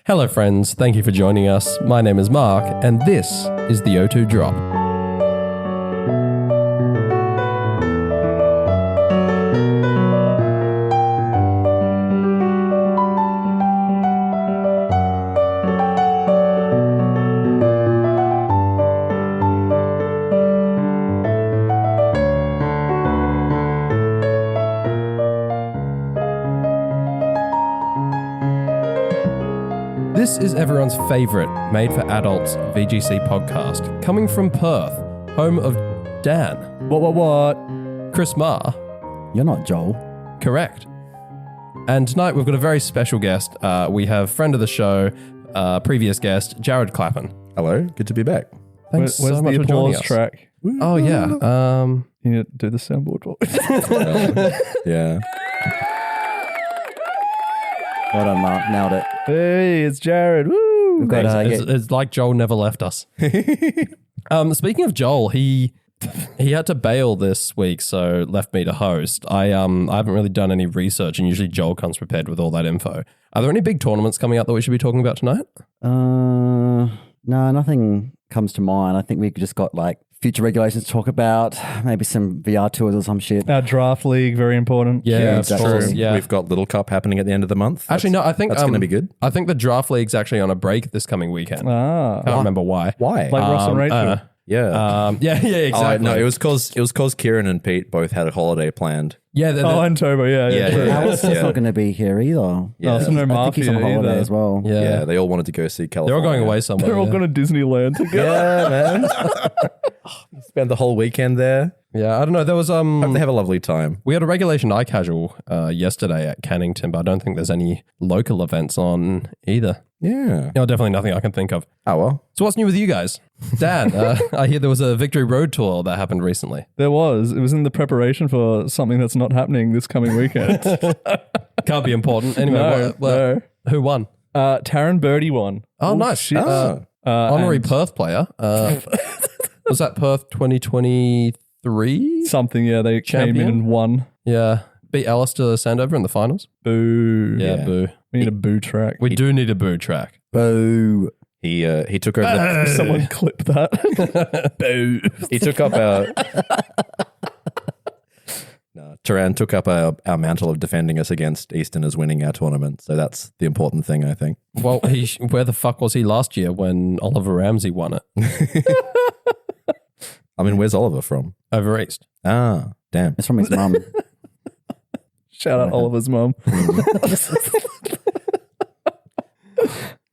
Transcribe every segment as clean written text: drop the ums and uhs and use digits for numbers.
Hello friends, thank you for joining us. My name is Mark, and this is the O2 Drop. This is everyone's favourite Made for Adults VGC podcast, coming from Perth, home of Dan. What? Chris Marr. You're not Joel. Correct. And tonight we've got a very special guest. We have friend of the show, previous guest, Jared Clappin. Hello, good to be back. Thanks Where's so much the for joining applause us. track? Oh, yeah. You need to do the soundboard. Yeah. Well done, Mark. Nailed it. Hey, it's Jared. Woo! We've got, It's like Joel never left us. Speaking of Joel, he had to bail this week, so left me to host. I haven't really done any research, and usually Joel comes prepared with all that info. Are there any big tournaments coming up that we should be talking about tonight? No, nothing comes to mind. I think we just got like future regulations to talk about, maybe some VR tours or some shit. Our draft league, very important. Yeah, that's of course. true. Yeah. We've got Little Cup happening at the end of the month. Actually, no, I think that's going to be good. I think the draft league's actually on a break this coming weekend. Ah, Can't remember why. Why? like Ross and Rachel. Yeah. Yeah, exactly. No, it was cause Kieran and Pete both had a holiday planned. Yeah, and Turbo, yeah. Yeah. Alistair's not going to be here either. Yeah. Also no I think he's on Mafia holiday either. as well. yeah. Yeah, they all wanted to go see They're California. all going away somewhere. They're all yeah. going to Disneyland together. Yeah, man. Spend the whole weekend there. Yeah, I don't know. There was Hope they have a lovely time. we had a regulation iCasual yesterday at Cannington, but I don't think there's any local events on either. Yeah. No, definitely nothing I can think of. Oh, well. So what's new with you guys? Dan, I hear there was a Victory Road tour that happened recently. There was. It was in the preparation for something that's not happening this coming weekend. Can't be important. Anyway, No. who won? Taryn Birdie won. Oh, nice. Shit. Oh. Honorary And Perth player. Was that Perth 2023? something, yeah. They came Champion? in and won. Yeah. Beat Alistair Sandover in the finals. Boo. Yeah, Yeah. boo. We need a boo track. We do need a boo track. Boo. He took over the, Someone clip that. Boo. he took up our No, Turan took up our mantle of defending us against Easterners winning our tournament. So that's the important thing, I think. Well, where the fuck was he last year when Oliver Ramsey won it? I mean, where's Oliver from? Over East. Ah, damn. It's from his mum. Shout out Oliver's mum.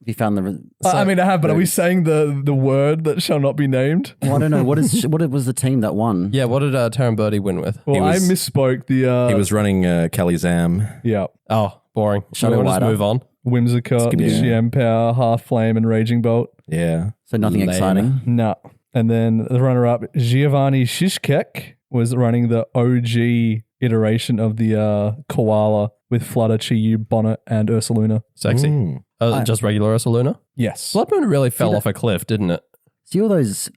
You found the... I mean, I have, but are we saying the word that shall not be named? Well, I don't know. What was the team that won? Yeah, what did Taryn Birdie win with? Well, was- I misspoke. The He was running Kelly Zam. yeah, Oh, boring. Shall we Shadow just Rider. move on? Whimsicott, Yeah. GM Power, Half Flame, and Raging Bolt. Yeah. So nothing Lame. exciting. No. And then the runner-up, Giovanni Shishkek, was running the OG iteration of the Koala with Flutter, Chiyu, Bonnet, and Ursaluna. Sexy. Mm. Just regular Ursaluna? Yes. Blood Moon really fell off a cliff, didn't it? See all those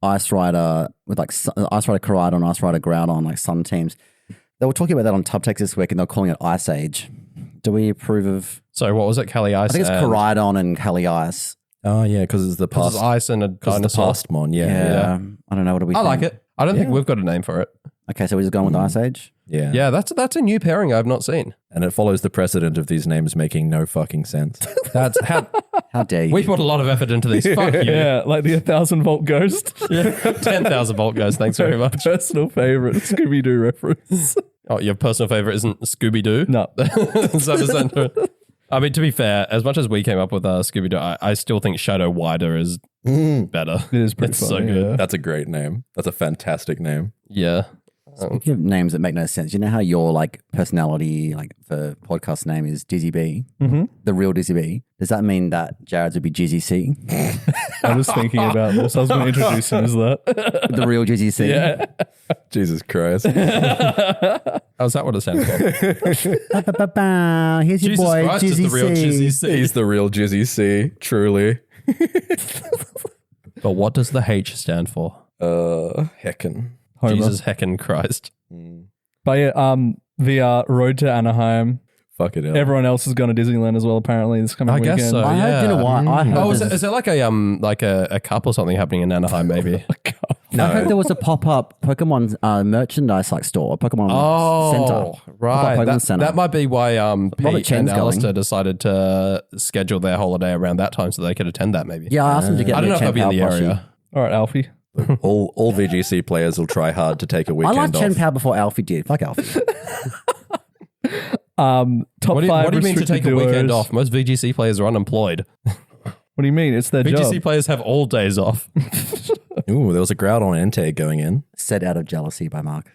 Ice Rider with like Ice Rider Koraidon and Ice Rider Groudon, like Sun teams. They were talking about that on Tubtext this week and they're calling it Ice Age. Do we approve of... So what was it? Kali Ice? I think it's and- Koraidon and Kali Ice. Oh, yeah, because it's the 'cause past. it's ice and a Because it's the dinosaur. past mon. Yeah. Yeah. I don't know. What do we I think? like it. I don't think Yeah. we've got a name for it. Okay, so we're just going with Ice Age? Yeah. Yeah, that's a new pairing I've not seen. And it follows the precedent of these names making no fucking sense. That's how How dare you? we put a lot of effort into these. Fuck you. Yeah, like the 1,000-volt ghost. 10,000 volt goes. Thanks very much. Personal favorite Scooby-Doo reference. Oh, your personal favorite isn't Scooby Doo? No. I mean, to be fair, as much as we came up with Scooby Doo, I still think Shadow Wider is better. It is pretty It's so funny, good. yeah. That's a great name. That's a fantastic name. Yeah. Speaking of names that make no sense, you know how your like personality, like the podcast name is Dizzy B, the real Dizzy B. Does that mean that Jared's would be Jizzy C, I was thinking about this. I was going to introduce him as that. the real Jizzy C? Yeah. Jesus Christ. How's that what it stands for? Ba-ba-ba-ba. Here's your Jesus boy Christ is Jizzy the real C. Jizzy C. He's the real Jizzy C, truly. But what does the H stand for? Heckin. Homer. Jesus heckin' Christ. But yeah, VR Road to Anaheim. Fucking hell. Everyone else has gone to Disneyland as well, apparently, this coming I weekend. guess so. I heard, yeah. you know what? I heard, Oh, there's- is there like a cup or something happening in Anaheim? Maybe. I heard there was a pop-up Pokemon merchandise like store, Pokemon Center. right. Pokemon Center. That might be why Pete Chen's and going. Alistair decided to schedule their holiday around that time so they could attend that. Maybe. Yeah, I asked them to get I me don't know a if I'll be in the Chen Pao plushie. area. All right, Alfie. All VGC players will try hard to take a I weekend liked off. Chen Pao before Alfie did. Fuck Alfie. Top What do five you mean to restricted take a weekend duos. off? Most VGC players are unemployed. What do you mean? It's their VGC job. players have all days off. Ooh, there was a Groudon Entei going in. Said out of jealousy by Mark.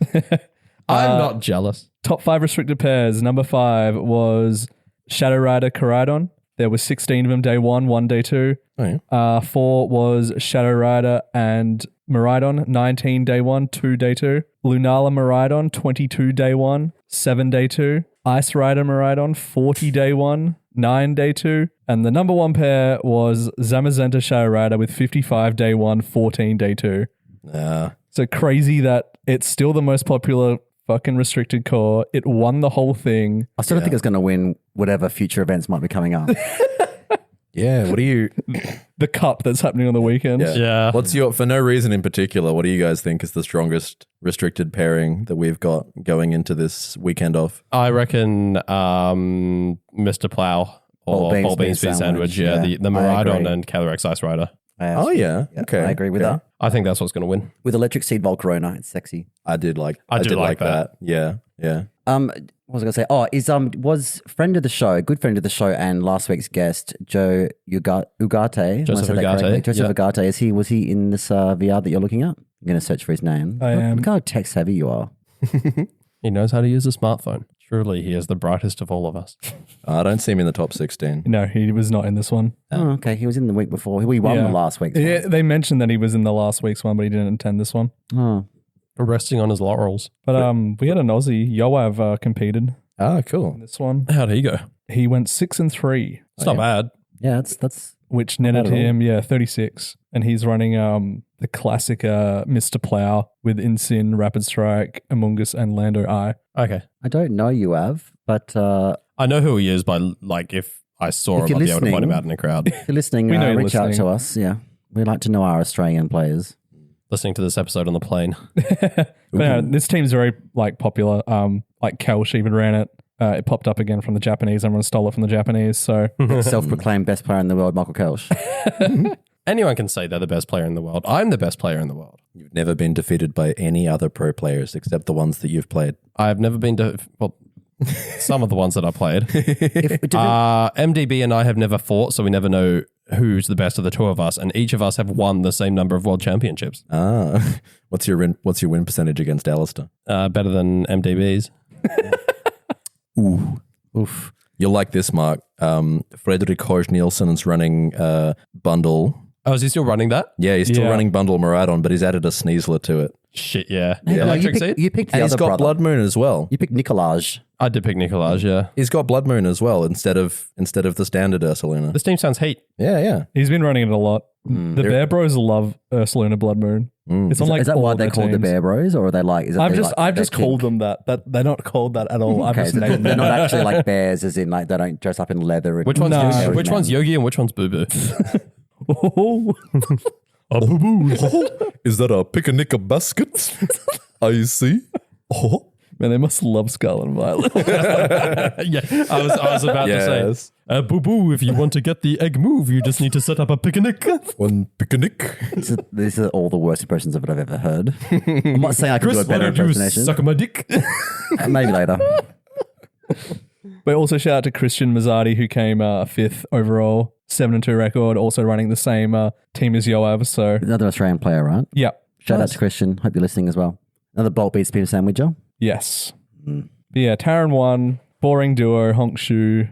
I'm not jealous. Top 5 restricted pairs. Number 5 was Shadow Rider Koraidon. There was 16 of them day 1 day 2. Oh, yeah. 4 was Shadow Rider and Miraidon, 19 day 1, 2 day 2. Lunala Miraidon, 22 day 1, 7 day 2. Ice Rider Miraidon, 40 day 1, 9 day 2. And the number 1 pair was Zamazenta Shadow Rider with 55 day 1, 14 day 2. So crazy that it's still the most popular fucking restricted core. It won the whole thing. I still don't think it's going to win whatever future events might be coming up. Yeah, what do you... The cup that's happening on the weekend. Yeah. What's your... For no reason in particular, what do you guys think is the strongest restricted pairing that we've got going into this weekend off? I reckon Mr. Plow or Ball Ball Bean Speed Sandwich. Yeah, the I Miraidon agree. and Calyrex Ice Rider. Oh, yeah. Okay. I agree with Okay. that. I think that's what's going to win. With Electric Seed Volcarona, it's sexy. I did like that. Yeah, yeah. What was I going to say? Oh, was friend of the show, good friend of the show, and last week's guest, Joe Ugarte. Joseph Am I saying that Ugarte, correctly? Joseph yeah. Ugarte. Was he in this VR that you're looking at? I'm going to search for his name. I am. Look how tech savvy you are. He knows how to use a smartphone. Truly, he is the brightest of all of us. I don't see him in the top 16. No, he was not in this one. Oh, okay. He was in the week before. We won Yeah. the last week's Yeah, they mentioned that he was in the last week's one, but he didn't attend this one. one. Resting on his laurels. But we had an Aussie, Yoav, competed Ah, cool. in this one. How'd he go? He went 6-3, It's not bad. Yeah, that's which netted Not at all. him, 36. And he's running the classic Mr. Plow with Insin, Rapid Strike, Amoongus, and Lando Eye. Okay. I don't know you, Av, but I know who he is by, like, if I saw If him, I'd you're be able to point him listening- out in a crowd. if you're listening, We know you're reach out to listening. us. Yeah. We like to know our Australian players. Listening to this episode on the plane. But this team's very popular. Like Kelsh even ran it. It popped up again from the Japanese. Everyone stole it from the Japanese. So Self-proclaimed best player in the world, Michael Kelsh. Anyone can say they're the best player in the world. I'm the best player in the world. You've never been defeated by any other pro players except the ones that you've played. I've never been to, well, some of the ones that I played. If, MDB and I have never fought, so we never know who's the best of the two of us, and each of us have won the same number of world championships. Ah, what's your win percentage against Alistair? Better than MDB's. Oof. You'll like this, Mark. Frederick Horsch Nielsen is running Bundle. Oh, is he still running that? Yeah, he's still Yeah. running Bundle Miraidon, but he's added a Sneasler to it. Shit, yeah. no, Electric Seed? you picked the And he's other got brother. Blood Moon as well. You picked Nicolaj. I did pick Nicolaj, yeah. He's got Blood Moon as well instead of the standard Ursaluna. This team sounds heat. Yeah, yeah. he's been running it a lot. The Bear Bros love Ursaluna Blood Moon. It's on like Is that all why they their called the teams. Bear Bros, or are they like? Is it I've they just like, I've they just called kink? them that. They're not called that at all. I've Okay, just so named they're them. not actually like bears, as in like they don't dress up in leather. Which one's No. Yogi? Which one's Yogi and which one's Boo Boo? Is that a picnic a basket? I see. Oh. Man, they must love Scarlet and Violet. Yeah, I was about to say, Boo Boo, if you want to get the egg move, you just need to set up a picnic. One picnic. These are all the worst impressions of it I've ever heard. I'm not saying I can do a Chris, why better don't you impersonation. suck my dick? Maybe later. But also shout out to Christian Mazzardi, who came 5th overall, 7-2 record, also running the same team as Yoav. So Another Australian player, right? yeah, Shout out to Christian. Hope you're listening as well. Another Bolt Beats Peter Sandwicher. yes. But yeah, Taran won. Boring duo, Honk Shoe.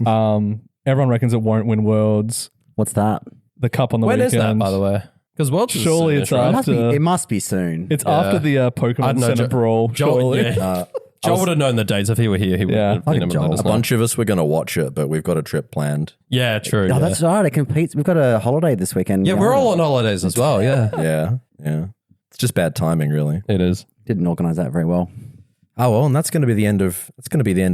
Everyone reckons it won't win Worlds. What's that? The cup on the When weekend. is that, by the way? Because Worlds is Surely soonish, it's right? after. It must be soon. It's after the I Pokemon don't know, Center Brawl. Joel, Surely. yeah. Joel would have known the dates if he were here. He would Yeah. have Fucking Joel. A bunch of us were going to watch it, but we've got a trip planned. Yeah, true. Oh, yeah. that's right. It competes. We've got a holiday this weekend. Yeah, we're all on holidays as well. Yeah, Yeah, yeah. It's just bad timing, really. it is. Didn't organise that very well. Oh well, and that's going to be the end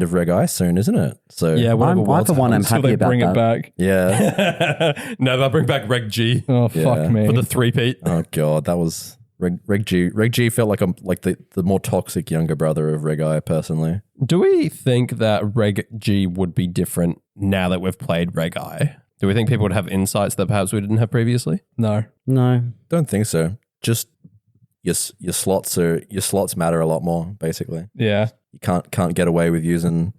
of Reg Ice soon, isn't it? So Yeah, whatever I world's for one am Until happy they about bring that. it back. yeah. No, they'll bring back Reg G Oh, Yeah. fuck me. for the three-peat. Oh god, that was Reg G. Reg G felt like the more toxic younger brother of Reg I personally. Do we think that Reg G would be different now that we've played Reg I? Do we think people would have insights that perhaps we didn't have previously? No. No. Don't think so. Just your slots matter a lot more. Basically, Yeah. you can't get away with using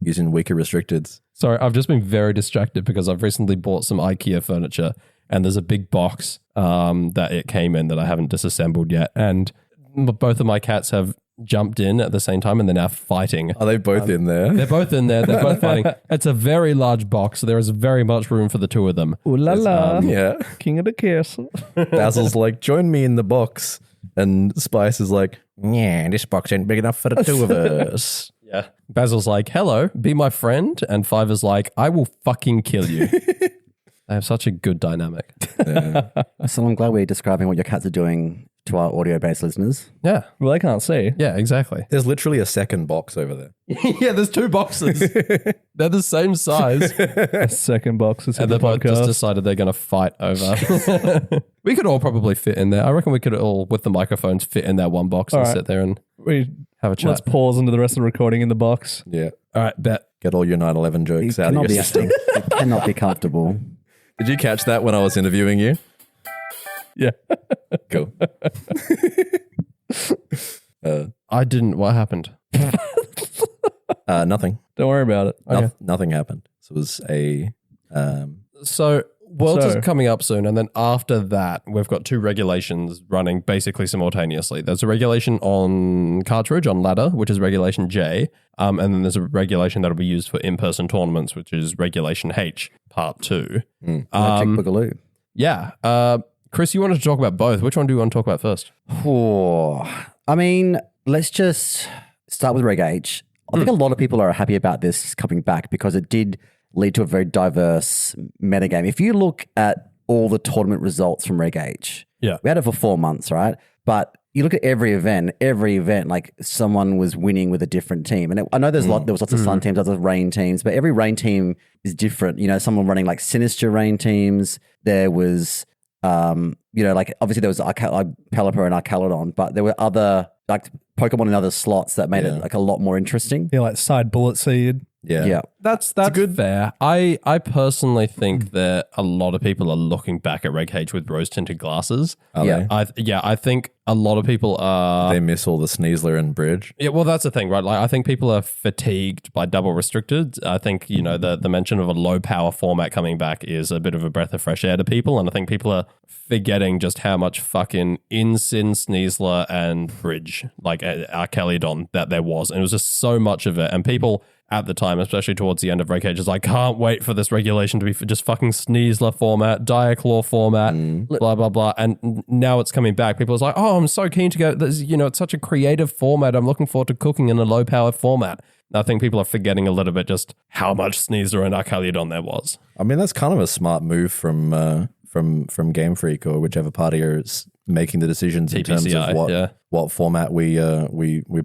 weaker restricteds. Sorry, I've just been very distracted because I've recently bought some IKEA furniture and there's a big box that it came in that I haven't disassembled yet. And both of my cats have jumped in at the same time and they're now fighting. Are they both in there? They're both in there. They're both fighting. It's a very large box. So there is very much room for the two of them. Ooh la la. Yeah. King of the castle. Basil's like, join me in the box. And Spice is like, yeah, this box ain't big enough for the two of us. Yeah. Basil's like, hello, be my friend. And Five is like, I will fucking kill you. They have such a good dynamic. So I'm glad we're describing what your cats are doing to our audio-based listeners. Yeah. Well, they can't see. Yeah, exactly. There's literally a second box over there. Yeah, there's two boxes. They're the same size. A second box is in And the they both just podcast. decided they're going to fight over. We could all probably fit in there. I reckon we could all, with the microphones, fit in that one box All and right. sit there and We, have a chat. let's pause into the rest of the recording in the box. Yeah. All right, bet. Get all your 9/11 It jokes out of cannot, your be, system. it cannot be comfortable. Did you catch that when I was interviewing you? Yeah. Cool. I didn't. What happened? Nothing. Don't worry about it. Okay. Nothing happened. So it was a So Worlds So- is coming up soon, and then after that, we've got two regulations running basically simultaneously. There's a regulation on cartridge on ladder, which is Regulation J, and then there's a regulation that'll be used for in-person tournaments, which is Regulation H, Part 2. Magic Boogaloo. Yeah. Chris, you wanted to talk about both. Which one do you want to talk about first? I mean, let's just start with Reg H. I think a lot of people are happy about this coming back because it did lead to a very diverse metagame. If you look at all the tournament results from Reg H, Yeah. we had it for 4 months, right? But you look at every event, like someone was winning with a different team. And I know there was lots of sun teams, other rain teams, but every rain team is different. You know, someone running like Sinister rain teams. There was, like obviously there was Pelipper and Arcalodon, but there were other like Pokemon in other slots that made it like a lot more interesting. Yeah, like side bullet seed. yeah. That's good. Fair. I personally think that a lot of people are looking back at Reg H with rose tinted glasses. Are Yeah. they? I think a lot of people are. They miss all the Sneasler and Bridge. Yeah, well, that's the thing, right? Like, I think people are fatigued by double restricted. I think, the mention of a low power format coming back is a bit of a breath of fresh air to people. And I think people are forgetting just how much fucking Insin, Sneasler, and Bridge, like Archelidon, that there was. And it was just so much of it. And people at the time, especially towards the end of Reg H, is like, can't wait for this regulation to be just fucking Sneasler format, Diaclaw format, blah, blah, blah. And now it's coming back. People are like, oh, I'm so keen to go. This, it's such a creative format. I'm looking forward to cooking in a low power format. I think people are forgetting a little bit just how much Sneasler and Archelidon there was. I mean, that's kind of a smart move from Game Freak or whichever party is making the decisions in terms TPCI, of what format we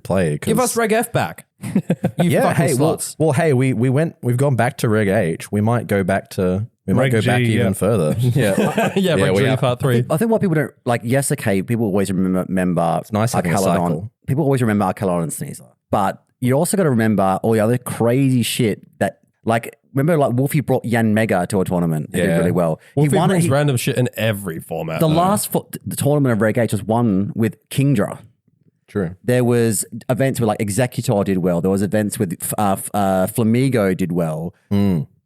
play. 'cause- Give us Reg F back. You yeah. fucking Hey, sluts. we've gone back to Reg H. We might go back to Reg G, back even yeah. further. Yeah. Yeah, Reg we G are. Part 3. I think what people don't like, yes, okay, people always remember It's nice having a cycle. People always remember Archelon and Sneasler. But you also got to remember all the other crazy shit that, like, remember, like, Wolfie brought Yan Mega to a tournament. He did Yeah. really well. Wolfie he won brings random shit in every format. the though. last the tournament of Reg H was won with Kingdra. True. There was events where like Executor did well. There was events with Flamigo did well.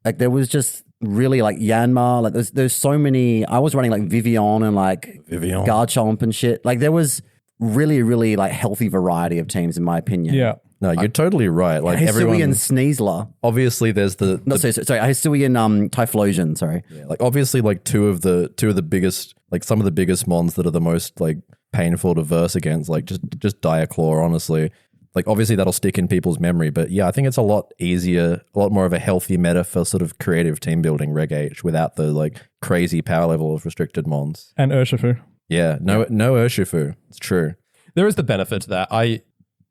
Like there was just really like Yanmar. Like there's so many. I was running like Vivian and like Vivian. Garchomp and shit. Like there was really, really like healthy variety of teams in my opinion. Yeah. No, you're totally right. Like Hisui everyone, and Sneasler. obviously there's the No, sorry, Hisui and Typhlosion, sorry. like obviously like two of the biggest, like some of the biggest mons that are the most like painful to verse against, like just Diaclaw, honestly. Like obviously that'll stick in people's memory, but yeah, I think it's a lot easier, a lot more of a healthy meta for sort of creative team building Reg H without the like crazy power level of restricted mons. And Urshifu. Yeah, no Urshifu. It's true. There is the benefit to that.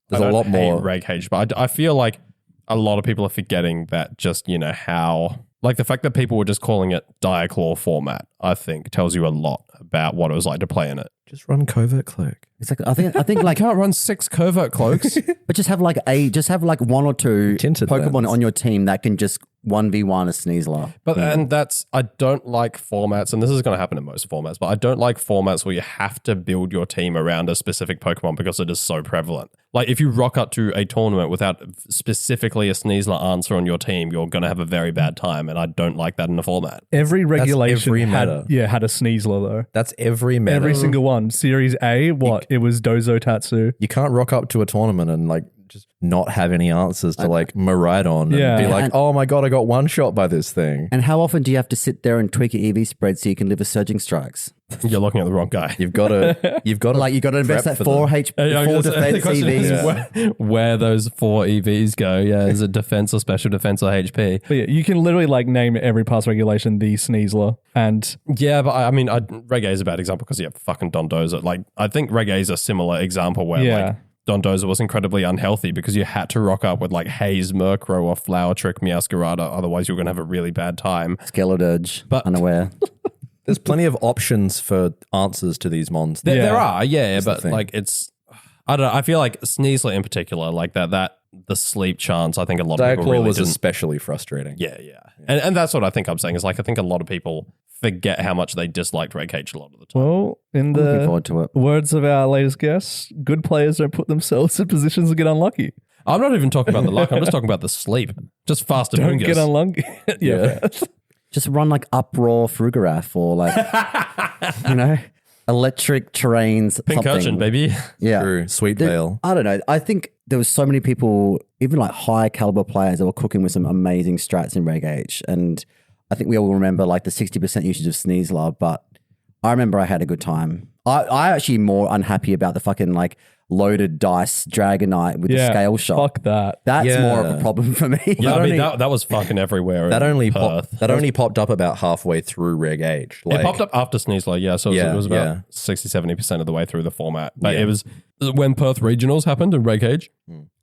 There's a lot more. Reg H, but I feel like a lot of people are forgetting that just, how, like the fact that people were just calling it Diaclaw format, I think tells you a lot about what it was like to play in it. Just run Covert Cloak. It's like I think like You can't run 6 covert cloaks. but just have like one or two Tinted Pokemon lens. on your team that can just 1v1 a Sneasler. But and I don't like formats, and this is going to happen in most formats, but I don't like formats where you have to build your team around a specific Pokemon because it is so prevalent. Like if you rock up to a tournament without specifically a Sneasler answer on your team, you're going to have a very bad time, and I don't like that in a format. Every regulation every had meta. had a Sneasler though. That's every meta. Every single one. Series A, it was Dozo Tatsu. You can't rock up to a tournament and like just not have any answers to like Miraidon and Yeah. be like, And- oh my God, I got one shot by this thing. And how often do you have to sit there and tweak your EV spread so you can live with Surging Strikes? You're looking at the wrong guy. You've got to Like you got to invest that 4 defense The question is EVs. where those 4 EVs go. Yeah, is it defense or special defense or HP? But yeah, you can literally like name every past regulation the Sneasler. And Yeah, but I mean, Reg A is a bad example because fucking Dondoza. Like, I think Reg A is a similar example where Yeah. like Dondoza was incredibly unhealthy because you had to rock up with like Haze, Murkrow, or Flower Trick, Meowscarada. Otherwise, you're going to have a really bad time. Skeledirge, But- unaware. There's plenty of options for answers to these mons. There, Yeah. there are, yeah, the but thing. like I don't know. I feel like Sneasler in particular, like that the sleep chance. I think a lot of people Diaclaw really was didn't. especially frustrating. Yeah. And that's what I think I'm saying is like I think a lot of people forget how much they disliked Reg H a lot of the time. well, in I'm looking the forward to it. words of our latest guest, good players don't put themselves in positions to get unlucky. I'm not even talking about the luck. I'm just talking about the sleep. Just faster Don't Moongus. get unlucky. yeah. Just run like Uproar Frugarath or like, electric terrains. Pink something. Urchin, baby. Yeah. True. Sweet Veil. I don't know. I think there was so many people, even like high caliber players, that were cooking with some amazing strats in Reg H. And I think we all remember like the 60% usage of Sneasler, but I remember I had a good time. I actually more unhappy about the fucking like loaded dice Dragonite with the scale shot. Fuck that. That's Yeah. more of a problem for me. Yeah, I mean only- that was fucking everywhere. That in only Perth. only popped up about halfway through Reg H. It popped up after Sneasler, yeah. So it was about Yeah. 60-70% of the way through the format. But Yeah. it was when Perth Regionals happened in Reg H,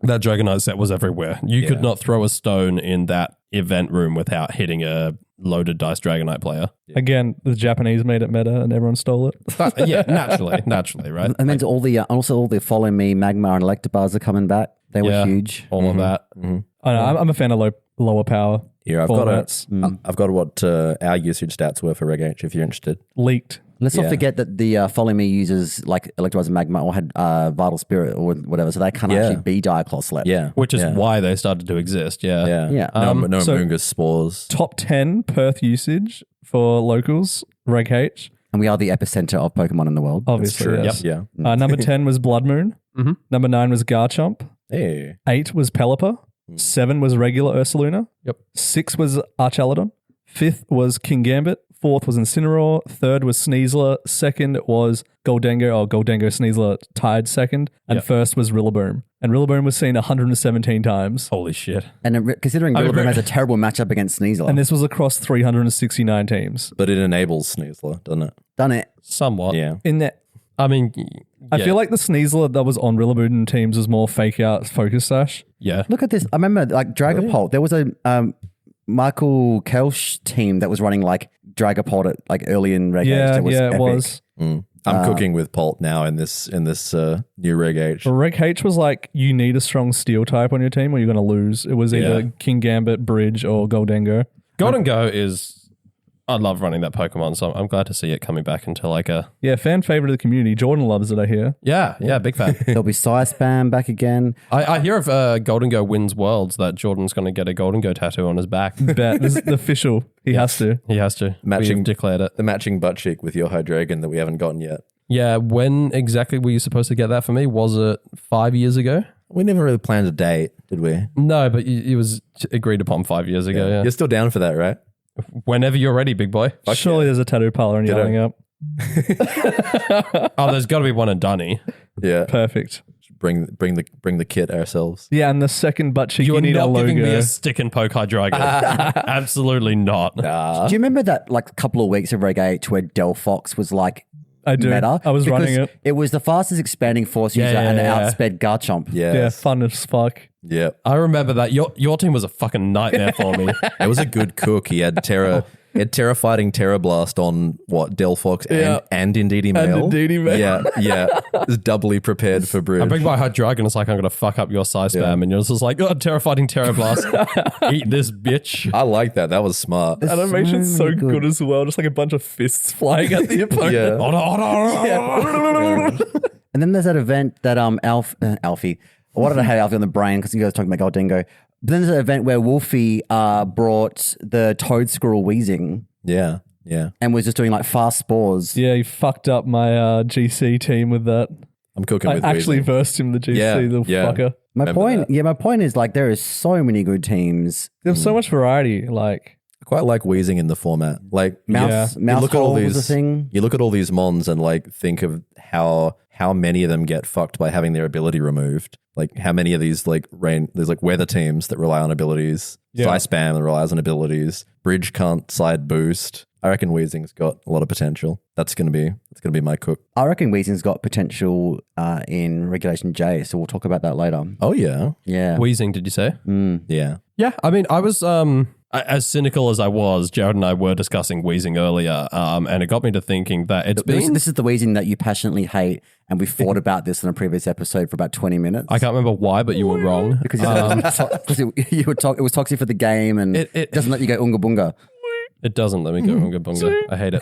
that Dragonite set was everywhere. You could not throw a stone in that event room without hitting a loaded dice Dragonite player. Again, the Japanese made it meta and everyone stole it. But, yeah, naturally, right? And then all the Follow Me, Magmar, and Electabuzz are coming back. They were Yeah. huge. All of that. I don't know, I'm a fan of lower power Here, formats. I've got what our usage stats were for Reg H if you're interested. Leaked. Let's not Yeah. forget that the Follow Me users like Electabuzz and Magmar all had Vital Spirit or whatever, so they can't Yeah. actually be Diaclaw slept. Yeah. Which is yeah. why they started to exist, yeah. Yeah. Yeah. No so- Moongus spores. Top 10 Perth usage for locals, Reg H. And we are the epicenter of Pokemon in the world. Obviously, True. yes. Yeah. Number 10 was Blood Moon. Mhm. Number 9 was Garchomp. Hey. 8 was Pelipper. 7 was regular Ursaluna. Yep. 6 was Archelodon. 5th was King Gambit. 4th was Incineroar. 3rd was Sneasler. 2nd was Goldengo. Goldengo Sneasler tied 2nd. And Yep. 1st was Rillaboom. And Rillaboom was seen 117 times. Holy shit. And considering I Rillaboom agree. has a terrible matchup against Sneasler. And this was across 369 teams. But it enables Sneasler, doesn't it? Done it. Somewhat. Yeah. In that, I mean, I yeah. feel like the Sneasler that was on Rillaboom teams was more fake out focus sash. Yeah. Look at this. I remember like Dragapult. There was a Michael Kelsch team that was running like Dragapult at like early in Reg H. Yeah, That was it epic. was. I'm cooking with Pult now in this new Reg H. But Reg H was like, you need a strong steel type on your team or you're going to lose. It was either Yeah. King Gambit, Bridge, or Goldengo. Golden Go is... I love running that Pokemon, so I'm glad to see it coming back into like a... Yeah, fan favorite of the community. Jordan loves it, I hear. Yeah, big fan. There'll be Psy Spam back again. I hear if Golden Go wins Worlds that Jordan's going to get a Golden Go tattoo on his back. Bet. This is the official. He has to. He has to. Matching- We've declared it. The matching butt cheek with your Hydreigon that we haven't gotten yet. Yeah, when exactly were you supposed to get that for me? Was it 5 years ago? We never really planned a date, did we? No, but it was agreed upon 5 years ago, yeah. You're still down for that, right? Whenever you're ready, big boy. Surely there's a tattoo parlor and yelling up. Oh, there's got to be one in Dunny. Yeah. Perfect. Bring the kit ourselves. Yeah, and the second butt cheek, You're you need a not logo. giving me a stick and poke Hydreigon. Absolutely not. Do you remember that like couple of weeks of Reg H where Delphox was like I do. meta. I was because running it. It was the fastest expanding force user and it outsped Garchomp. Yeah, fun as fuck. Yeah. I remember that. Your team was a fucking nightmare for me. It was a good cook. He had Terra Fighting Terra Blast on what? Delphox and Indeedee Mail. Yeah. It was doubly prepared for Bridge. I bring my Hot Dragon, it's like I'm going to fuck up your Psy Spam, and you're just like, oh, terrifying Terra Blast. Eat this bitch. I like that. That was smart. Animation's so good as well. Just like a bunch of fists flying at the opponent. And then there's that event that Alfie. I wanted to have Alfie on the brain because you guys talking about Goldingo. But then there's an event where Wolfie brought the Toad Squirrel Wheezing. Yeah. And was just doing like fast spores. Yeah, he fucked up my GC team with that. I'm cooking I with actually Weezing. versed him the GC, the fucker. My point is like there is so many good teams. There's so much variety. Like I quite like Weezing in the format. Like Mouse look at all Hole was these a thing. You look at all these mons and like think of how many of them get fucked by having their ability removed. Like how many of these there's like weather teams that rely on abilities. Psy Spam that relies on abilities. Bridge can't side boost. I reckon Weezing's got a lot of potential. That's gonna be my cook. I reckon Weezing's got potential in Regulation J, so we'll talk about that later. Oh yeah. Yeah. Wheezing, did you say? Yeah. Yeah, I mean, I was as cynical as I was. Jared and I were discussing Wheezing earlier, and it got me to thinking that This is the Weezing that you passionately hate, and we fought about this in a previous episode for about 20 minutes. I can't remember why, but you were wrong. Because it was toxic for the game, and it doesn't let you go unga bunga. It doesn't let me go unga bunga. I hate it.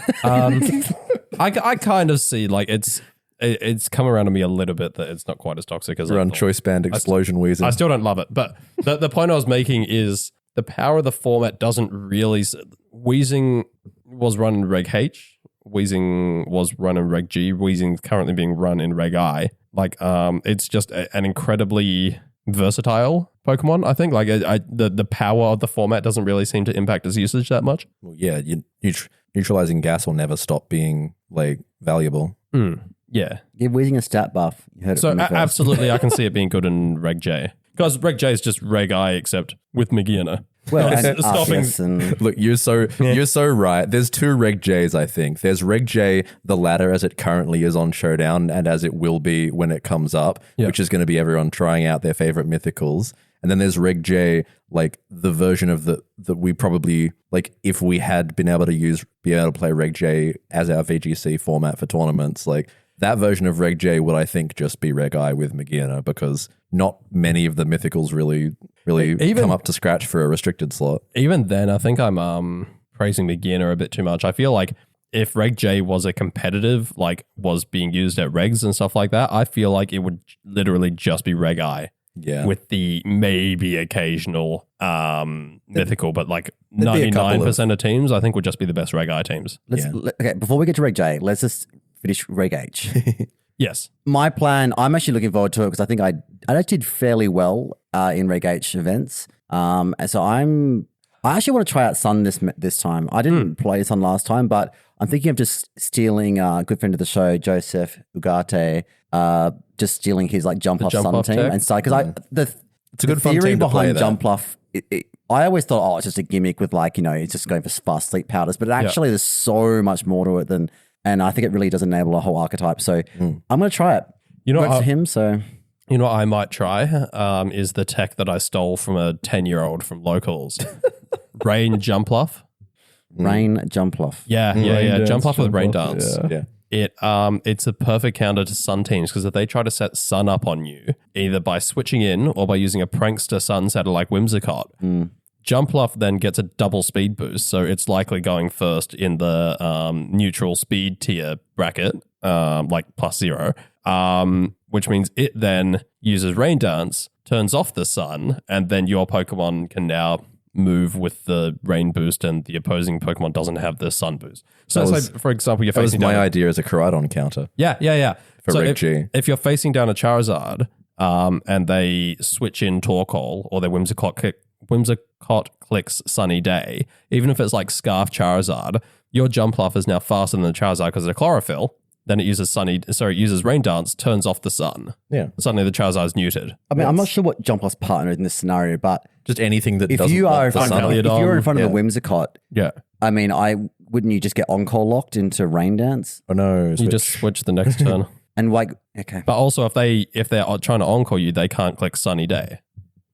I kind of see like it's come around to me a little bit that it's not quite as toxic as Run I thought. choice band explosion Weezing. I still don't love it, but the point I was making is the power of the format doesn't really. Wheezing was run in Reg H. Wheezing was run in Reg G. Wheezing's currently being run in Reg I. Like, it's just an incredibly versatile Pokemon. I think like the power of the format doesn't really seem to impact its usage that much. Well, yeah, neutralizing gas will never stop being like valuable. Yeah. Give Weezing a stat buff. You heard it So from me first. absolutely, I can see it being good in Reg J. Because Reg J is just Reg I, except with Magiana. Well, and Stopping- Arceus and Look, you're so right. There's two Reg Js, I think. There's Reg J, the ladder as it currently is on Showdown and as it will be when it comes up, which is going to be everyone trying out their favorite Mythicals. And then there's Reg J, like the version of that we probably like if we had been able to play Reg J as our VGC format for tournaments, like that version of Reg J would I think just be Reg I with Magiana because not many of the Mythicals really Even- come up to scratch for a restricted slot. Even then, I think I'm praising Magiana a bit too much. I feel like if Reg J was a competitive, like was being used at regs and stuff like that, I feel like it would literally just be Reg I. Yeah. With the maybe occasional mythical, but like There'd be a couple 99% of teams, I think would just be the best Reg I teams. okay, before we get to Reg J, let's just finish Reg H. Yes. My plan, I'm actually looking forward to it because I think I actually did fairly well in Reg H events. And so I actually want to try out Sun this time. I didn't play Sun last time, but I'm thinking of just stealing a good friend of the show, Joseph Ugarte, just stealing his like Jump Off Jump Sun Off team tech? and start because It's a good fun theory team to play behind that. Jump Off. I always thought, it's just a gimmick with like it's just going for fast sleep powders, but actually there's so much more to it than. And I think it really does enable a whole archetype. So I'm going to try it. You know, Works for him. So you know what I might try is the tech that I stole from a 10-year-old from locals. Rain Jumpluff. Rain Jumpluff. Yeah. Dance, Jumpluff with Rain Jumpluff, Dance. yeah. It's a perfect counter to Sun teams because if they try to set Sun up on you, either by switching in or by using a prankster Sun setter like Whimsicott, Jumpluff then gets a double speed boost, so it's likely going first in the neutral speed tier bracket, like +0, which means it then uses Rain Dance, turns off the Sun, and then your Pokemon can now move with the Rain boost and the opposing Pokemon doesn't have the Sun boost. So, for example, you're That was facing my down... idea as a Koraidon counter. Yeah. For So Reg G. if you're facing down a Charizard and they switch in Torkoal or their Whimsicott clicks Sunny Day, even if it's like Scarf Charizard, your Jumpluff is now faster than the Charizard because of the Chlorophyll. Then it uses Rain Dance, turns off the Sun. Yeah. Suddenly the Charizard's neutered. I mean, I'm not sure what Jumpluff's partner is in this scenario, but Just anything that if doesn't you are want in the front sun. of, if you're in front of Yeah. the Whimsicott, Yeah. I mean, I wouldn't you just get on-call locked into Rain Dance? Oh no, You switch. just switch the next turn. And like, okay. But also, if they're trying to encore you, they can't click Sunny Day.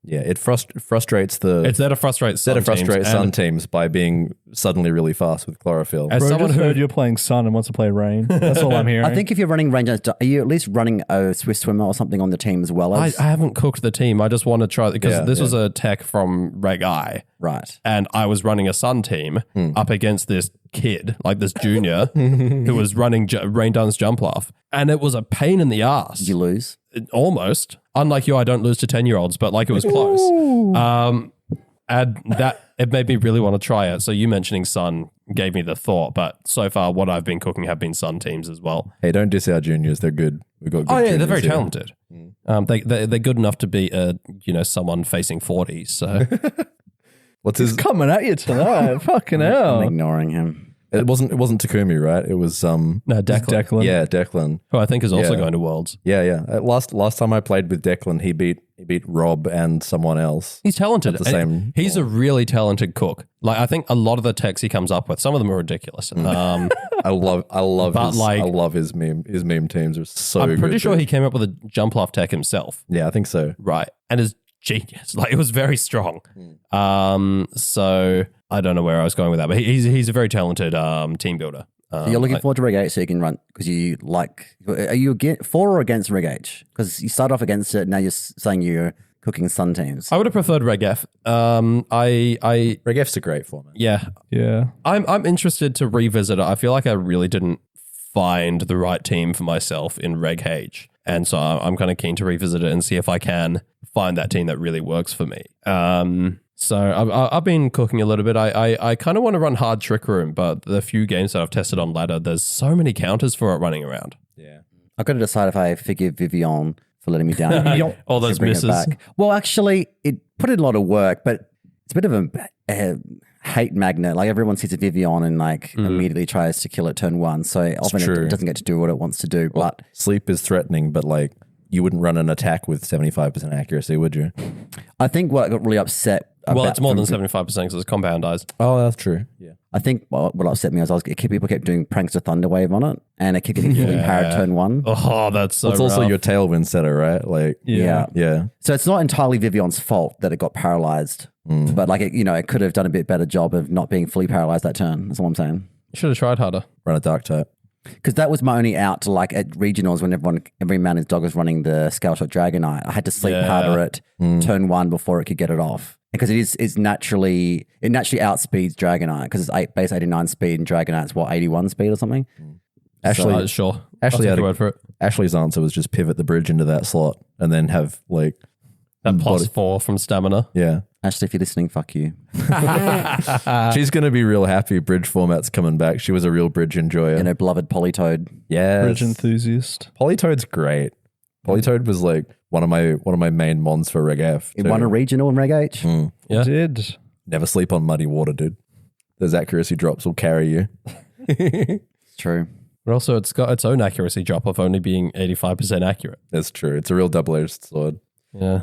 Yeah, it frustrates the It's there to frustrate sun sun teams by being suddenly really fast with chlorophyll. As Bro, someone just who heard you're playing Sun and wants to play Rain. That's all I'm hearing. I think if you're running Rain Dance, are you at least running a Swift Swimmer or something on the team as well I as? haven't cooked the team. I just want to try because this was a tech from Reg I, Right. and I was running a sun team up against this kid, like this junior, who was running Rain Dance Jump Off, and it was a pain in the ass. You lose. Almost. Unlike you, I don't lose to 10-year-olds, but like it was close. And that it made me really want to try it. So you mentioning Sun gave me the thought, but so far what I've been cooking have been Sun teams as well. Hey, don't diss our juniors. They're good. We've got good Oh yeah, they're juniors very here. talented. They're good enough to be someone facing 40. So What's He's his? coming at you tonight. Fucking I'm hell. ignoring him. It wasn't Takumi, right? It was no, Declan, Declan. yeah, Declan. who I think is also Yeah. going to Worlds. Yeah. Last time I played with Declan, he beat Rob and someone else. He's talented. At the And same he's a really talented cook. Like I think a lot of the techs he comes up with, some of them are ridiculous. I love But his like- I love his meme teams are so I'm pretty good. sure he came up with a jump off tech himself. Yeah, I think so. Right. And is genius. Like it was very strong. So I don't know where I was going with that, but he's a very talented team builder. So you're looking forward to Reg H so you can run because you like. Are you for or against Reg H? Because you started off against it. Now you're saying you're cooking Sun teams. I would have preferred Reg F. I Reg F's a great format. yeah. Yeah. I'm interested to revisit it. I feel like I really didn't find the right team for myself in Reg H. And so I'm kind of keen to revisit it and see if I can find that team that really works for me. So I've been cooking a little bit. I kind of want to run hard Trick Room, but the few games that I've tested on ladder, there's so many counters for it running around. Yeah. I've got to decide if I forgive Vivian for letting me down. All those to bring it misses. back. Well, actually, it put in a lot of work, but it's a bit of a hate magnet. Like everyone sees a Vivian and like immediately tries to kill it turn one. So often true. it doesn't get to do what it wants to do. Well, But sleep is threatening, but like you wouldn't run an attack with 75% accuracy, would you? I think what got really upset. Well, about- it's more than 75% because it's compoundized. Oh, that's true. Yeah. I think what upset me was people kept doing pranks to Thunderwave on it, and it kept getting fully powered turn one. Oh, that's so It's also rough. your tailwind setter, right? Like, yeah. So it's not entirely Vivian's fault that it got paralyzed, but like it could have done a bit better job of not being fully paralyzed that turn. That's what I'm saying. You should have tried harder. Run a dark type. Because that was my only out to like at regionals when every man and his dog was running the Scale Shot Dragonite. I had to sleep powder it turn one before it could get it off. Because it naturally outspeeds Dragonite because it's base 89 speed and Dragonite's 81 speed or something. Ashley, Sure. Ashley I'll take had your a- word for it. Ashley's answer was just pivot the bridge into that slot and then have like That plus 4 from stamina. yeah. Ashley, if you're listening, fuck you. She's gonna be real happy. Bridge format's coming back. She was a real bridge enjoyer. Beloved Polytoad. Yeah, Bridge enthusiast. Polytoad's great. Polytoad was like one of my main mons for Reg F. It too. won a regional in Reg H. Yeah. Did. Never sleep on muddy water, dude. Those accuracy drops will carry you. It's true. But also, it's got its own accuracy drop of only being 85% accurate. That's true. It's a real double-edged sword. Yeah.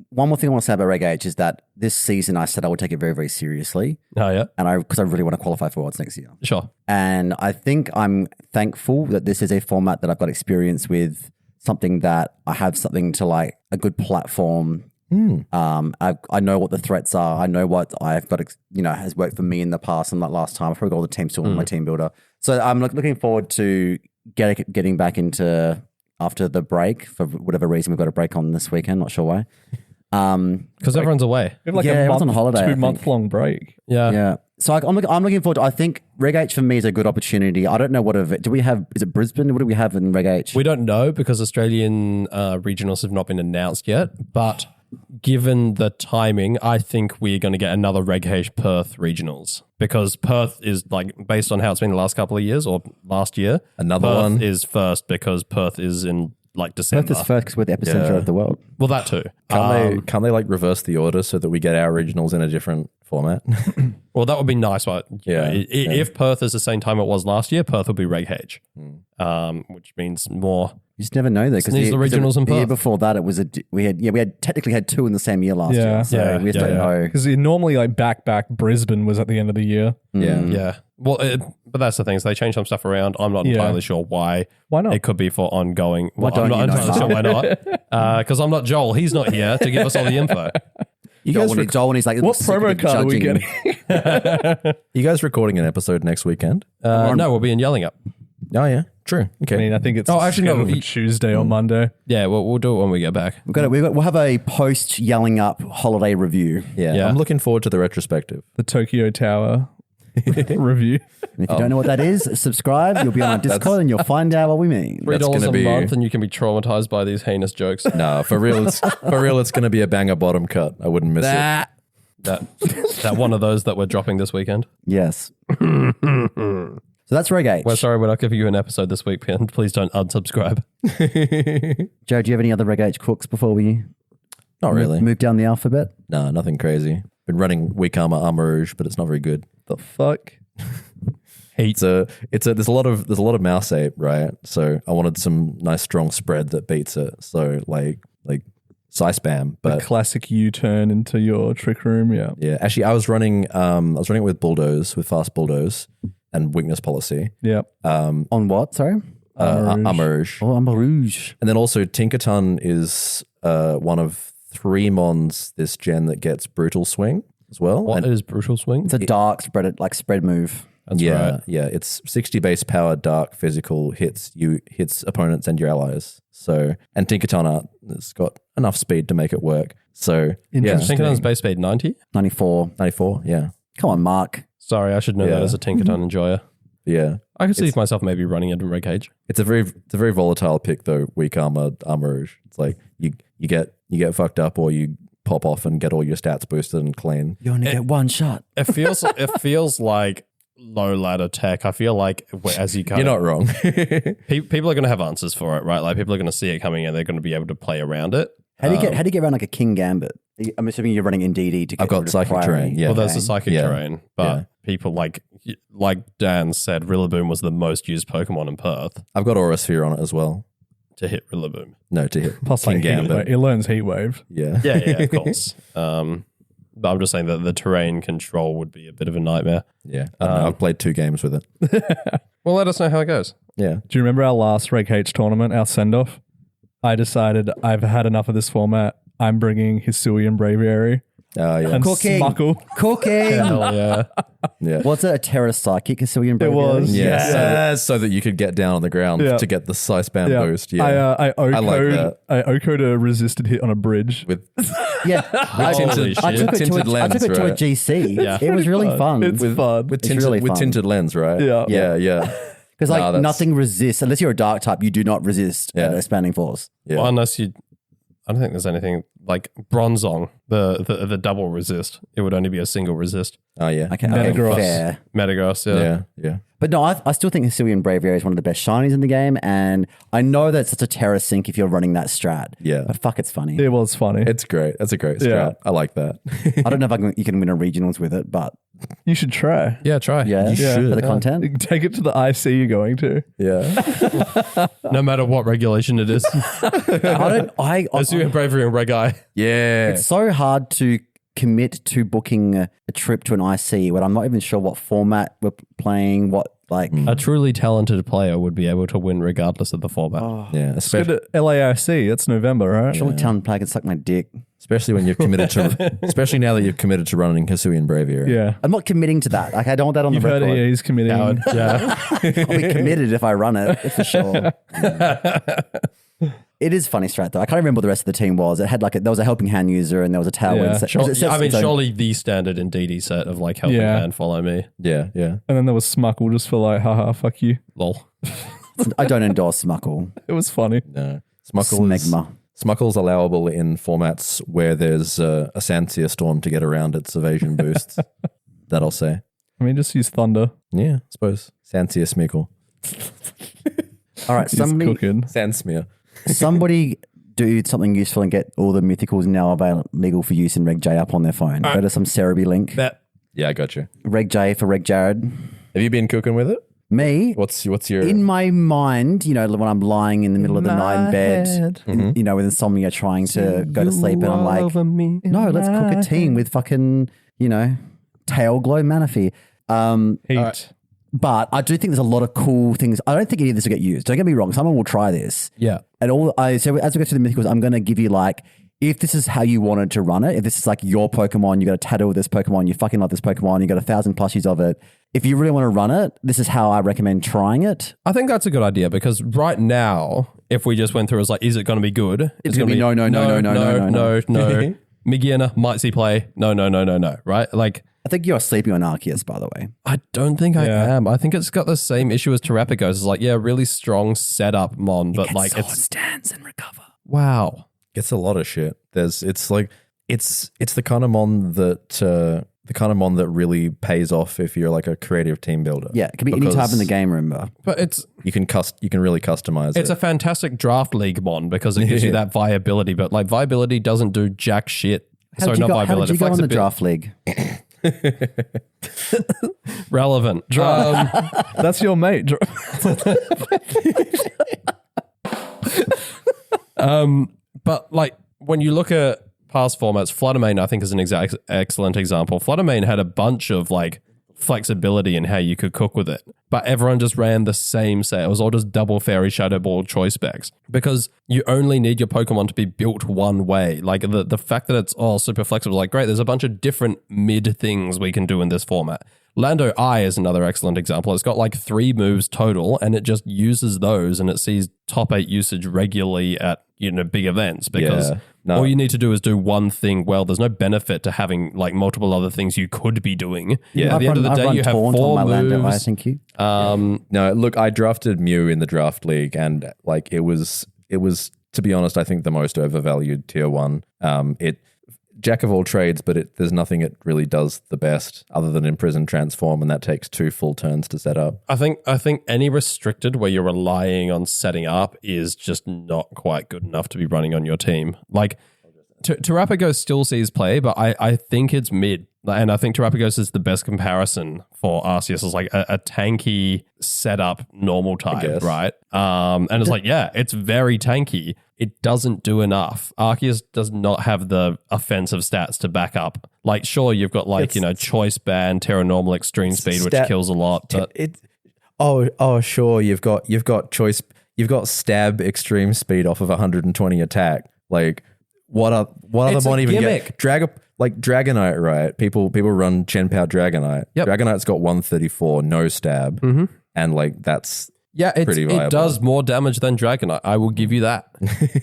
One more thing I want to say about Reg H is that this season I said I would take it very, very seriously. Oh, yeah. And because I really want to qualify for Worlds next year. Sure. And I think I'm thankful that this is a format that I've got experience with, something that I have something to like a good platform. I know what the threats are. I know what I've got, has worked for me in the past. And like last time, I've probably got all the teams still on my team builder. So I'm looking forward to getting back into after the break for whatever reason. We've got a break on this weekend. Not sure why. Because everyone's away. We have like Yeah, a everyone's month, on holiday, I think. 2-month long break. Yeah. Yeah. So I'm looking forward to, I think Reg H for me is a good opportunity. I don't know is it Brisbane? What do we have in Reg H? We don't know because Australian regionals have not been announced yet. But given the timing, I think we're going to get another Reg H Perth regionals because Perth is like based on how it's been the last couple of years or last year. Another Perth one is first because Perth is in like December. Perth is first because we're the epicenter of the world. Well, that too. Can't they like reverse the order so that we get our regionals in a different format? Well, that would be nice, but Yeah, if Perth is the same time it was last year, Perth will be Reg H, which means more. You just never know though, because needs the regionals in the year Perth. before that it was we had technically had two in the same year last Yeah. year. So Yeah, we just yeah, don't yeah. know. Because normally like back Brisbane was at the end of the year. Yeah. Yeah. Well, But that's the thing. So they changed some stuff around. I'm not entirely sure why. Why not? It could be for ongoing. Well, don't I'm you not know, entirely sure why not. Because I'm not Joel. He's not here to give us all the info. You guys, Joel, when he's like, What sick of promo card are we judging. getting? you guys recording an episode next weekend? No, we'll be in Yelling Up. Oh yeah, true. Okay. I mean, I think it's actually, no, scheduled for Tuesday or Monday. Yeah, we'll do it when we get back. We'll have a post Yelling Up holiday review. yeah, I'm looking forward to the retrospective. The Tokyo Tower review. And if you don't know what that is, subscribe. You'll be on our Discord and you'll find out what we mean. $3 gonna a be- month, and you can be traumatized by these heinous jokes. No, for real, it's going to be a banger bottom cut. I wouldn't miss it. That one of those that we're dropping this weekend. Yes. So that's Reg H. We're sorry we're not giving you an episode this week, and please don't unsubscribe. Joe, do you have any other Reg H cooks before we Not really. move down the alphabet? No, nothing crazy. Been running Weak Armor Rouge, but it's not very good. The fuck? There's a lot of mouse ape, right? So I wanted some nice strong spread that beats it. So like Psy Spam, but Classic U-turn into your trick room. Yeah. yeah, actually I was running it with Bulldoze, with fast Bulldoze and weakness policy. Yeah. On what? Sorry? Armor Rouge. Oh, Amber Rouge. And then also Tinkerton is one of 3 mons this gen that gets Brutal Swing as well. What is Brutal Swing? It's a dark spread move. That's right. Yeah, it's 60 base power, dark, physical, hits opponents and your allies. So, and Tinkerton art has got enough speed to make it work. So, yeah, Interesting. Tinkerton's base speed 90. 94. 94, yeah. Come on, Mark. Sorry, I should know that Yeah. as a Tinkerton enjoyer. Yeah. I could see myself maybe running into Reg H. It's a very volatile pick though, Weak Armor Rouge. It's like you get fucked up or you pop off and get all your stats boosted and clean. You only get one shot. It feels like low ladder tech. I feel like as you You're not wrong. people are going to have answers for it, right? Like people are going to see it coming and they're going to be able to play around it. How do you get around like a King Gambit? I'm assuming you're running in DD to get I've got rid of Psychic priority. Terrain, yeah. Well, there's the psychic Yeah. terrain, but Yeah. people like Dan said, Rillaboom was the most used Pokemon in Perth I've got Aura Sphere on it as well. to hit Rillaboom. No, to hit Plus, King like, Gambit. it learns Heat Wave. Yeah. Yeah, of course. But I'm just saying that the terrain control would be a bit of a nightmare. Yeah. I don't know, I've played 2 games with it. Well, let us know how it goes. Yeah. Do you remember our last Reg H tournament, our send-off? I decided I've had enough of this format. I'm bringing Hisuian Braviary Yeah. and Cooking. Smuckle. Cooking. Hell yeah. Yeah. What's it? A Terra Psychic? So you It was. Yeah, so that you could get down on the ground Yeah. to get the Psy Spam boost. Yeah. I like that. OCO'd a resisted hit on a bridge. with Yeah. Holy I shit. took it to Tinted lens, a right? GC. Yeah. It was really fun. It's fun. with It's tinted really with fun. tinted lens, right? Yeah. Yeah. Because Nah, that's- nothing resists, unless you're a dark type, you do not resist Yeah. expanding force. Yeah. Well, unless you, I don't think there's anything like Bronzong, the double resist. It would only be a single resist. Oh yeah. Okay, Metagross. fair. Metagross, yeah. Yeah. But no, I still think Hisuian Braviary is one of the best shinies in the game, and I know that it's such a Terra sync if you're running that strat. Yeah. But fuck, it's funny. It was funny. It's great. That's a great strat. Yeah. I like that. I don't know if you can win a regionals with it, but You should try. Yeah, try. yeah, should, for the yeah. content. Take it to the IC you're going to. Yeah. No matter what regulation it is. As you have bravery and Reg I. Yeah. It's so hard to commit to booking a trip to an IC when I'm not even sure what format we're playing, what like. A truly talented player would be able to win regardless of the format. Yeah. Go Especially, to LAIC. It's November, right? Surely town player can suck my dick. especially when you've committed to, especially now that you've committed to running Hisuian Braviary. Yeah. I'm not committing to that. Like I don't want that on You've the heard record. it. Yeah, he's committing. Yeah. I'll be committed if I run it, for sure. It is funny strat though. I can't remember what the rest of the team was. It had like there was a helping hand user and there was a tailwind. Yeah. set. Sure, It says I mean, its own- surely the standard in DD set of like helping Yeah. hand follow me. Yeah. Yeah. And then there was Smuckle just for like, haha, fuck you. Lol. I don't endorse Smuckle. It was funny. No. Smuckle's allowable in formats where there's a Sansia Storm to get around its evasion boosts. That I'll say. I mean, just use Thunder. Yeah, I suppose. Sansia Smeagol. All right, He's somebody cooking. Sansmear. do something useful and get all the mythicals now legal for use in Reg J up on their phone. Go to some Cerebi link. Bet. Yeah, I got you. Reg J for Reg Jared. Have you been cooking with it? Me, What's your in my mind, you know, when I'm lying in the middle of the night in bed, you know, with insomnia trying to go to sleep, and I'm like, no, let's cook a team with fucking, you know, Tail Glow Manaphy. Heat. But I do think there's a lot of cool things. I don't think any of this will get used. Don't get me wrong. Someone will try this. Yeah. And so as we go to the Mythicals, I'm going to give you like, if this is how you wanted to run it, if this is like your Pokemon, you got a tattoo with this Pokemon, you fucking love this Pokemon, you got 1,000 plushies of it. If you really want to run it, this is how I recommend trying it. I think that's a good idea because right now, if we just went through as like, is it going to be good? It's going to be no. Beginner, might see play. No. Right? Like, I think you're sleeping on Arceus, by the way. I don't think I am. I think it's got the same issue as Terrapagos. It's like, yeah, really strong setup mon, but like it's stands and recover. Wow. It's a lot of shit. It's the kind of mon that really pays off if you're like a creative team builder. Yeah, it can be any type in the game, remember. But you can really customize it. It's a fantastic draft league mon because it gives you that viability, but like viability doesn't do jack shit. How did you go on the draft league? Relevant. That's your mate. But like when you look at past formats, Fluttermane I think is an excellent example. Fluttermane had a bunch of like flexibility in how you could cook with it, but everyone just ran the same set. It was all just double fairy shadow ball choice specs because you only need your Pokemon to be built one way. Like the fact that it's all super flexible, like great, there's a bunch of different mid things we can do in this format. Lando Eye is another excellent example. It's got like 3 moves total and it just uses those and it sees top 8 usage regularly at, big events because all you need to do is do one thing well. There's no benefit to having like multiple other things you could be doing. Yeah. At the end of the day, you have 4 moves. Lando Eye, thank you. No, look, I drafted Mew in the draft league and like it was to be honest, I think the most overvalued tier 1. Jack of all trades, but there's nothing it really does the best other than imprison transform, and that takes 2 full turns to set up. I think any restricted where you're relying on setting up is just not quite good enough to be running on your team. Like Terrapagos still sees play, but I think it's mid. And I think Terrapagos is the best comparison for Arceus as like a tanky setup normal type, right? And it's like, yeah, it's very tanky. It doesn't do enough. Arceus does not have the offensive stats to back up. Like, sure, you've got like, choice band, Terra Normal, extreme speed, which kills a lot. But sure, you've got choice, you've got stab, extreme speed off of 120 attack. Like, what other mon even gimmick. Get? Dragonite, right? People run Chien-Pao Dragonite. Yep. Dragonite's got 134, no stab, and like that's pretty viable. It does more damage than Dragonite. I will give you that.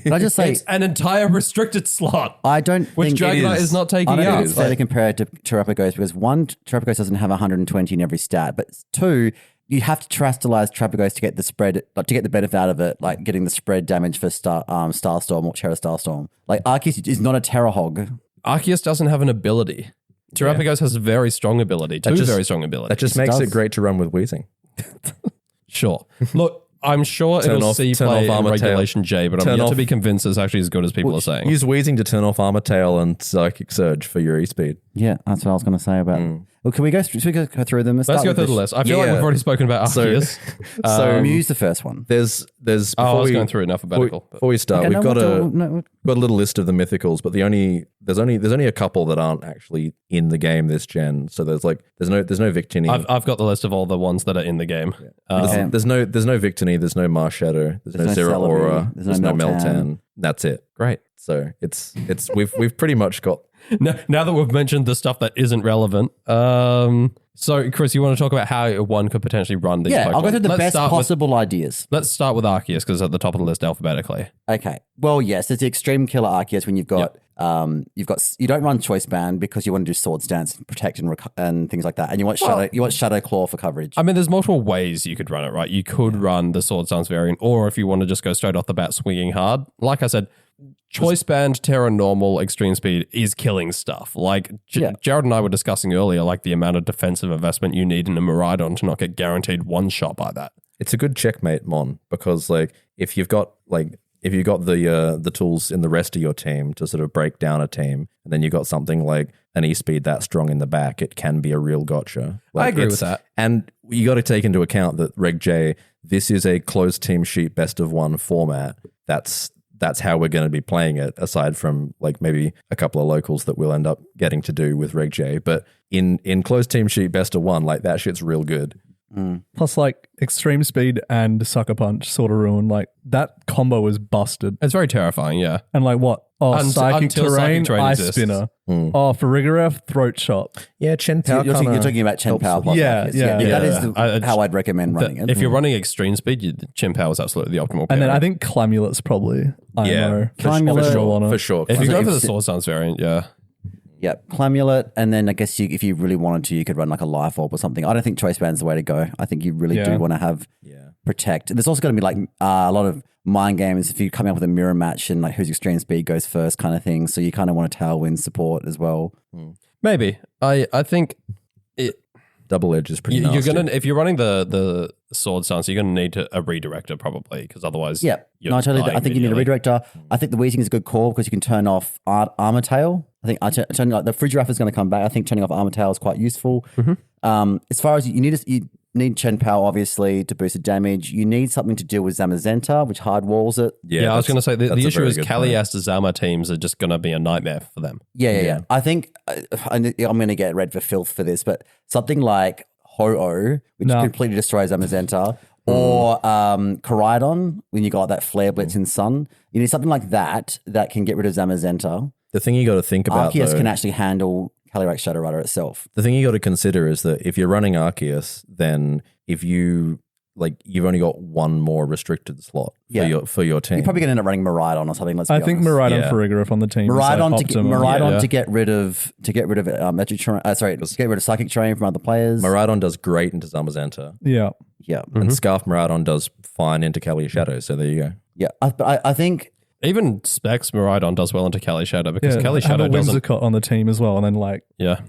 Can I just say it's an entire restricted slot. I don't which think Dragonite is not taking I don't out. think it's fair to compare it to Terrapagos because 1, Terrapagos doesn't have 120 in every stat, but 2, you have to terrestrialize Terrapagos to get the spread, like to get the benefit out of it, like getting the spread damage for Starstorm or Terra Starstorm. Like Arceus is not a Terra Hog. Arceus doesn't have an ability. Terrapagos has a very strong ability. Very strong abilities. That just makes it great to run with Wheezing. Sure. Look, I'm sure it'll see play in Regulation J, but I'm yet to be convinced it's actually as good as people are saying. Use Wheezing to turn off Armor Tail and Psychic Surge for your E-Speed. Yeah, that's what I was going to say about it. Well, can we go through them? Let's go through the list. I feel like we've already spoken about Arceus. So Mew's the first one. There's I was going through in alphabetical. Before we start, we've got a little list of the Mythicals, but there's only a couple that aren't actually in the game this gen. So there's no Victini. I've got the list of all the ones that are in the game. Yeah. There's no Victini, there's no Marshadow, there's no Zeraora, there's no Meltan. That's it. Great. So it's we've pretty much got. Now that we've mentioned the stuff that isn't relevant, so Chris, you want to talk about how one could potentially run these? Yeah, Pokemon? I'll go through the best possible ideas. Let's start with Arceus because it's at the top of the list alphabetically. Okay. Well, yes, it's the extreme killer Arceus when you've got you don't run choice band because you want to do Swords Dance and protect and things like that, and you want Shadow Claw for coverage. I mean, there's multiple ways you could run it, right? You could run the Swords Dance variant, or if you want to just go straight off the bat swinging hard, like I said. Choice band, Terra Normal, extreme speed is killing stuff. Like Jared and I were discussing earlier, like the amount of defensive investment you need in a Miraidon to not get guaranteed one shot by that. It's a good checkmate mon because like if you've got the tools in the rest of your team to sort of break down a team, and then you got something like an E-Speed that strong in the back, it can be a real gotcha. I agree with that. And you got to take into account that Reg J, this is a closed team sheet best of 1 format. That's how we're going to be playing it, aside from like maybe a couple of locals that we'll end up getting to do with Reg J. But in closed team sheet best of 1, like that shit's real good. Plus, like, extreme speed and sucker punch sort of ruin. Like, that combo is busted. It's very terrifying, yeah. And like what? Oh, psychic until terrain, psychic terrain ice exists. spinner. Oh, for Rigoref, throat chop. Yeah, Chen Pao. You're talking about Chen Pao plus Yeah, Arceus. yeah. That is I- how I'd recommend running it. If you're running extreme speed, Chin Power is absolutely the optimal. And then pairing. I think Clamulet's probably IMO. Clamulet- for sure. if you go for the if- Sword Stance variant, yeah. Yep, Clamulet, and then I guess if you really wanted to, you could run like a Life Orb or something. I don't think Choice Band's the way to go. I think you really do want to have Protect. There's also going to be like a lot of mind games if you come up with a mirror match and like whose extreme speed goes first kind of thing. So you kind of want a Tailwind support as well. Maybe. I think Double Edge is pretty you're nasty. gonna if you're running the Sword Stance, you're gonna need a redirector probably because otherwise, Yeah, no, I totally. I think you need a redirector. I think the Weezing is a good call because you can turn off Armor Tail. I think turning like the Frigiraffe is going to come back. I think turning off Armor Tail is quite useful. As far as you need Chen Pao obviously to boost the damage. You need something to deal with Zamazenta, which hard walls it. Yeah, I was going to say the that's a issue very is good Kalias to Zama teams are just going to be a nightmare for them. Yeah. I think I'm going to get read for filth for this, but something like Ho-Oh, which completely destroys Zamazenta, or Koraidon, when you got that Flare Blitz in Sun. You need something like that can get rid of Zamazenta. The thing you got to think about, Arceus though, can actually handle Calyrex Shadow Rider itself. the thing you got to consider is that if you're running Arceus, then if you've only got one more restricted slot for your team. You're probably going to end up running Miraidon or something. Let's be I think honest. Miraidon Yeah. for Rigorif on the team. Miraidon Miraidon to get rid of Magic Terrain. To get rid of Psychic Terrain from other players. Miraidon does great into Zamazenta, Yeah. Yeah, and Scarf Miraidon does fine into Kalia Shadow. So there you go. yeah. I think Even Specs Miraidon does well into Kali Shadow because Kali have Shadow a doesn't. Whimsicott on the team as well, and then like Yeah.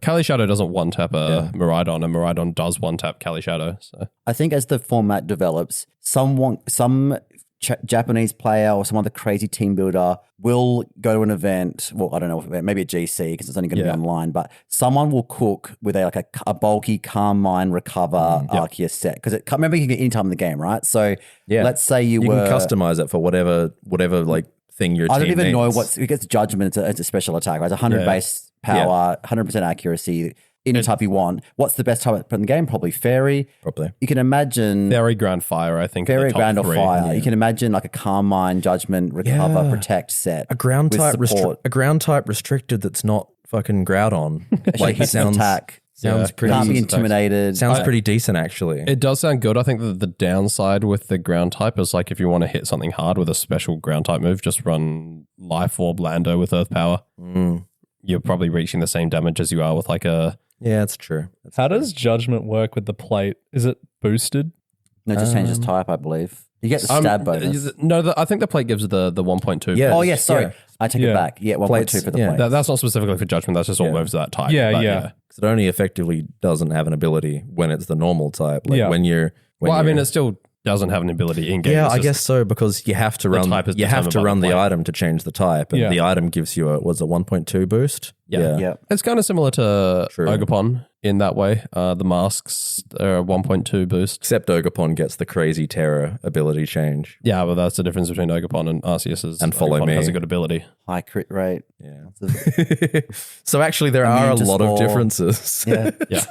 Kali Shadow doesn't one tap a Miraidon, and Miraidon does one tap Kali Shadow. So I think as the format develops, some Japanese player or some other crazy team builder will go to an event. Well, I don't know, maybe a GC because it's only going to be online. But someone will cook with a bulky Calm Mind Recover Arceus set because remember you can get any time in the game, right? So let's say you can were customize it for whatever like thing your I team don't even know needs. it gets Judgment. It's a special attack, right? It's 100 base power, 100% accuracy. Any type you want. What's the best type in the game? Probably Fairy. Probably. You can imagine Fairy Ground Fire, I think. Fairy are the top Ground or three. Fire. You can imagine like a Calm Mind, Judgment, Recover, Protect set. A ground with type support. a ground type restricted that's not fucking Groudon. Like Hits sounds attack. sounds pretty Can't be intimidated. sounds pretty decent actually. It does sound good. I think that the downside with the ground type is like if you want to hit something hard with a special ground type move, just run Life Orb Lando with Earth Power. You're probably reaching the same damage as you are with like a. Yeah, it's true. how does Judgment work with the plate? Is it boosted? No, it just changes type, I believe. You get the stab bonus. No, I think the plate gives the 1.2. Yeah. Oh, yes, sorry. Yeah. I take it Yeah. back. Yeah, 1.2 Plates, for the yeah. plate. That's not specifically for Judgment. That's just all moves of that type. Yeah, But, yeah. 'Cause it only effectively doesn't have an ability when it's the normal type. Like when you're Well, I mean, it still doesn't have an ability in game. yeah, It's I just- guess so because you have to run type is you have determined to by run the the plate. item to change the type, and Yeah. the item gives you a 1.2 boost. Yeah. Yeah. It's kind of similar to True. Ogerpon in that way. The masks are a 1.2 boost. Except Ogerpon gets the crazy terror ability change. Yeah, but that's the difference between Ogerpon and Arceus's. And Follow Ogerpon Me. has a good ability. High crit rate. Yeah. So actually, there are a Immune to lot of Spore. differences. Yeah. Yeah.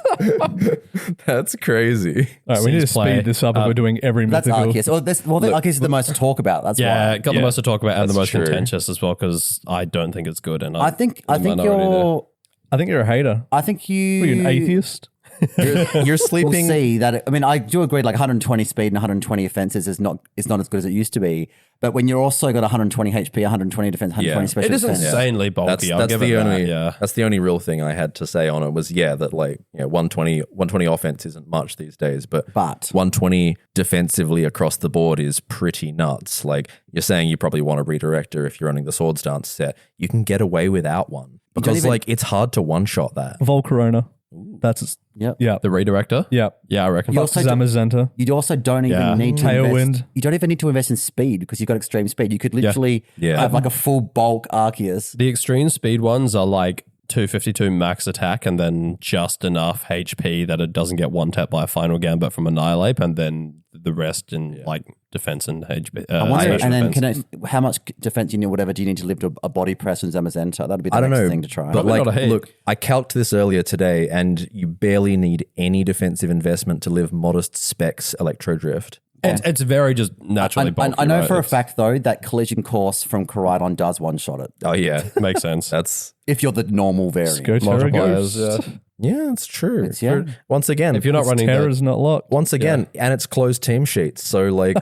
That's crazy. All right, we need to Cease play. speed this up if we're doing every That's mythical. Arceus. I think Arceus is the most to talk about. That's Yeah, why. got the most to talk about and the That's most true. contentious as well because I don't think it's good. And I think I'm a minority you're. I think you're a hater. I think you. Are you an atheist? You're We'll sleeping. see that. I mean, I do agree. Like 120 speed and 120 offenses is not as good as it used to be. But when you're also got 120 HP, 120 defense, 120 Yeah. special It is defense, insanely bulky. That's I'll give the it only that. Yeah. that's the only real thing I had to say on it was that 120 offense isn't much these days, but 120 defensively across the board is pretty nuts. Like you're saying, you probably want a redirector if you're running the Swords Dance set. You can get away without one because it's hard to one shot that. Volcarona. That's Yep. yeah. The redirector? Yeah. Yeah, I reckon. You also Zamazenta. You also don't even Yeah. need to Tailwind. invest. You don't even need to invest in speed because you've got extreme speed. You could literally Yeah. have like a full bulk Arceus. The extreme speed ones are like 252 max attack and then just enough HP that it doesn't get one tapped by a final gambit from Annihilate, and then the rest in like defense and HP. I wonder, special and then defense. how much defense whatever do you need to live to a body press and Zamazenta? That'd be the I don't next know, thing to try. but Probably like, not a heap. look, I calced this earlier today, and you barely need any defensive investment to live modest specs Electro Drift. It's very just naturally bulky. I know right? for a fact though that Collision Course from Koraidon does one shot it Oh yeah, Makes sense. that's if you're the normal variant. Go Terra Multipliers, Ghost. yeah, it's true. yeah. Once again, If you're not running Terra's not locked. once again, and it's closed team sheets. So like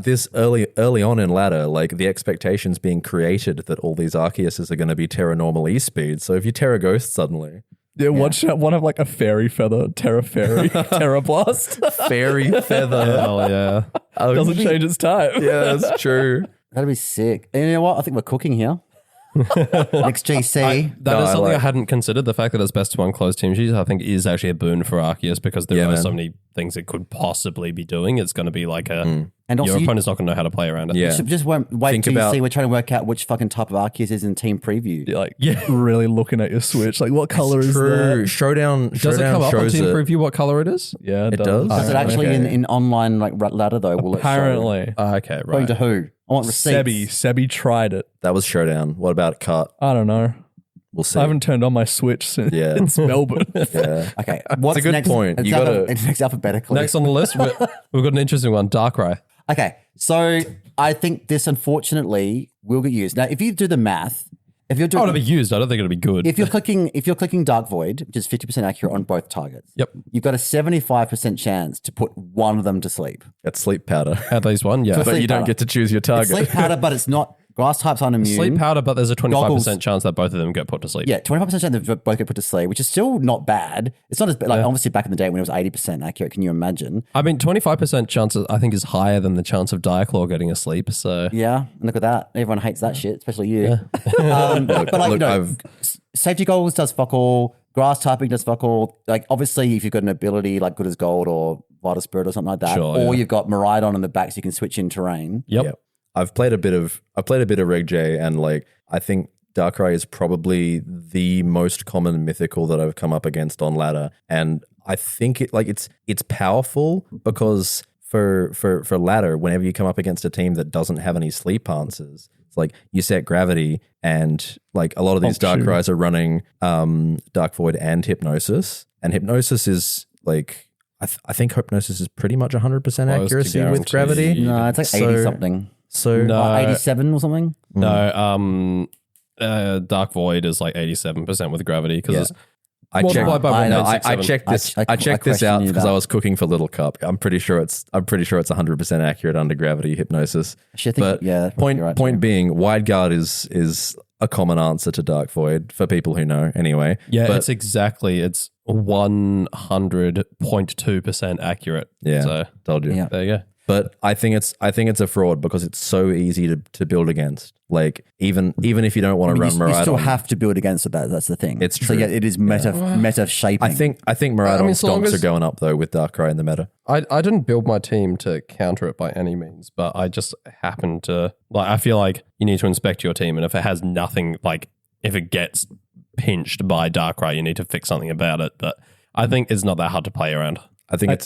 this early on in ladder, like the expectations being created that all these Arceuses are going to be Terra normal E speed. So if you Terra Ghost suddenly, Yeah, one of like a fairy feather, Terra Fairy, Terra Blast. fairy feather, Hell yeah. oh, Doesn't change its type. yeah, that's true. That'd be sick. And you know what? I think we're cooking here. Next GC. That No, is I something I like- hadn't considered. The fact that it's best to one closed team sheets, I think, is actually a boon for Arceus because there Yeah, are man. so many things it could possibly be doing. It's going to be like a And also your you- opponent's not going to know how to play around it. Yeah. Just wait Think till you about- see. We're trying to work out which fucking type of Arceus is in team preview. You're like really looking at your Switch. Like, what color is True. that? Showdown. Does it Showdown come up on shows team it. preview what color it is? Yeah, It does? Is it actually Okay. in online like ladder though? Will it show? Apparently. Okay, Going right. to who? I want receipts. Sebi tried it. That was Showdown. What about Cut? I don't know. We'll see. I haven't turned on my Switch since Yeah. it's Melbourne. Yeah. Okay, what's a good next? point. It's, You gotta- it's next alphabetically. Next on the list, we've got an interesting one, Darkrai. Okay, so I think this unfortunately will get used. Now, if you do the math, if you're Oh, doing, it'll be used. I don't think it'll be good. if you're clicking Dark Void, which is 50% accurate on both targets, Yep. you've got a 75% chance to put one of them to sleep. That's sleep powder. At least one, yeah. So But sleep you don't powder. get to choose your It's target. sleep powder, but it's not. Grass types aren't immune. Sleep powder, but there's a 25% Goggles. chance that both of them get put to sleep. Yeah, 25% chance they both get put to sleep, which is still not bad. It's not as bad. Like, obviously, back in the day when it was 80% accurate, can you imagine? I mean, 25% chance, I think, is higher than the chance of Diaclaw getting asleep. So, Yeah, and look at that. Everyone hates that shit, especially you. But like, look, safety goals does fuck all. Grass typing does fuck all. Like, obviously, if you've got an ability like Good as Gold or Vital Spirit or something like that, Sure, or yeah. you've got Miraidon on the back so you can switch in terrain. yep. Yep. I've played a bit of Reg J, and like I think Darkrai is probably the most common mythical that I've come up against on ladder, and I think it's powerful because for ladder, whenever you come up against a team that doesn't have any sleep answers, it's like you set gravity, and like a lot of these Darkrai's are running Dark Void and Hypnosis, and Hypnosis is like I think Hypnosis is pretty much 100% Close to accuracy with guaranteed. gravity. No, it's like 80 something. So No. 87 or something. No, Dark Void is like 87% with gravity because Yeah. it's I checked. multiplied by I know. I 1.67. checked this. I I checked this question out you because that. I was cooking for Little Cup. I'm pretty sure it's 100% accurate under gravity hypnosis. Actually, I think, But yeah, point you're right, point too. being, Wide Guard is a common answer to Dark Void for people who know. Anyway, Yeah, But- it's 100.2% accurate. yeah, So told you. Yeah. there you go. But I think it's a fraud because it's so easy to build against. Like even if you don't want to run You still Miraidon, have to build against it. That's the thing. It's So true. yeah, it is meta shaping. I think Miraidon mean, so long stonks as- are going up though with Darkrai in the meta. I didn't build my team to counter it by any means, but I just happened to like. I feel like you need to inspect your team, and if it has nothing, like if it gets pinched by Darkrai, you need to fix something about it. But I think it's not that hard to play around. I think it's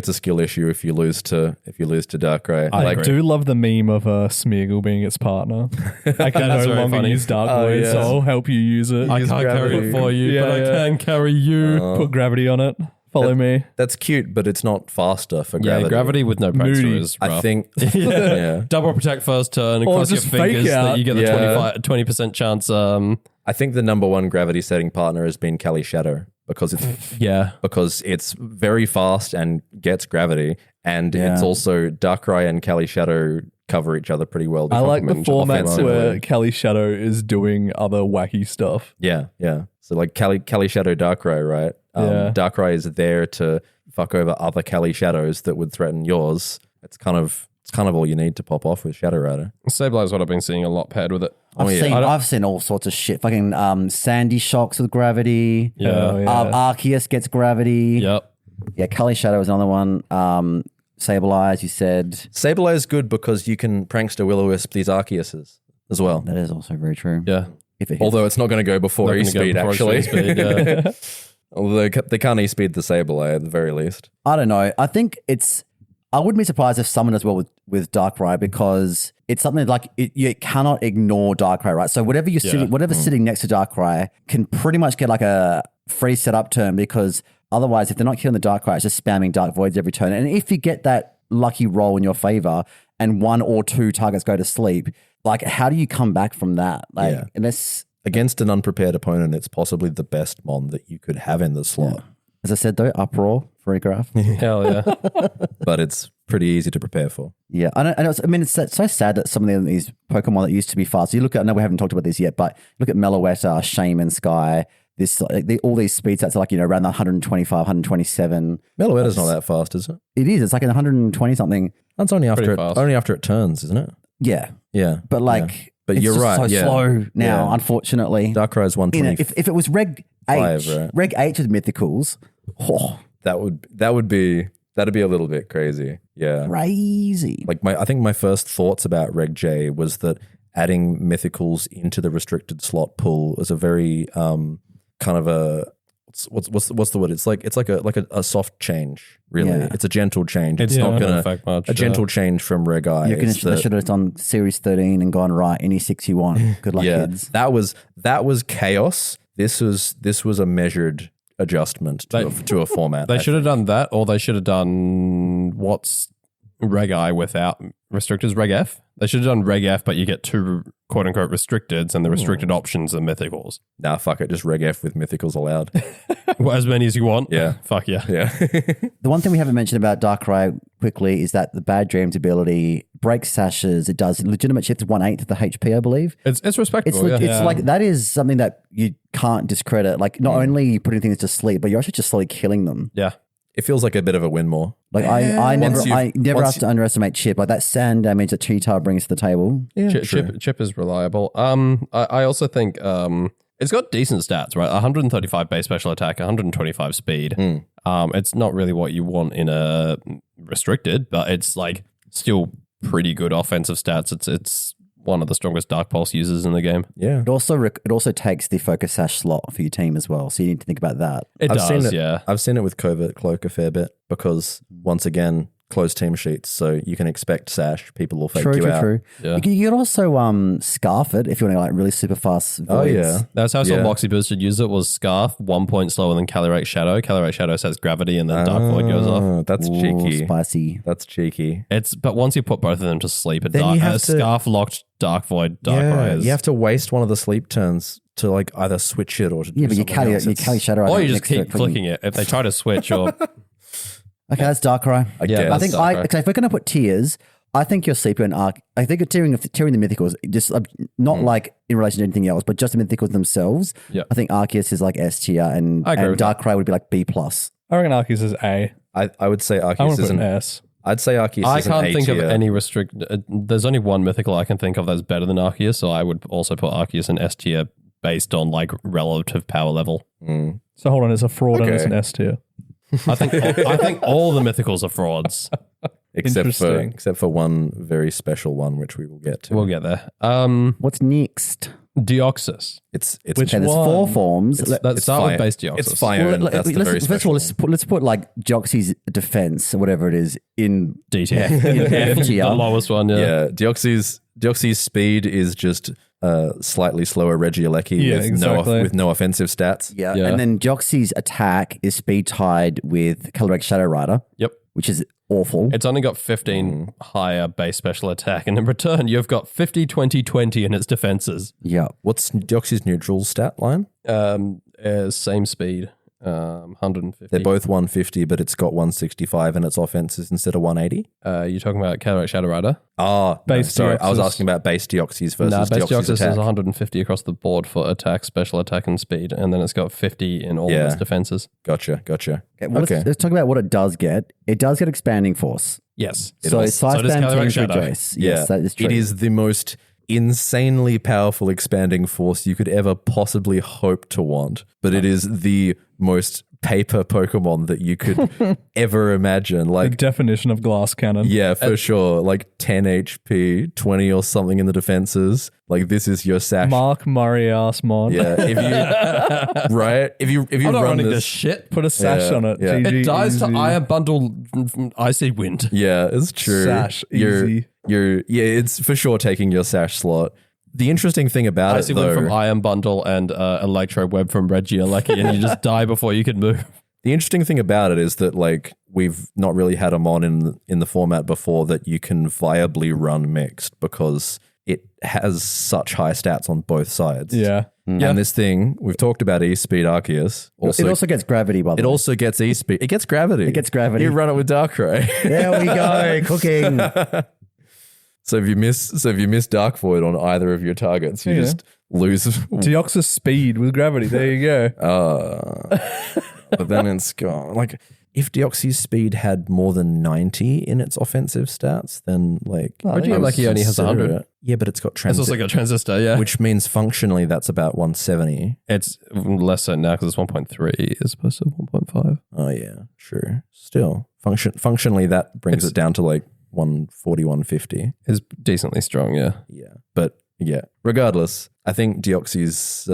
a skill issue if you lose to Darkrai. I I agree. do love the meme of Smeagol being its partner. I can That's no very longer funny. use Dark Oh, Void, yeah. so I'll help you use it. I Use can't carry gravity. it for you, Yeah, but I yeah. can carry you. Put gravity on it. Follow me. That's cute, but it's not faster for Yeah, gravity. gravity with no prankster Moody. is rough. I think. yeah. Yeah. Double protect first turn and Or cross your just fake fingers that out. you get the Yeah. 20% chance. I think the number one gravity setting partner has been Kali Shadow because it's very fast and gets gravity, and it's also Darkrai and Kali Shadow cover each other pretty well. They I like the complement formats offensively. where Kelly Shadow is doing other wacky stuff. Yeah. So like Kali Shadow Darkrai, right? Yeah. Darkrai is there to fuck over other Kali Shadows that would threaten yours. It's kind of all you need to pop off with Shadow Rider. Sableye is what I've been seeing a lot paired with it. I've seen all sorts of shit. Fucking Sandy shocks with gravity. Yeah. Oh, yeah. Arceus gets gravity. Yep. Yeah, Kali Shadow is another one. Sableye, as you said. Sableye is good because you can prankster Will-O-Wisp these Arceuses as well. That is also very true. Yeah. if it hits. Although it's not going to go before Not gonna go E-Speed, before actually. E-Speed, yeah. Although they can't E-Speed the Sableye at the very least. I don't know. I think I wouldn't be surprised if someone does well with Darkrai because it's something like you cannot ignore Darkrai, right? So whatever's sitting next to Darkrai can pretty much get like a free setup turn because otherwise, if they're not killing the Darkrai, it's just spamming Dark Voids every turn. And if you get that lucky roll in your favor and 1 or 2 targets go to sleep, like how do you come back from that? Like unless against an unprepared opponent, it's possibly the best mon that you could have in the slot. Yeah. As I said though, Uproar for a graph. Hell yeah. But it's pretty easy to prepare for. Yeah, it's so sad that some of these Pokemon that used to be fast. You look at, I know we haven't talked about this yet, but look at Meloetta, Shaman, Sky. All these speed stats are like, around the 125, 127. Meloetta's not that fast, is it? It is. It's like 120 something. That's only after fast. only after it turns, isn't it? Yeah, Yeah. but But it's you're just right. So slow now, unfortunately. Darkrai's 120. If it was Reg H, right? Reg H with Mythicals, that'd be a little bit crazy. Yeah. crazy. Like I think my first thoughts about Reg J was that adding Mythicals into the restricted slot pool is a very kind of a what's the word? It's like a soft change, really. Yeah. It's a gentle change. It's Yeah, not it gonna doesn't affect much, a gentle change from Reg I. They should have done Series 13 and gone right any 6 you want. Good luck, kids. that was chaos. This was a measured adjustment to a format. They should have done that, or they should have done what's Reg I without restrictors, Reg F. They should have done Reg F, but you get 2 quote-unquote restricteds, and the restricted options are Mythicals. Nah, fuck it. Just Reg F with Mythicals allowed. Well, as many as you want. Yeah. Fuck yeah. Yeah. The one thing we haven't mentioned about Darkrai quickly is that the Bad Dreams ability breaks sashes. It does legitimate shift 1/8 of the HP, I believe. It's respectable. It's like that is something that you can't discredit. Like not only are you putting things to sleep, but you're actually just slowly killing them. Yeah. It feels like a bit of a win more. Like I never have you- to underestimate Chip. Like that sand damage that Cheetah brings to the table. Yeah, Chip is reliable. I also think it's got decent stats, right? 135 base special attack, 125 speed. It's not really what you want in a restricted, but it's like still pretty good offensive stats. It's one of the strongest Dark Pulse users in the game. Yeah. It also takes the Focus Sash slot for your team as well. So you need to think about that. I've seen it, yeah. I've seen it with Covert Cloak a fair bit because once again, closed team sheets, so you can expect Sash. People will fake you out. True. Yeah. You can also Scarf it if you want to like really super fast voids. Oh yeah. That's how I saw Yeah. Moxie Boosted use it, was Scarf, 1 point slower than Calyrex Shadow. Calyrex Shadow says gravity and then Dark Void goes off. Oh, that's Ooh, cheeky. spicy. That's cheeky. But once you put both of them to sleep, Then you have to- Scarf locked Dark Void, Darkrai is... You have to waste one of the sleep turns to like either switch it or to do Yeah, but you something carry else. you carry Shadow Rider Or you just next to keep clicking it. If they try to switch or... Okay, that's Darkrai. I guess. I think Darkrai. okay, if we're going to put tiers, I think you're sleeping in Arc. I think you're tiering the Mythicals, just not like in relation to anything else, but just the Mythicals themselves. Yeah. I think Arceus is like S tier, and I agree with Darkrai would be like B plus. I reckon Arceus is A. I would say I want Arceus to is put an an S. I'd say Arceus I is an can't A think of tier. any there's only one mythical I can think of that's better than Arceus, so I would also put Arceus in S tier based on like relative power level. So hold on, it's a fraud and it's Okay. an S tier. I think all the mythicals are frauds. Interesting. except for one very special one, which we will get to. We'll get there. What's next? Deoxys. It's Which Okay, there's one? 4 forms. Let's start with base Deoxys. It's fire. and that's the very First of all, special. let's put like Deoxys defense or whatever it is in DTF. in F tier. The lowest one, yeah. Yeah, Deoxys speed is just slightly slower Regieleki Yeah, exactly. with no offensive stats. Yeah. Yeah. And then Deoxys attack is speed tied with Calyrex Shadow Rider, Yep. which is awful. It's only got 15 higher base special attack, and in return, you've got 50, 20, 20 in its defenses. Yeah. What's Deoxys neutral stat line? Same speed, 150. They're both 150, but it's got 165 and its offenses instead of 180. You're talking about Calyrex Shadow Rider? Oh, Base sorry. I was Deoxys. asking about base Deoxys versus Nah, base Deoxys Deoxys is attack. 150 across the board for attack, special attack, and speed, and then it's got 50 in all of its defenses. Gotcha. Okay, well, let's talk about what it does get. It does get expanding force. Yes. So also- Scythe does Spam Calyrex Teams Shadow. Rejoice. Yeah, Yes, that is true. it is the most insanely powerful expanding force you could ever possibly hope to want. But it is the most paper Pokemon that you could ever imagine. The Like, definition of glass cannon. yeah, for sure. Like 10 HP, 20 or something in the defenses. Like, this is your sash. Mark Murray ass mon. Yeah, if you right, if you I'm not run running this this, shit. Put a sash Yeah, on it. yeah. GG, It dies to easy. Iron Bundle Icy Wind. yeah, it's true. Sash, You're- easy. yeah, it's for sure taking your sash slot. The interesting thing about Icy it, Wind though, from Iron Bundle and Electro Web from Regieleki, and you just die before you can move. the interesting thing about it is that like we've not really had a mon in the format before that you can viably run mixed because it has such high stats on both sides. Yeah. And this thing we've talked about E-Speed Arceus. It also gets gravity, by the It way. also gets E-Speed. It gets gravity. It gets gravity. You run it with Darkrai. There we go. Cooking. So if you miss Dark Void on either of your targets, you Yeah. just lose. Deoxys speed with gravity. There you go. But then it's gone. Like if Deoxys speed had more than 90 in its offensive stats, then like Regieleki only has 100. it. Yeah, but it's got It's transit, also got Transistor, yeah. which means functionally that's about 170. It's less so now because it's 1.3 as opposed to 1.5. Oh yeah, sure. Still, functionally that brings it down to like 140, 150. It's decently strong, yeah. Yeah, but yeah. Regardless, I think Deoxys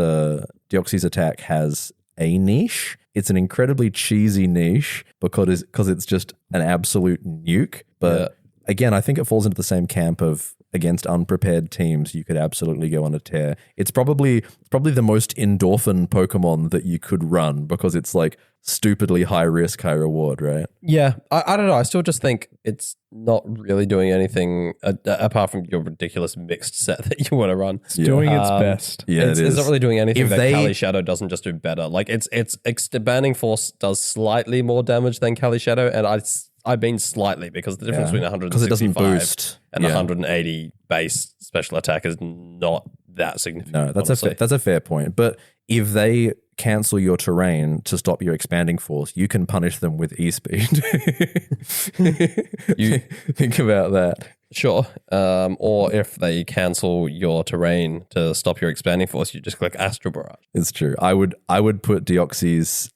attack has a niche. It's an incredibly cheesy niche because it's just an absolute nuke. But again, I think it falls into the same camp of against unprepared teams, you could absolutely go on a tear. It's probably the most endorphin Pokemon that you could run because it's like stupidly high risk, high reward, right? Yeah, I don't know. I still just think it's not really doing anything apart from your ridiculous mixed set that you want to run. It's doing its best. Yeah, It's not really doing anything If that they- Kali Shadow doesn't just do better. Like it's Banning Force does slightly more damage than Kali Shadow, and I mean slightly because the difference between 165 because it doesn't boost and 180 base special attack is not that significant. No, that's honestly. that's a fair point. But if they cancel your terrain to stop your expanding force, you can punish them with e-speed. You think about that. Sure. Or if they cancel your terrain to stop your expanding force, you just click Astral Barrage. It's true. I would put Deoxys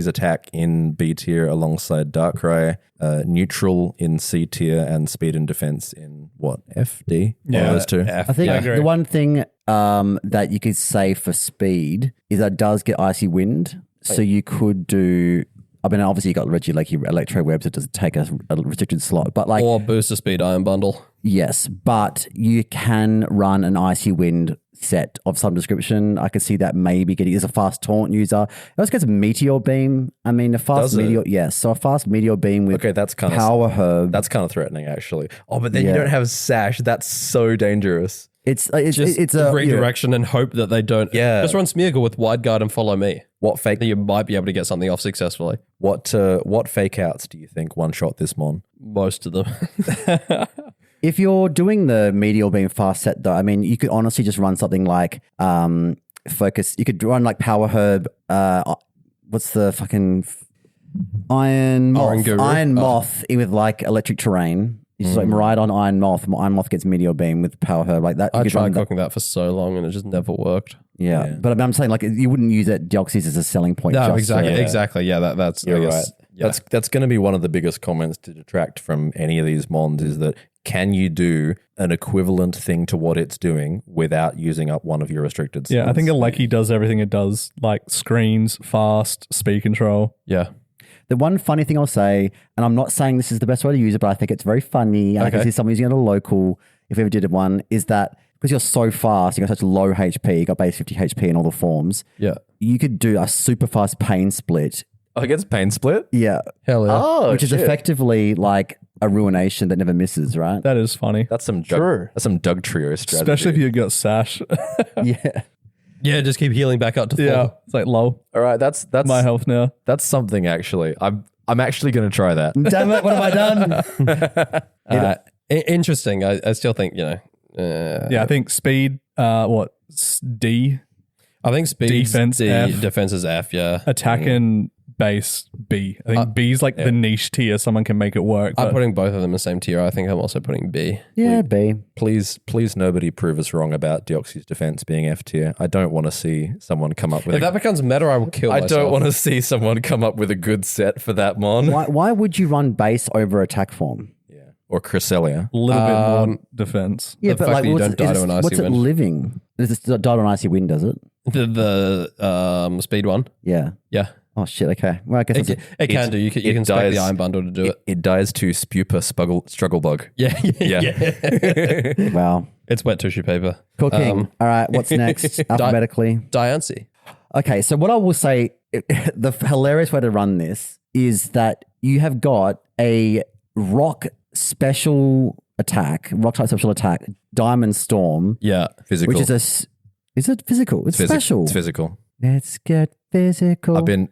attack in B tier alongside Darkrai, neutral in C tier, and speed and defense in what? F, D? One of those two. F, I think yeah. the one thing that you could say for speed is that it does get Icy Wind. So you could do... I mean, obviously you got Regieleki Electro Webs. It doesn't take a restricted slot. But like... Or Booster Speed Iron Bundle. Yes, but you can run an Icy Wind set of some description. I could see that maybe getting as a fast taunt user. It also gets a Meteor Beam. I mean, a fast Does it? Meteor, yes. So a fast Meteor Beam with Okay, that's kind of Power Herb. That's kind of threatening, actually. Oh, but then you Yeah. don't have Sash. That's so dangerous. It's Just a redirection and hope that they don't. Yeah. Just run Smeargle with Wide Guard and follow me. What fake? Then you might be able to get something off successfully. What fake outs do you think one shot this mon? Most of them. If you're doing the Meteor Beam fast set, though, I mean, you could honestly just run something like Focus. You could run like Power Herb. What's the fucking Iron Moth? Guru. Iron Moth with like electric terrain. You just like Miraidon Iron Moth. Iron Moth gets Meteor Beam with Power Herb like that. You I could tried run that. cooking that for so long and it just never worked. Yeah. But I'm saying like you wouldn't use it Deoxys as a selling point. No, just exactly. for- Exactly. Yeah, that's I You're guess, right. Yeah. That's going to be one of the biggest comments to detract from any of these mons is that can you do an equivalent thing to what it's doing without using up one of your restricted slots? Yeah, I think Aleki does everything it does, like screens, fast, speed control. Yeah. The one funny thing I'll say, and I'm not saying this is the best way to use it, but I think it's very funny. And I can see someone using it at a local, if we ever did one, is that because you're so fast, you got such low HP, you got base 50 HP in all the forms, Yeah. you could do a super fast pain split. Oh, it gets pain split? Yeah. Hell yeah. Oh, Which is effectively like a ruination that never misses, right? That is funny. That's some Doug Trio strategy. Especially if you got Sash. Yeah. Yeah, just keep healing back up to full. yeah. It's like, lol, All right, that's my health now. That's something actually. I'm actually going to try that. Damn it, what have I done? Interesting. I still think, Yeah, I think speed, D, I think speed Defense F. defense is F, yeah. attack and base B. I think B's like the niche tier. Someone can make it work. I'm but- putting both of them in the same tier. I think I'm also putting B. Yeah, B. Please nobody prove us wrong about Deoxys defense being F tier. I don't want to see someone come up with If that becomes meta, I will kill I myself. don't want to see someone come up with a good set for that mon. Why would you run base over attack form? Yeah. Or Cresselia. a little bit more defense. Yeah, The but fact like, that you what's, don't die to an icy what's it wind. living? Does it die to an icy wind, does it? The speed one. Yeah. Yeah. Oh, shit. Okay. Well, I guess that's It can do. You can it spec dies- the Iron Bundle to do it. It dies to Spupa struggle bug. Yeah. Yeah. Wow. It's wet tissue paper. Cooking. All right. What's next alphabetically? Diancie. Okay. So what I will say, the hilarious way to run this is that you have got a rock special attack, rock type special attack, Diamond Storm, Yeah. Physical. which is is it physical? It's special. It's physical. Let's get physical. I've been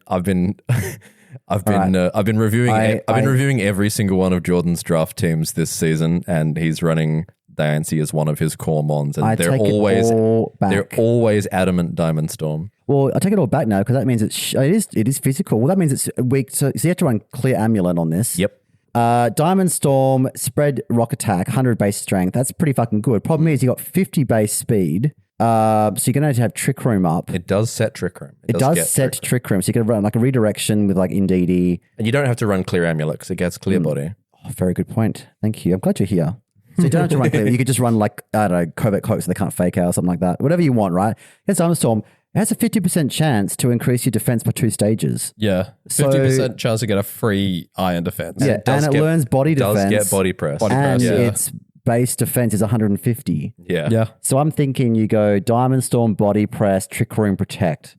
reviewing every single one of Jordan's draft teams this season, and he's running Diancie as one of his core mons, and I they're take it always all back. they're always adamant Diamond Storm. Well, I take it all back now because that means it is physical. Well, that means it's weak. So you have to run Clear Amulet on this. Yep. Diamond Storm, spread rock attack, 100 base strength. That's pretty fucking good. Problem is you got 50 base speed. So you're going to have Trick Room up. It does set Trick Room. It does get set Trick Room. So you can run like a redirection with like Indeedee. and you don't have to run Clear Amulet because it gets Clear Body. Oh, very good point. Thank you. I'm glad you're here. So you don't have to run clear. You could just run like, I don't know, Covert Cloak so they can't fake out or something like that. Whatever you want, right? Here's Diamond Storm. It has a 50% chance to increase your defense by 2 stages. Yeah. So- 50% chance to get a free iron defense. Yeah, and it learns body Does defense. get body press. and yeah. its base defense is 150. yeah. Yeah. So I'm thinking you go Diamond Storm, Body Press, Trick Room, Protect.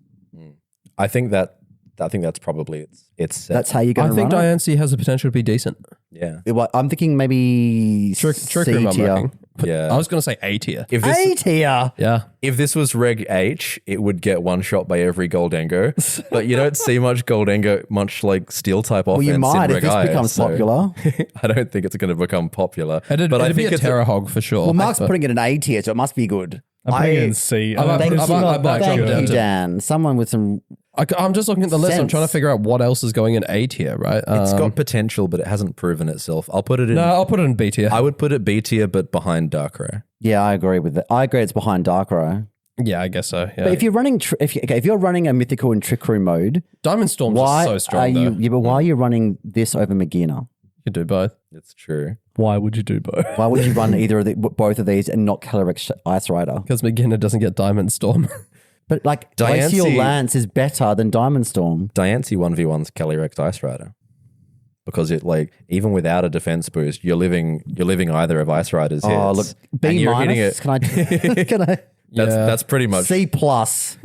I think that's probably it's set. That's how you're going I to think run it. Diancie has the potential to be decent. yeah. I'm thinking maybe Trick C Room, I'm tier. reckoning. Yeah. I was going to say A tier. If A tier. Yeah. If this was Reg H, it would get one shot by every Goldengo. But you don't see much Goldengo, much like steel type offense Well, you might in if Reg this I, becomes so popular. I don't think it's going to become popular. It'd but I be think a it's Terra Hog for sure. Well, Mark's But- putting it in A tier, so it must be good. I'm putting it in C. I might Thank put- you, I might thank jump down you, to- Dan. Someone with some. I'm just looking at the list. I'm Sense. trying to figure out what else is going in A tier, right? It's got potential, but it hasn't proven itself. I'll put it in. No, I'll put it in B tier. I would put it B tier, but behind Darkrai. Yeah, I agree with that. I agree it's behind Darkrai. Yeah, I guess so. Yeah. But if you're running, if you're running a mythical in Trick Room mode, Diamond Storm's why just so strong, are you? though. Yeah, but why are you running this over Magina? You could do both. It's true. Why would you do both? Why would you run either of both of these and not Calyrex Ice Rider? Because McGinnis doesn't get Diamond Storm. But like Glacial Diancie- Lance is better than Diamond Storm. Diancie 1v1's Calyrex Ice Rider. Because it even without a defense boost, you're living either of Ice Rider's hits. Oh look, and B you're hitting minus. it. Can I? Can I? That's pretty much C plus.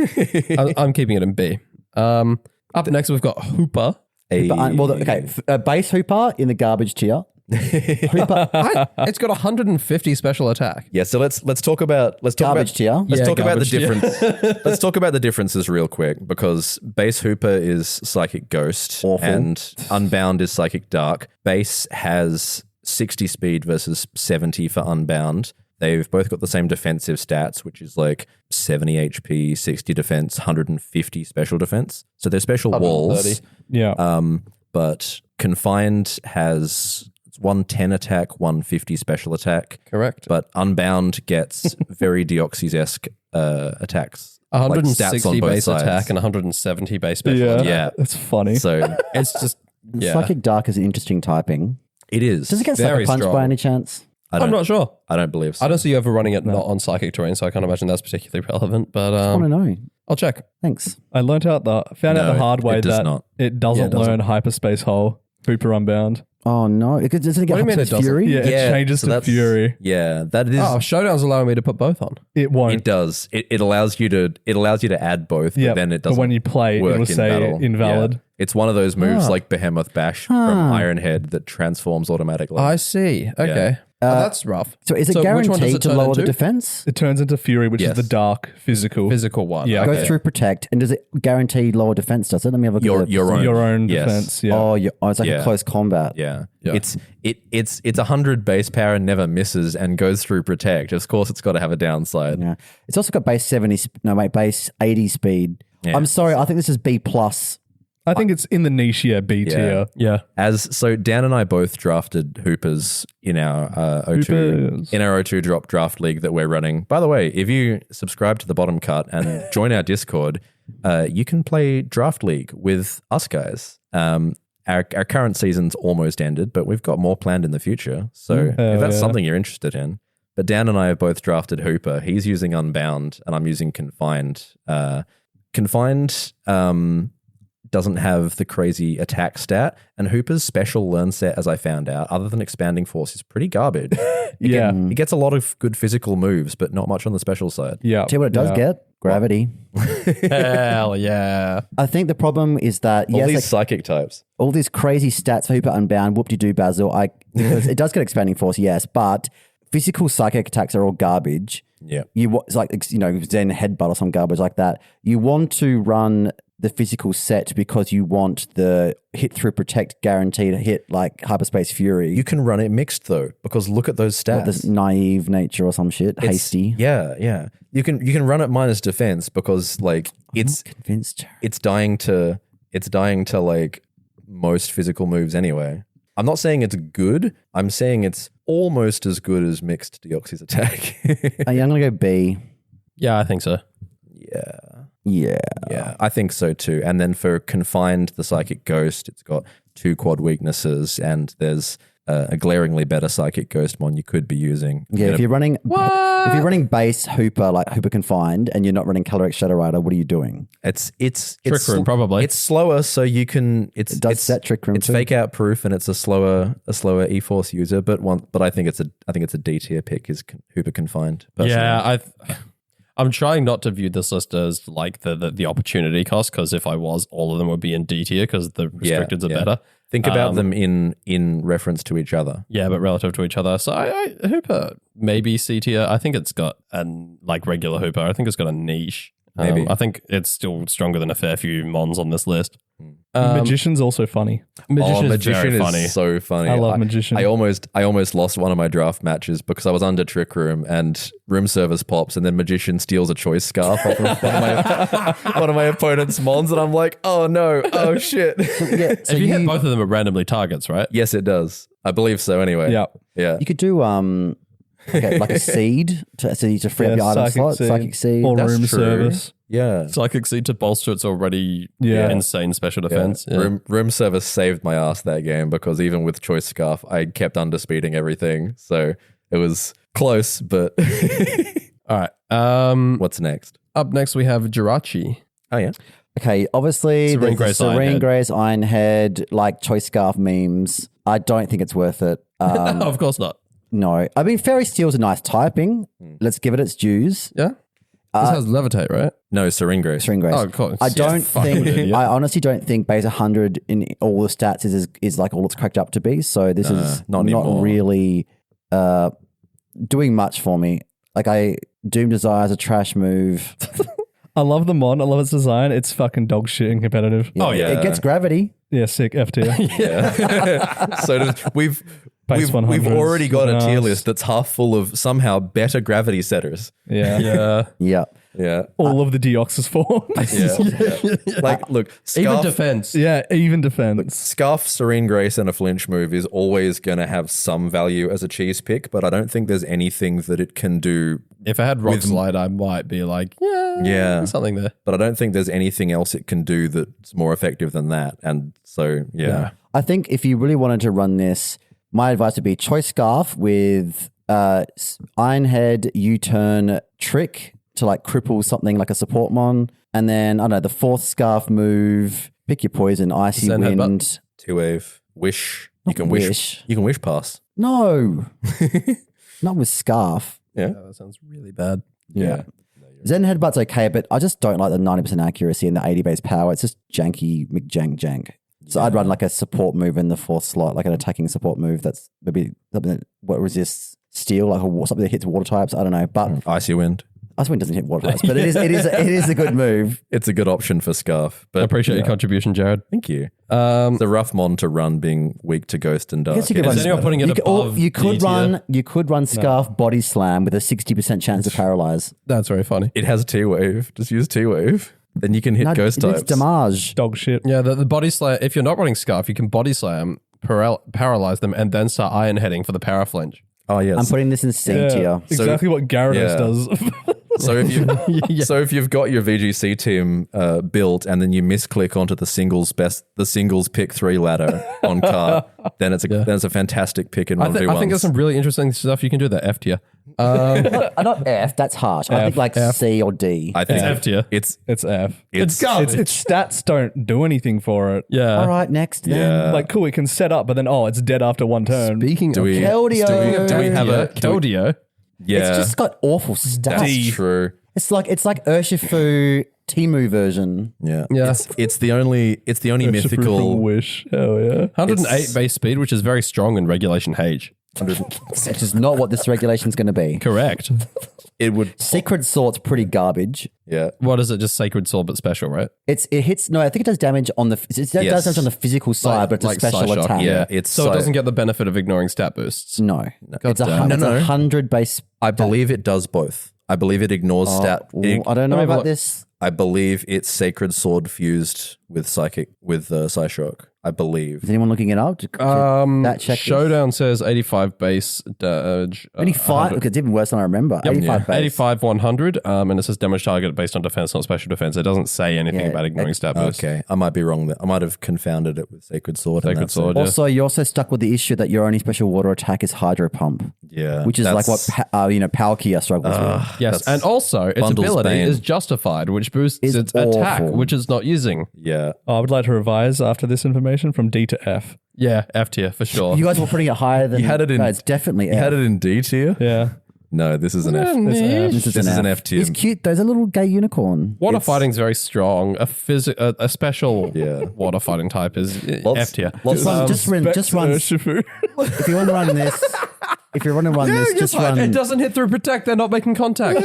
I'm keeping it in B. Up next, we've got Hooper. a Base Hooper in the garbage tier. Hooper It's got 150 special attack. Yeah, so let's talk about garbage tier. Let's Yeah, talk about the garbage tier. difference. Let's talk about the differences real quick because base Hooper is Psychic Ghost Awful. and Unbound is Psychic Dark. Base has 60 speed versus 70 for Unbound. They've both got the same defensive stats, which is like 70 HP, 60 defense, 150 special defense. So they're special walls. 130. Yeah. But Confined has 110 attack, 150 special attack. Correct. But Unbound gets very Deoxys-esque attacks. 160 like stats on both base sides. attack and 170 base special yeah. attack. Yeah. That's funny. So It's just, yeah. Psychic Dark is an interesting typing. it is. Does it get Very Sucker Punch strong. by any chance? I'm not sure. I don't believe so. I don't see you ever running it not on psychic terrain, so I can't imagine that's particularly relevant. But I want to know. I'll check. Thanks. I found out No, the hard way it does that not. it doesn't Yeah, it doesn't. learn Hyperspace Hole, Hooper Unbound. Oh no! Doesn't it get What do you mean Hyperspace it doesn't? Fury? Yeah, it changes so to that's- Fury. Yeah, that is. Oh, Showdown's allowing me to put both on. It won't. It does. It allows you to add both, Yeah, but then it but doesn't. when you play, work it'll in say battle. invalid. Yeah. It's one of those moves Ah. like Behemoth Bash from Ironhead that transforms automatically. I see. Okay. That's rough. So is it which one does guaranteed it to turn lower the into? defense? It turns into Fury, which Yes. is the dark physical. Physical one. Yeah. Okay. Go through Protect, and does it guarantee lower defense? Does it? Let me have a look. at Your the- own. Your own Yes. defense. Yeah. Oh, it's like Yeah. a close combat. Yeah. Yeah. It's 100 base power and never misses and goes through Protect. Of course, it's got to have a downside. Yeah. It's also got base 70. No, wait, base 80 speed. Yeah. I'm sorry. I think this is B plus. I think it's in the niche, B tier. Yeah. So Dan and I both drafted Hoopers in our O2 drop draft league that we're running. By the way, if you subscribe to the Bottom Cut and join our Discord, you can play draft league with us guys. Our current season's almost ended, but we've got more planned in the future. So if that's something you're interested in. But Dan and I have both drafted Hooper. He's using Unbound and I'm using Confined. Confined doesn't have the crazy attack stat, and Hooper's special learn set, as I found out, other than Expanding Force, is pretty garbage. It gets a lot of good physical moves, but not much on the special side. Yeah. Tell you what it does get? Gravity. Hell yeah. I think the problem is that All these psychic types. all these crazy stats for Hooper Unbound, whoop-de-doo Basil, because it does get Expanding Force, yes, but physical psychic attacks are all garbage. Yeah. It's like, Zen Headbutt or some garbage like that. You want to run the physical set because you want the hit through protect guaranteed hit like Hyperspace Fury. You can run it mixed though, because look at those stats. This naive nature or some shit. Hasty. Yeah. You can run it minus defense because like it's Convinced. it's dying to like most physical moves anyway. I'm not saying it's good. I'm saying it's almost as good as mixed Deoxys attack. I'm going to go B. Yeah, I think so. Yeah. I think so too. And then for Confined, the Psychic Ghost, it's got 2 quad weaknesses, and there's a glaringly better Psychic Ghost mon you could be using. Yeah, if you're running base Hooper, like Hooper Confined, and you're not running Color X Shadow Rider, what are you doing? It's Trick Room, probably. It's slower, so you can. It does set Trick Room. It's too. fake out proof, and it's a slower E-Force user. But I think it's a D tier pick is Hooper Confined. Personally. Yeah, I'm trying not to view this list as like the opportunity cost, because if I was, all of them would be in D tier because the restricteds are better. Think about them in reference to each other. Yeah, but relative to each other. So I Hooper maybe C tier. I think it's got like regular Hooper. I think it's got a niche. Maybe. I think it's still stronger than a fair few mons on this list. Magician's also funny. Magician is funny. So funny. I love Magician. I almost lost one of my draft matches because I was under Trick Room and Room Service pops, and then Magician steals a choice scarf off of one of my opponent's mons, and I'm like, oh no, oh shit. If you hit both of them at randomly targets, right? Yes, it does. I believe so. Anyway. Yeah. You could do like a seed to free up your item slot, Psychic Seed. Or That's Room true. Service. Yeah. Psychic Seed to bolster its already insane special defense. Yeah. Room Service saved my ass that game because even with Choice Scarf, I kept underspeeding everything. So it was close, but All right. What's next? Up next we have Jirachi. Oh yeah. Okay, obviously Serene there's the Grace Serene Ironhead. Grace Ironhead, like Choice Scarf memes. I don't think it's worth it. Of course not. No. I mean, Fairy Steel's a nice typing. Let's give it its dues. Yeah. This has levitate, right? No, Serene Grace. Serene Grace. Oh, cool. I Yeah, don't fuck think, with it, yeah. I honestly don't think base 100 in all the stats is like all it's cracked up to be. So this is not not anymore. really doing much for me. Like Doom Desire is a trash move. I love the mod. I love its design. It's fucking dog shit and competitive. Oh, yeah. It gets gravity. Yeah, sick. F tier. So we've Base 100s, already got a tier nice. list that's half full of somehow better gravity setters. Yeah. Yeah. Yeah. Yeah. All of the Deoxys forms. Yeah. Like, look, Even Scarf, defense. Yeah, even defense. Scarf, Serene Grace, and a flinch move is always going to have some value as a cheese pick, but I don't think there's anything that it can do. If I had Rock Slide, I might be like, Yeah. there's something there. But I don't think there's anything else it can do that's more effective than that. And so, yeah. I think if you really wanted to run this, my advice would be Choice Scarf with Ironhead, U-turn, Trick to like cripple something like a support mon. And then, I don't know, the 4th Scarf move, pick your poison, Icy Send Wind. Headbutt. 2-wave, wish. You Not can wish. wish. You can wish pass. No, not with Scarf. Yeah. That sounds really bad. Yeah. Zen Headbutt's okay, but I just don't like the 90% accuracy and the 80 base power. It's just janky, McJank. So I'd run like a support move in the 4th slot, like an attacking support move that's maybe something that resists steel, like something that hits water types. I don't know, but Icy Wind. Ice Wind doesn't hit water types, but it is a good move. It's a good option for Scarf. But I appreciate your contribution, Jared. Thank you. It's a rough mon to run being weak to Ghost and Dark. guess you could Is run- anyone putting it above You could D tier? run Scarf Body Slam with a 60% chance to paralyze. That's very funny. It has T-Wave. Just use T-Wave. Then you can hit ghost it's types. damage. Dog shit. Yeah, the body slam. If you're not running Scarf, you can body slam, paralyze them, and then start iron heading for the power flinch. Oh yes. I'm putting this in C Yeah, tier. exactly what Gyarados Yeah. does. So if you've got your VGC team built and then you misclick onto the singles pick 3 ladder on card, then it's a fantastic pick in 1v1s. I think there's some really interesting stuff you can do there. F tier. Not F, that's harsh. I think like F. C or D. I think It's F tier. It's It's F. It's garbage. Its stats don't do anything for it. Yeah. All right, next then. yeah. Like, cool, it can set up, but then, it's dead after one turn. Speaking Do of we Keldeo. do we have a Keldeo. yeah? It's just got awful stats. That's true. It's like Urshifu Timu version. Yeah. Yeah. It's the only mythical. Wish. Hell yeah. 108 base speed, which is very strong in Regulation H. Which is not what this regulation is going to be. Correct. It would. Secret Sword's pretty garbage. Yeah. What is it? Just Sacred Sword, but special, right? It hits. No, I think it does damage on the. It does Yes. damage on the physical side, but it's a special Psyshock, attack. Yeah. It's So it doesn't get the benefit of ignoring stat boosts. No, it's a damn. No. 100 base. I believe it does both. I believe it ignores stat. Ooh, I don't know Let me have a about look. this. I believe it's Sacred Sword fused with Psyshock. I believe. Is anyone looking it up? That check. Showdown says 85 base damage. 85. Look, it's even worse than I remember. 85 base. 85 100, and it says damage target based on defense, not special defense. It doesn't say anything Yeah, about ignoring stat boost. Okay, I might be wrong there. I might have confounded it with Sacred Sword. and Sacred that's Sword, it. yeah. Also, you're also stuck with the issue that your only special water attack is Hydro Pump, Yeah, which is like what that's- Palkia struggles with. Yes, That's and also its Bundle's ability bane. is justified, which boosts It's its attack, awful. which it's not using. Yeah, I would like to revise after this information from D to F. Yeah, F tier for sure. You guys were putting it higher than. You had it in- No, it's definitely you F. had it in D tier. Yeah. No, this is an F. This This is an F tier. He's cute. There's a little gay unicorn. Water fighting's very strong. A special Yeah. water fighting type is Lots- F tier. lots of- Just run. Urshifu. If you want to run this, if you want to run this, just run. It doesn't hit through protect. They're not making contact.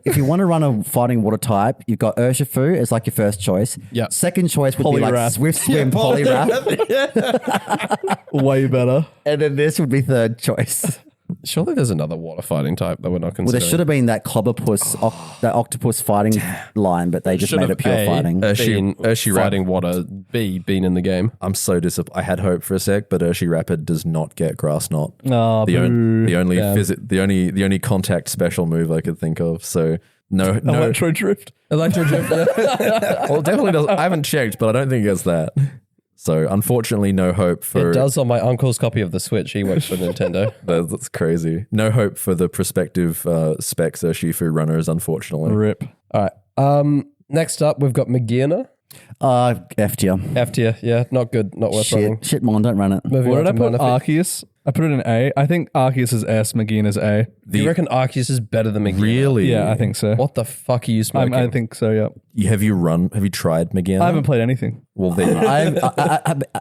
If you want to run a fighting water type, you've got Urshifu as like your first choice. Yeah. Second choice would be like Poliwrath. Swift Swim Poliwrath. Way better. And then this would be third choice. Surely there's another water fighting type that we're not Well, considering. there should have been that Clobberpuss, that octopus fighting line, but they just Should made have it pure A, fighting. been Urshi fighting water. B, been in the game. I'm so disappointed. I had hope for a sec, but Urshi Rapid does not get Grass Knot. Oh, The, boo. the only the only contact special move I could think of. So no. Electro Drift. Electro Drift. Well, it definitely does. I haven't checked, but I don't think it gets that. So unfortunately, no hope for. It does on my uncle's copy of the Switch. He works for Nintendo. That's crazy. No hope for the prospective Specs Urshifu runners, unfortunately. Rip. All right. Next up, we've got Magina. F tier. F tier. Yeah, not good. Not worth running. Shit, Mon, don't run it. Moving What on did I to put? Malefic. Arceus? I put it in A. I think Arceus is S, Magina's A. You reckon Arceus is better than Magina? Really? Yeah, I think so. What the fuck are you smoking? I think so, yeah. Have you tried Magana? I haven't played anything. Well, then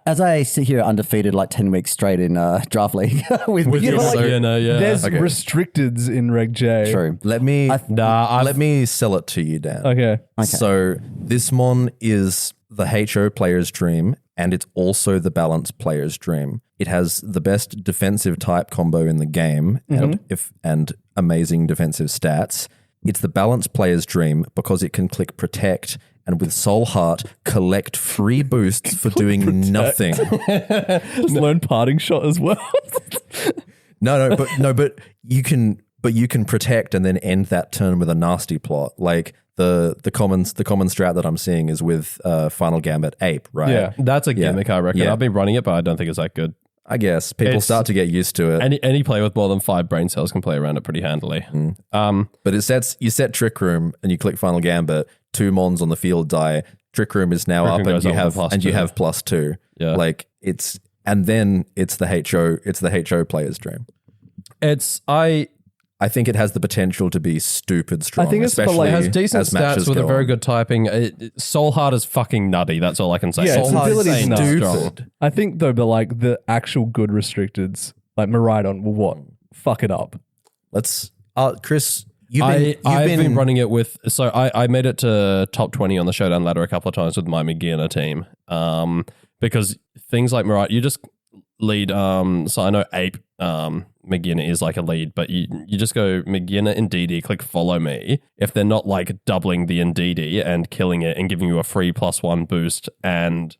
As I sit here undefeated like 10 weeks straight in Draft League with your Magina, yeah. There's Okay. restricteds in Reg J. True. let me Nah, let me sell it to you, Dan. Okay. So this mon is the HO player's dream, and it's also the balanced player's dream. It has the best defensive type combo in the game, and amazing defensive stats. It's the balanced player's dream because it can click protect and with Soul Heart collect free boosts for doing nothing. Just learn parting shot as well. But you can protect and then end that turn with a nasty plot. Like the common strat that I'm seeing is with Final Gambit Ape, right? Yeah. that's a gimmick, I reckon. Yeah. I've been running it, but I don't think it's that good. I guess people It's- start to get used to it. Any player with more than 5 brain cells can play around it pretty handily. But you set Trick Room and you click Final Gambit, 2 mons on the field die. Trick Room is now Trick up Room and goes you up with have +2. +2. Yeah. Like it's the HO player's dream. I think it has the potential to be stupid strong. I think it's especially like- It has decent as matches stats with a go very on. good typing. Soul Heart is fucking nutty. That's all I can say. Yeah, Soul its Heart is ability's insane nuts. strong. I think though, but like the actual good restricteds, like Miraidon, will what? Fuck it up. Let's Chris, I've been running it with, so I made it to top 20 on the Showdown ladder a couple of times with my Magina team. Because things like Mirai, you just lead, so I know Ape Magina is like a lead, but you just go Magina Indeedee, click follow me. If they're not like doubling the Indeedee and killing it and giving you a free +1 boost and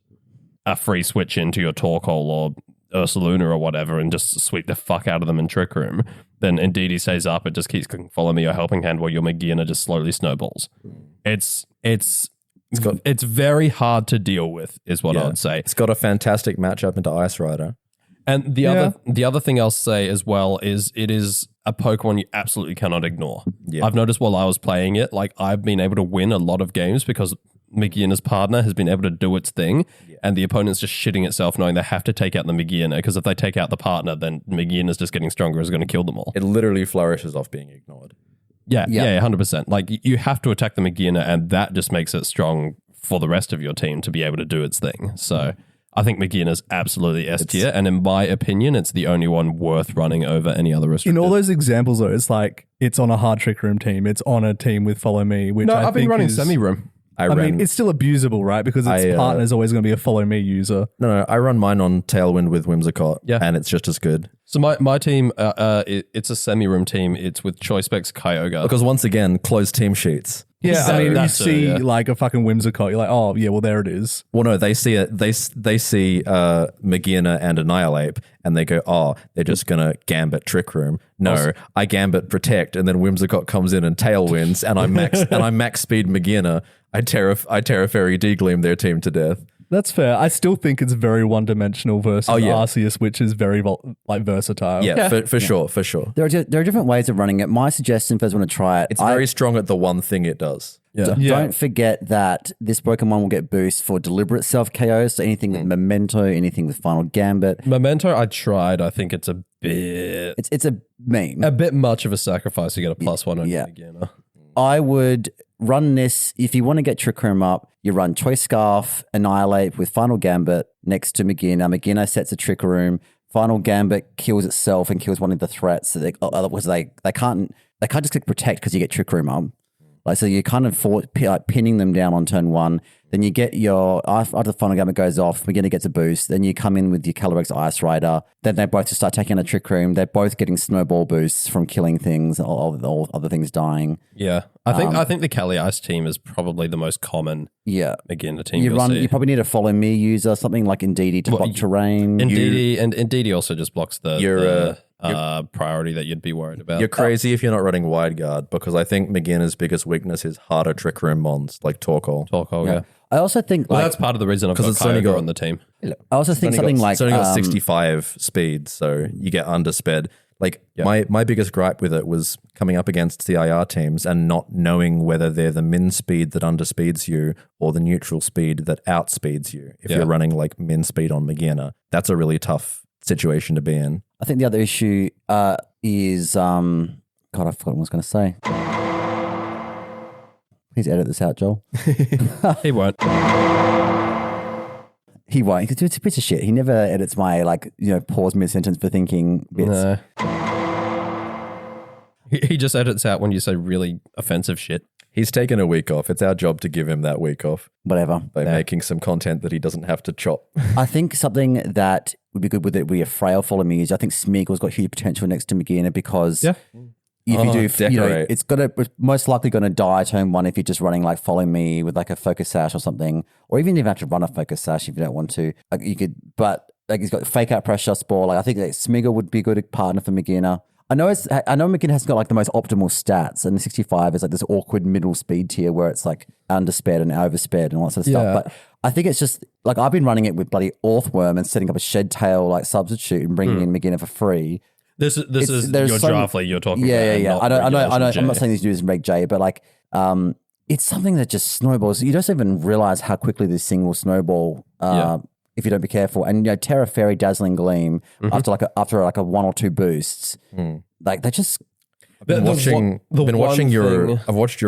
a free switch into your Torkoal or Ursaluna or whatever and just sweep the fuck out of them in Trick Room, then Indeedee stays up. It just keeps clicking follow me or helping hand while your Magina just slowly snowballs. It's very hard to deal with, is what I would say. It's got a fantastic matchup into Ice Rider. And the other thing I'll say as well is it is a Pokemon you absolutely cannot ignore. Yeah. I've noticed while I was playing it, like I've been able to win a lot of games because Magina's partner has been able to do its thing, and the opponent's just shitting itself knowing they have to take out the Magina, because if they take out the partner, then Magina's just getting stronger, is going to kill them all. It literally flourishes off being ignored. Yeah, 100%. Like you have to attack the Magina, and that just makes it strong for the rest of your team to be able to do its thing. So I think Magina's absolutely S tier, and in my opinion, it's the only one worth running over any other restricted. In all those examples, though, it's like it's on a hard Trick Room team. It's on a team with Follow Me, which I've been running Semi-Room. I mean, it's still abusable, right? Because its partner's always going to be a Follow Me user. No, I run mine on Tailwind with Whimsicott, and it's just as good. So my team, it's a Semi-Room team. It's with Choice Specs, Kyogre. Because once again, closed team sheets. Yeah, So I mean, you that's see like a fucking Whimsicott, you're like, oh, yeah, well, there it is. Well, no, they see it. They see Magina and Annihilate, and they go, oh, they're just gonna Gambit Trick Room. No, I Gambit Protect, and then Whimsicott comes in and Tailwinds, and I max speed Magina. I Terra Fairy Degleam their team to death. That's fair. I still think it's very one-dimensional versus Arceus, which is very versatile. Yeah, for sure. There are different ways of running it. My suggestion, if you want to try it, It's very strong at the one thing it does. Don't forget that this Pokemon will get boost for deliberate self-KOs, so anything with Memento, anything with Final Gambit. Memento, I tried. I think it's a bit... It's a meme. A bit much of a sacrifice to get a +1 on your Magina. I would run this, if you want to get Trick Room up, you run Choice Scarf, Annihilate with Final Gambit next to Magina. Magina sets a Trick Room. Final Gambit kills itself and kills one of the threats. So they can't just click Protect because you get Trick Room up. Like, so you're kind of pinning them down on turn one. Then you get your, after the Final Gambit goes off, Magina gets a boost. Then you come in with your Calyrex Ice Rider. Then they both just start taking a Trick Room. They're both getting snowball boosts from killing things, all other things dying. Yeah. I think the Cali Ice team is probably the most common Magina team. You probably need a Follow Me user, something like Indeedee to block terrain. Indeedee also just blocks the priority that you'd be worried about. You're crazy if you're not running Wide Guard, because I think Magina's biggest weakness is harder Trick Room mons like Torkoal. Yeah. I also think that's part of the reason I've got Kyogre on the team. I also think something like it's only got 65 speed, so you get undersped. Like my biggest gripe with it was coming up against CIR teams and not knowing whether they're the min speed that underspeeds you or the neutral speed that outspeeds you. If you're running like min speed on Magina, that's a really tough situation to be in. I think the other issue is God, I forgot what I was going to say. Please edit this out, Joel. He won't. He won't. It's a piece of shit. He never edits my pause mid-sentence for thinking bits. No. He just edits out when you say really offensive shit. He's taken a week off. It's our job to give him that week off. Whatever. By making some content that he doesn't have to chop. I think something that would be good with it would be a Frail Follow Me user. I think Smeagol's got huge potential next to Magina because if you do, Decorate. it's most likely going to die turn one if you're just running like Follow Me with like a Focus Sash or something, or even if you have to run a Focus Sash if you don't want to. Like you could, but like he's got Fake Out Pressure Spore. Like I think that Smeagol would be a good partner for Magina. I know Magina has got like the most optimal stats, and the 65 is like this awkward middle speed tier where it's like undersped and oversped and all that sort of stuff. But I think it's just like I've been running it with bloody Orthworm and setting up a Shed Tail like substitute and bringing in Magina for free. This is your draft league you're talking about. Yeah. I know. I'm not saying these dudes Reg J, but like it's something that just snowballs. You don't even realize how quickly this thing will snowball. If you don't be careful, and Terra Fairy Dazzling Gleam after like a one or two boosts, like they just. I've watched your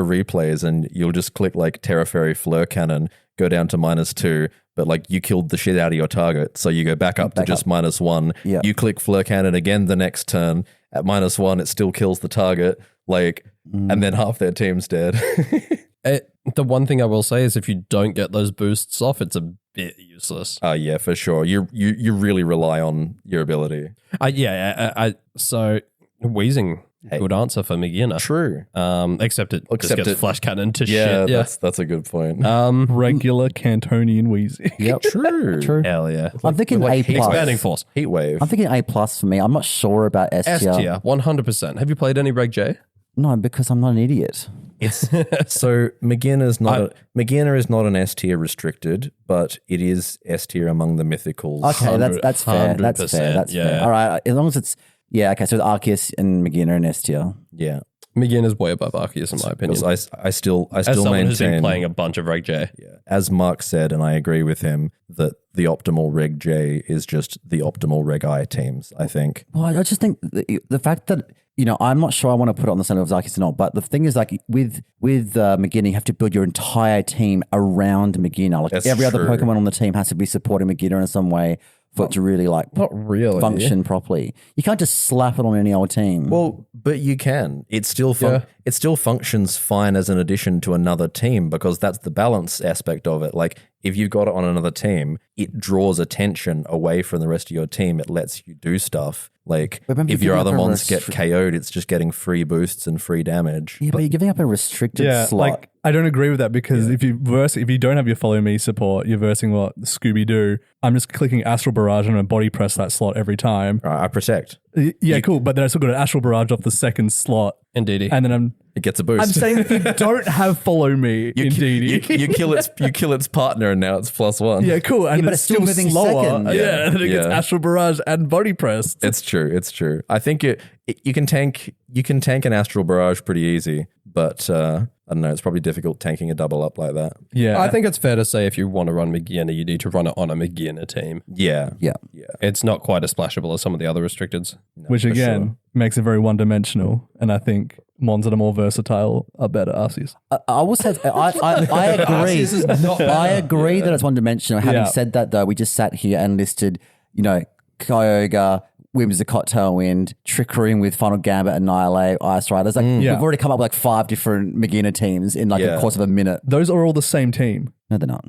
replays, and you'll just click like Terra Fairy Fleur Cannon, go down to -2, but like you killed the shit out of your target, so you go back up to just -1. Yeah. You click Fleur Cannon again the next turn at -1, it still kills the target, like, and then half their team's dead. The one thing I will say is if you don't get those boosts off, it's a bit useless. Yeah, for sure. You really rely on your ability. So wheezing, good answer for Megina. True. Except it just gets flash cannon to Yeah, shit. Yeah, that's a good point. Regular Cantonian Wheezy. Yep. True. hell yeah. I'm thinking like A plus. Expanding force. Heat wave. I'm thinking A plus for me. I'm not sure about S S tier. tier, 100%. Have you played any Reg J? No, because I'm not an idiot. So Megina is not an S tier restricted, but it is S tier among the mythicals. Okay, that's fair. That's 100%, fair. That's yeah. fair. All right, as long as it's okay. So Arceus and Megina are in S tier. Yeah. Megina's way above Arceus in my opinion. Because I still As someone who's been maintain, playing a bunch of Reg J. yeah, as Mark said, and I agree with him, that the optimal Reg J is just the optimal Reg I teams, I think. Well, I just think the fact that I'm not sure I want to put it on the center of Arceus or not, but the thing is, like with Megina, you have to build your entire team around Megina. Like That's every other true. Pokemon on the team has to be supporting Megina in some way for it to really Not really. function properly. You can't just slap it on any old team. Well, but you can. It still functions fine as an addition to another team because that's the balance aspect of it. Like if you've got it on another team, it draws attention away from the rest of your team. It lets you do stuff. Like remember, if your giving other up a mons get KO'd, it's just getting free boosts and free damage. yeah, but you're giving up a restricted Yeah, slot. like I don't agree with that because if you don't have your follow me support, you're versing what Scooby Doo. I'm just clicking Astral Barrage and I body press that slot every time. Right, I protect. Yeah, cool. But then I still got an Astral Barrage off the second slot, Indeed. and then It gets a boost. I'm saying if you don't have follow me, indeed. you kill its partner and now it's +1. Yeah, cool. And but it's it's still still moving slower. second. Yeah, and then it gets Yeah. Astral Barrage and body pressed. It's true. I think you can tank an Astral Barrage pretty easy, but I don't know, it's probably difficult tanking a double up like that. Yeah, I think it's fair to say if you want to run Megina, you need to run it on a Megina team. Yeah. yeah. It's not quite as splashable as some of the other restricteds. which again makes it very one-dimensional. And I think mons that are more versatile are better Arceus. I will say I agree. I agree that it's one dimensional. Having Yeah. said that, though, we just sat here and listed, Kyogre, Whimsicott, Tailwind, Trick Room with Final Gambit, Annihilate, Ice Riders. Like Yeah. we've already come up with like 5 different Megina teams in the course of a minute. Those are all the same team. No, they're not.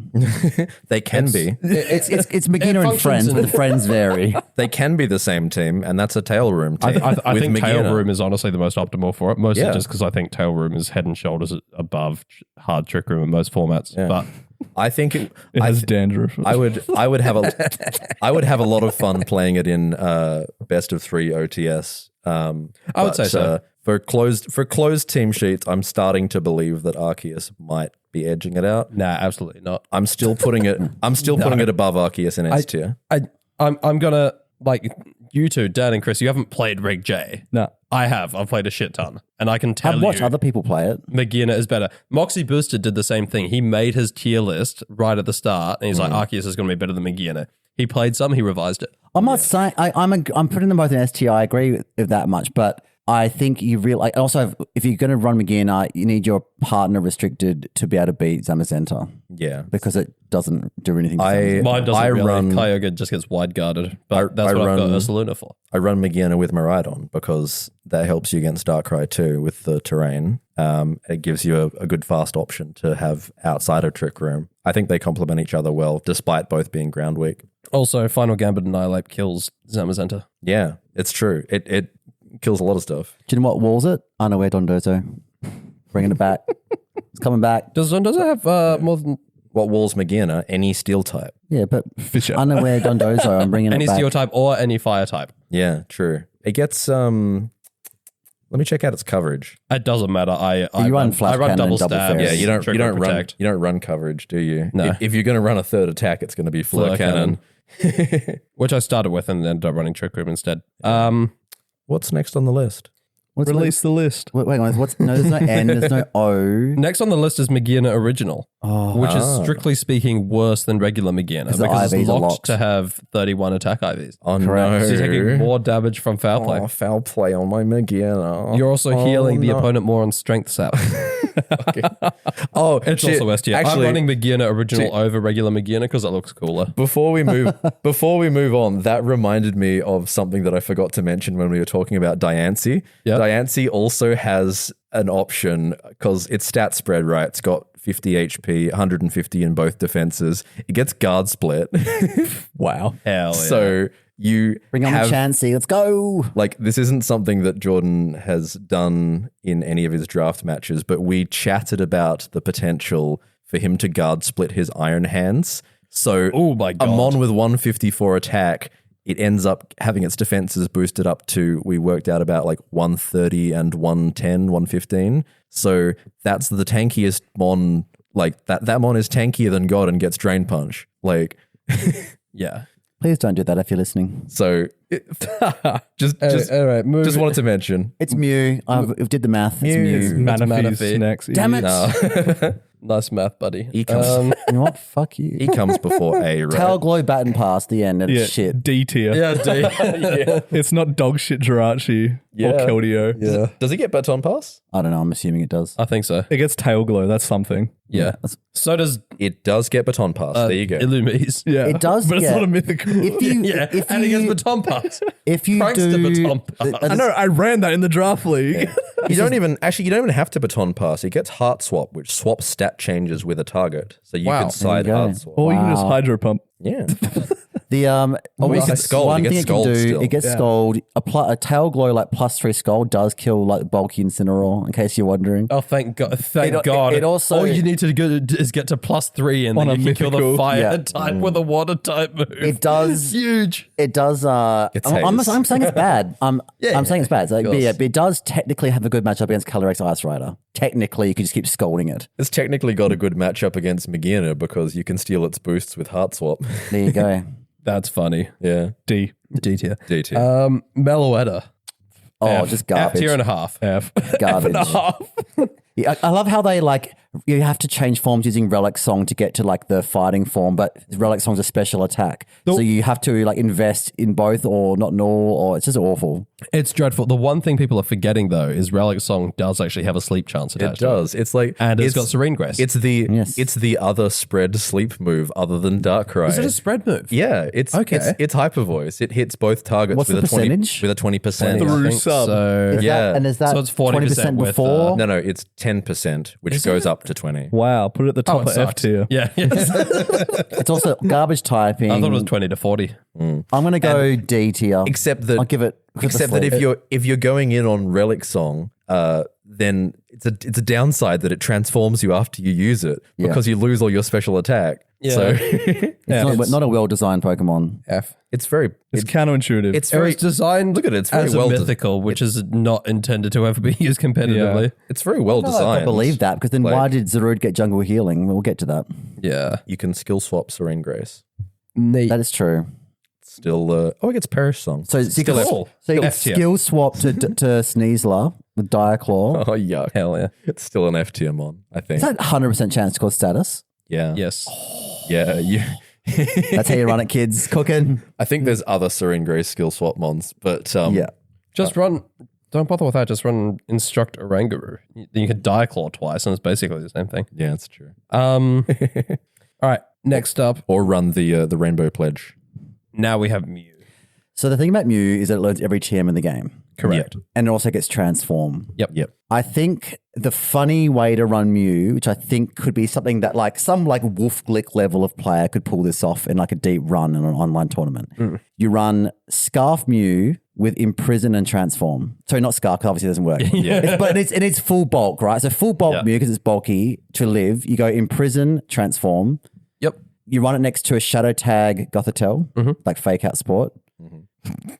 They can be. It's Megina and functions friends, in- but the friends vary. They can be the same team, and that's a Tail Room team. I with think Megina. Tail Room is honestly the most optimal for it, mostly Yeah. just because I think Tail Room is head and shoulders above hard Trick Room in most formats. Yeah. But I think It has dandruff. I would have a lot of fun playing it in best of 3 OTS. I would say so. For closed team sheets, I'm starting to believe that Arceus might be edging it out. nah, absolutely not. I'm still putting it above Arceus in S tier. I'm gonna like you two, Dan and Chris. You haven't played Reg J. No. I have. I've played a shit ton, and I can tell I've watched you other people play it. Megina is better. Moxie Booster did the same thing. He made his tier list right at the start, and he's like, Arceus is going to be better than Megina. He played some, he revised it. I'm not saying I'm putting them both in STI. I agree with that much, but I think you really also if you're going to run Megina, you need your partner restricted to be able to beat Zamazenta Yeah. because it doesn't do anything. To I- Zamazenta. Mine doesn't I really. run- Kyogre just gets wide guarded, but that's I what I've got run- Ursaluna for. I run Megina with Miraidon because that helps you against Darkrai too with the terrain. It gives you a good fast option to have outside of Trick Room. I think they complement each other well, despite both being ground weak. Also, Final Gambit Annihilate kills Zamazenta. Yeah, it's true. It kills a lot of stuff. Do you know what walls it? Unaware Dondozo. Bringing it back. It's coming back. Does it have more than What walls Megina? Any steel type. Yeah, but Fisher. Unaware Dondozo, I'm bringing any it back. steel type or any fire type? Yeah, true. It gets let me check out its coverage. It doesn't matter. I run Flash I run Cannon double and double stab. Fairy. Yeah, you don't Protect. run coverage, do you? No. If you're going to run a third attack, it's going to be Flare Cannon. Which I started with and then ended up running Trick Room instead. What's next on the list? What's Release the list. Wait, what's no? There's no N. There's no O. Next on the list is Megina Original, which is strictly speaking worse than regular Megina the because IVs it's are locked locked. to have 31 attack IVs. Oh Correct. no! So you're taking more damage from foul play. Oh, foul play on my Megina. You're also healing the no. opponent more on strength sap. Oh, It's shit. also S tier. I'm Actually, running Megina Original over regular Megina because it looks cooler. before we move on, that reminded me of something that I forgot to mention when we were talking about Diancie. Yep. Diancie also has an option because it's stat spread, right? It's got 50 HP, 150 in both defenses. It gets guard split. Wow. Hell yeah. So you Bring on have, the Chansey. Let's go. like, this isn't something that Jordan has done in any of his draft matches, but we chatted about the potential for him to guard split his Iron Hands. So Oh my a God. mon with 154 attack, it ends up having its defenses boosted up to, we worked out about like 130 and 110, 115. So that's the tankiest mon. Like that mon is tankier than God and gets Drain Punch. Like, Yeah. Please don't do that if you're listening. so just all right. just wanted to mention. It's Mew. I did the math. It's Mew. Manaphy's Manaphy. next. Damn it. No, Nice math, buddy. he comes. You know what? Fuck you. He comes before A, right? Tail Glow Baton Pass, the end. And Yeah, it's shit. D tier. Yeah, dude. Yeah. It's not dog shit Jirachi Yeah. or Keldeo. Yeah. Does he get Baton Pass? I don't know. I'm assuming it does. I think so. It gets tail glow. That's something. Yeah. So does It does get Baton Pass. There you go. Illumise. Yeah, It does but it's get- not a mythical. If you, Yeah. if And he gets you, baton pass. if you Prankster do, baton pass. I know. I ran that in the draft league. You don't even have to Baton Pass. It gets Heart Swap, which swaps stat changes with a target. So you Wow. can side There you go. Heart Swap. Or you can just Wow. hydro pump. Yeah. the well, it one gets Scald. one It thing gets it can Scald do, still. it gets Yeah. Scald. A Tail Glow like +3 Scald does kill like bulky Incineroar. In case you're wondering. Oh, thank God. Thank It- God. it also- All you need to go is get to +3 and On then a you can kill the mythical. fire Yeah. type with a water type move. It does. Huge. It does. I'm Haze. saying it's bad. I'm saying it's bad. So, of but yeah, course. but it does technically have a good matchup against Calyrex Ice Rider. Technically, you can just keep scolding it. It's technically got a good matchup against Magina because you can steal its boosts with Heart Swap. There you go. That's funny. Yeah. D. D tier. D tier. Meloetta. Oh, just F garbage. tier and a half. F. Garbage. Yeah, I love how they like you have to change forms using Relic Song to get to like the fighting form, but Relic Song's a special attack, so you have to like invest in both or not know, or it's just awful. It's dreadful. The one thing people are forgetting though is Relic Song does actually have a sleep chance It attached. to does. It's like And it's got Serene Grace. It's the Yes. it's the other spread sleep move other than Darkrai. Is it a spread move? Yeah, it's Okay. it's Hyper Voice. It hits both targets What's with the a 20 percentage? with a 20%. Through I think sub. So Yeah. And is that So it's 40% with, before? No, it's 10%, which goes up to 20. Wow. Put it at the top it of F sucks. tier. Yeah. It's also garbage typing. I thought it was 20 to 40. I'm gonna go D tier. Except that I'll give it. Except that if you're going in on Relic Song, then it's a downside that it transforms you after you use it Yeah. because you lose all your special attack. Yeah. So it's not a well-designed Pokemon. F. it's very It's counterintuitive. it's It very was designed look at it. It's very as well a mythical, which is not intended to ever be used competitively. it's very well I designed. believe that because then Like- why did Zarude get Jungle Healing? We'll get to that. Yeah. You can skill swap Serene Grace. Neat. That is true. Still, it gets Perish Song. So you Still can, cool. so you can F tier. skill swap to Sneasler with Diaclaw. Oh yuck! Hell yeah. It's still an F tier mon, I think. Is that 100% chance to cause status? Yeah, Yes. yeah. You. That's how you run it, kids. Cooking. I think there's other Serene Grace skill swap mons, but Yeah. Just run. Don't bother with that. Just run Instruct Oranguru. Then you can Diaclaw twice, and it's basically the same thing. yeah, it's true. All right. Next up, Or run the Rainbow Pledge. now we have Mew. So the thing about Mew is that it loads every TM in the game. Correct. And it also gets Transform. Yep. I think the funny way to run Mew, which I think could be something that like some like Wolf Glick level of player could pull this off in like a deep run in an online tournament. You run Scarf Mew with Imprison and Transform. Sorry, not Scarf, 'cause obviously it doesn't work. But it's full bulk, right? So full bulk Mew because it's bulky to live. You go Imprison, Transform. Yep. You run it next to a Shadow Tag Gothitelle, like Fake Out Sport.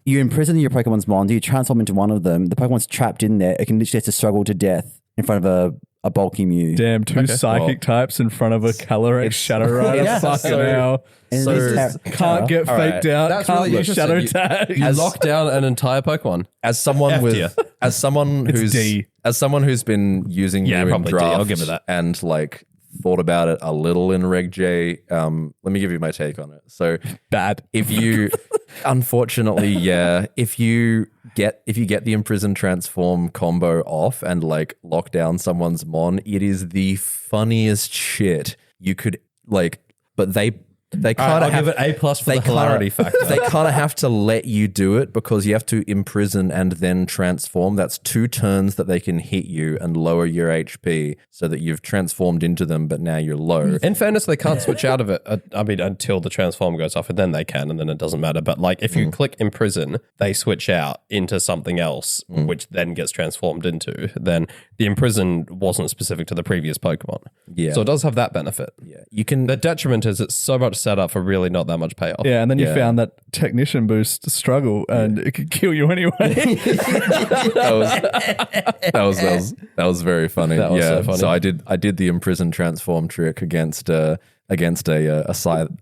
You imprison your Pokemon's Mon, you transform into one of them. The Pokemon's trapped in there. It can literally have to struggle to death in front of a bulky Mew. Damn, two psychic types in front of a Calyrex Shadow Rider. Yeah. Fucking So- hell. And it's Can't get All faked right. out. That's Can't really get interesting. Shadow You- Tag. You lock down an entire Pokemon. As someone F tier. as someone It's who's D. as someone who's been using Yeah, Mew in probably D. draft I'll give it that. and like thought about it a little in Reg J, let me give you my take on it. So Bad. if you unfortunately, if you get the Imprison Transform combo off and like lock down someone's Mon, it is the funniest shit you could like, but they they All right, kind I'll of have give it A+ for they the hilarity factor. They kind of have to let you do it because you have to imprison and then transform. That's 2 turns that they can hit you and lower your HP so that you've transformed into them, but now you're low. In fairness, they can't switch out of it. Until the transform goes off, and then they can, and then it doesn't matter. But like, if you click imprison, they switch out into something else, which then gets transformed into. Then the imprison wasn't specific to the previous Pokemon. Yeah. So it does have that benefit. Yeah, you can. The detriment is it's so much setup for really not that much payoff. Yeah, and then you Yeah. found that technician boost struggle, and it could kill you anyway. That was very funny. That was so funny. So I did the imprison transform trick against a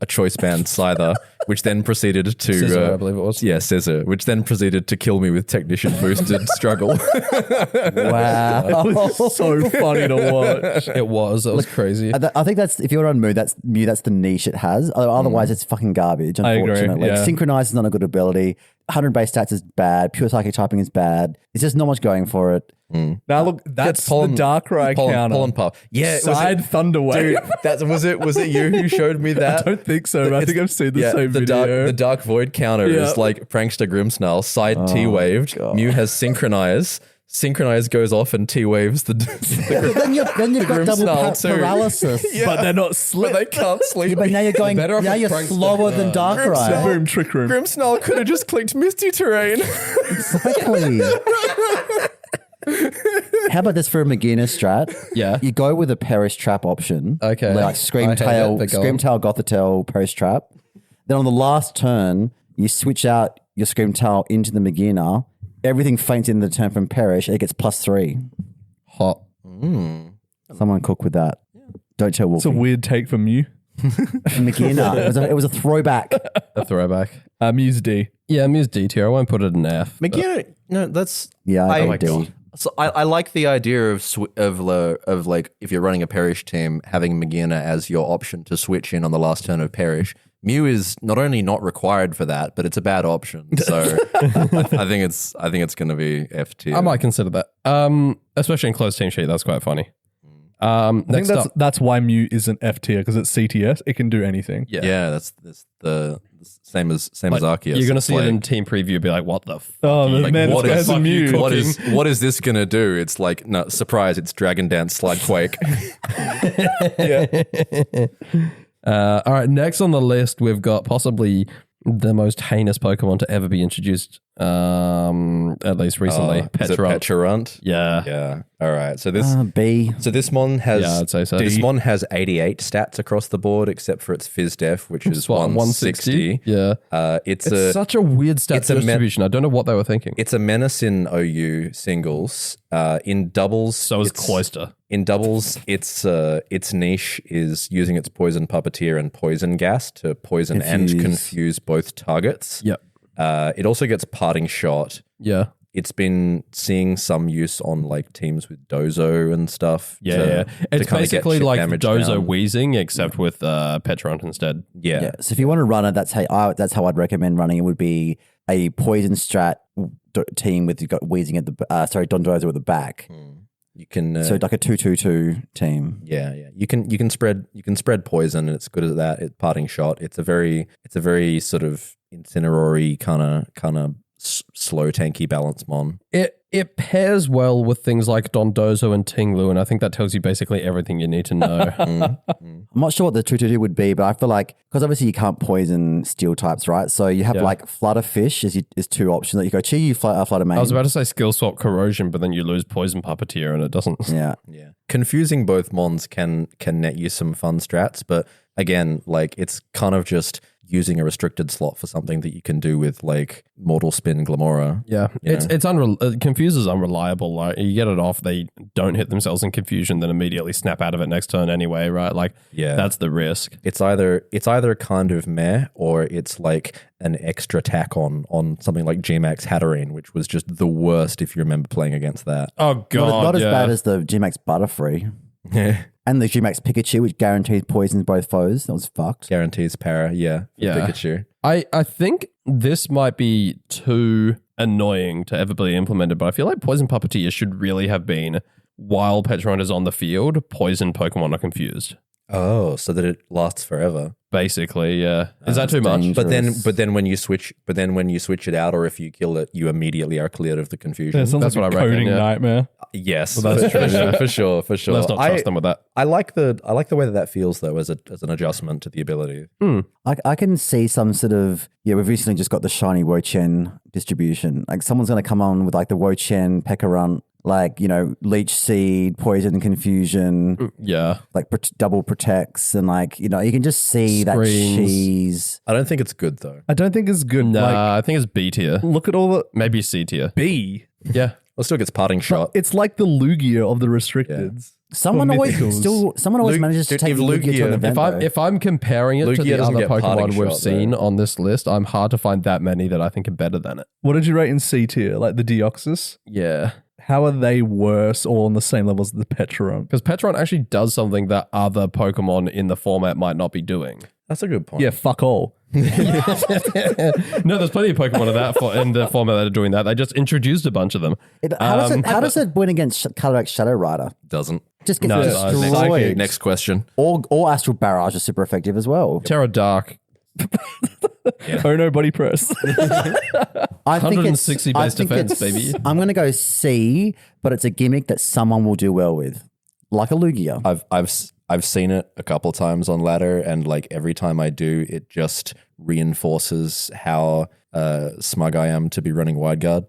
choice band Scyther, which then proceeded to Scissor, I believe it was. Yeah, Scissor, which then proceeded to kill me with technician boosted struggle. Wow. So funny to watch. It was. It was crazy. I think that's, if you're on Mew, that's the niche it has. Otherwise, it's fucking garbage, I agree, unfortunately. yeah. Synchronize is not a good ability. 100 base stats is bad. Pure psychic typing is bad. There's just not much going for it. Now look, that's the Darkrai counter. Pollen Puff. Yeah, Side Thunderwave. Dude, was it you who showed me that? I don't think so. But I think I've seen the same video. The Dark Void counter is like Prankster Grimmsnarl, side T-waved. Mew has Synchronize. Synchronize goes off and T-waves the then you've got double Grimmsnarl too. paralysis. But they're not slick. But they can't sleep. Yeah, but now you're going. better off Now with you're Prankster slower than Darkrai. Boom, Trick Room. Grimmsnarl could have just clicked Misty Terrain. Exactly. How about this for a Magina strat? Yeah. You go with a Perish Trap option. Okay. Like I hate Screamtail, it, but go on. Gothitelle, Perish Trap. Then on the last turn, you switch out your Screamtail into the Magina. Everything faints in the turn from Perish. It gets +3. Hot. Someone cook with that. Don't tell It's a Wolfie. weird take from you. Magina. It was a throwback. A throwback. Muse D. Yeah, Muse D tier. I won't put it in F. but- Magina, no, that's Yeah, I Oh got my D. God. So I like the idea of like if you're running a Perish team, having Magina as your option to switch in on the last turn of Perish. Mew is not only not required for that, but it's a bad option. So I think it's going to be F tier. I might consider that. Especially in closed team sheet, that's quite funny. I think Next up. that's why Mew isn't F tier, because it's CTS. It can do anything. Yeah, that's the same as Arceus. You're going to see It's it in like, team preview, be like, what the fuck? Oh, like, man, what this is- guy's a fuck you Mew. cooking? what is this going to do? It's like, no, surprise, it's Dragon Dance Slide Quake. All right, next on the list, we've got possibly the most heinous Pokemon to ever be introduced, at least recently. Is it Petrarch. Petrarch? Yeah. Yeah. All right. So this B. mon has Yeah, I'd say so. This D. mon has 88 stats across the board, except for its Phys Def, which is What, 160. Yeah. It's Such a weird stat it's a distribution. I don't know what they were thinking. It's a menace in OU singles. In doubles, So is it's- Cloyster. In doubles, its niche is using its Poison Puppeteer and Poison Gas to poison and confuse both targets. Yep. It also gets Parting Shot. Yeah. It's been seeing some use on like teams with Dozo and stuff. Yeah, to- yeah. to It's kinda get basically shit like damage Dozo down. wheezing, except with Petrarch instead. Yeah. So if you want to run it, that's how I'd recommend running it. Would be a poison strat team with wheezing at the Dondozo at the back. You can So like a 2-2-2 team. yeah. You can spread poison, and it's good at that. It's Parting Shot. It's a very sort of incinerary kind of slow tanky balance mon. It pairs well with things like Dondozo and Tinglu, and I think that tells you basically everything you need to know. I'm not sure what the 2-2-2 would be, but I feel like, because obviously you can't poison steel types, right? So you have like Flutterfish is 2 options that you go, you Flutter main. I was about to say skill swap Corrosion, but then you lose Poison Puppeteer and it doesn't. Yeah. Yeah. Confusing both mons can net you some fun strats, but again, like it's kind of just using a restricted slot for something that you can do with like Mortal Spin Glamora. Yeah, Confuse is unreliable. Like you get it off, they don't hit themselves in confusion, then immediately snap out of it next turn anyway, right? Like, that's the risk. It's either kind of meh, or it's like an extra tack on something like G-Max Hatterene, which was just the worst if you remember playing against that. Oh god, Not as bad as the G-Max Butterfree. Yeah. And the G-Max Pikachu, which guarantees poisons both foes. That was fucked. Guarantees para, for Pikachu. I think this might be too annoying to ever be implemented, but I feel like Poison Puppeteer should really have been, while Petrarch is on the field, poison Pokemon are confused. Oh, so that it lasts forever. Basically, yeah. Is that too much? dangerous. But then when you switch it out, or if you kill it, you immediately are cleared of the confusion. Yeah, it sounds That's like what a I reckon, coding yeah. nightmare. Yes, Well, that's true, yeah. for sure. Let's not trust them with that. I like the way that feels though as an adjustment to the ability. I can see some sort of, we've recently just got the shiny Wo-Chen distribution. Like someone's going to come on with like the Wo-Chen, Pekka-Runt, like, Leech Seed, Poison, Confusion, Yeah. like double protects, and like, you can just see that Screens. cheese. I don't think it's good though. I don't think it's good. Nah, Like, I think it's B tier. look at all the Maybe C tier. B. Yeah. Well, still gets parting shot. It's like the Lugia of the restricteds. Someone For always Mythicals. manages to dude, take if Lugia to an Lugia- event. If I'm comparing it to Lugia the doesn't other get parting Pokemon we've shot, seen though. on this list, I'm hard to find that many that I think are better than it. What did you rate in C tier? Like the Deoxys? Yeah. How are they worse or on the same level as the Petron? Because Petron actually does something that other Pokemon in the format might not be doing. That's a good point. Yeah, fuck all. No, there's plenty of Pokemon in the format that are doing that. They just introduced a bunch of them. How does it win against Color X Shadow Rider? Doesn't. Just gets No, destroyed. Next question. Or Astral Barrage is super effective as well. Terra Dark, Oh no, body press. I think 160 base defense, it's- baby. I'm going to go C, but it's a gimmick that someone will do well with, like a Lugia. I've seen it a couple times on ladder, and like every time I do, it just reinforces how smug I am to be running wide guard.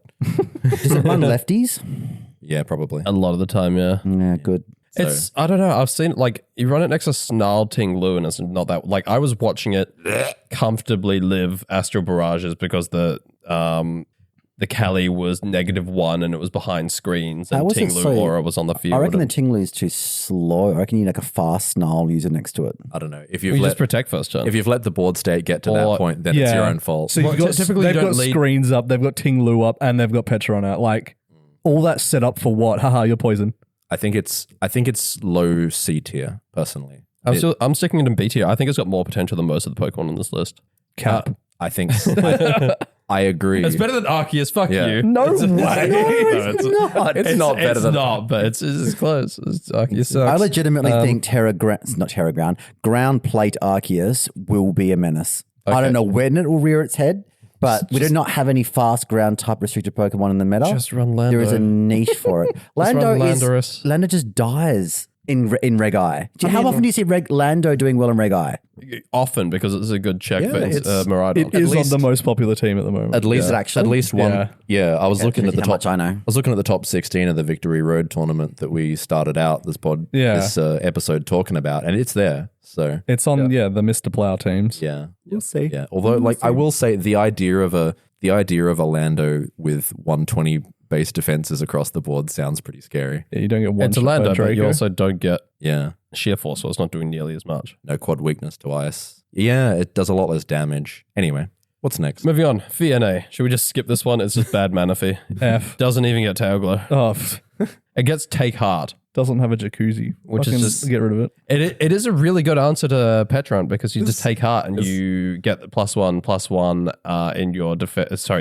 Does it run lefties? Yeah, probably. a lot of the time, yeah. Yeah, good. It's, I don't know, I've seen it, like, you run it next to Snarl Ting Lu, and it's not that, like, I was watching it comfortably live Astral Barrages because the Cali was -1 and it was behind screens, How and was it Ting Lu so- Aura was on the field. I reckon the and Tinglu is too slow. I reckon you need like a fast Snarl user next to it. I don't know. If you you've just let protect first turn. if you've let the board state get to that Or- point, then it's your own fault. So you've Well, got, typically you they've don't got lead- screens up, they've got Ting Lu up, and they've got Petron out. Like, all that set up for what? Haha, you're poison. I think it's low C tier personally. I'm sticking it in B tier. I think it's got more potential than most of the Pokemon on this list. Cap. I think I agree. It's better than Arceus. Fuck Yeah. you. No way. it's not. It's not better than not, but it's close. Arceus sucks. I legitimately think ground plate Arceus will be a menace. I don't know when it will rear its head, but we do not have any fast ground type restricted Pokemon in the meta. Just run Lando. There is a niche for it. run Landorus. Lando just dies in Reg I. How often do you see Lando doing well in Reg I? Often, because it's a good check Yeah, for it's- Miraidon. It is least- on the most popular team at the moment. At least Is it actually? at least one. Yeah. Yeah, I was looking at the How top. much I know. I was looking at the top 16 of the Victory Road tournament that we started out this episode talking about, and it's there. So It's on, the Mr. Plow teams. yeah, We'll see. yeah. Although, like, I will say the idea of a Lando with 120 base defenses across the board sounds pretty scary. Yeah, you don't get one It's a shot by Lando, but you Draco. also don't get Yeah, sheer force, so it's not doing nearly as much. no quad weakness to ice. Yeah, it does a lot less damage. Anyway, what's next? Moving on, FNA. Should we just skip this one? It's just bad Manaphy. F. Doesn't even get Tail Glow. Oh, It gets Take Heart. doesn't have a jacuzzi. Which is Fucking just- get rid of it. It is a really good answer to Petron because you just take heart and you get the +1/+1 in your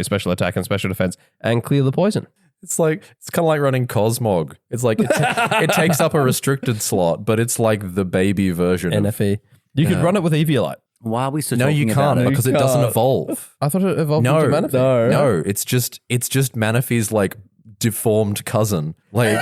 special attack and special defense and clear the poison. It's kind of like running Cosmog. It's like it takes up a restricted slot, but it's like the baby version of NFE. You could run it with Eviolite. Why are we still No, talking you about can't it? because it doesn't evolve. I thought it evolved No, into Manaphy. No, it's just Manaphy's like deformed cousin. Like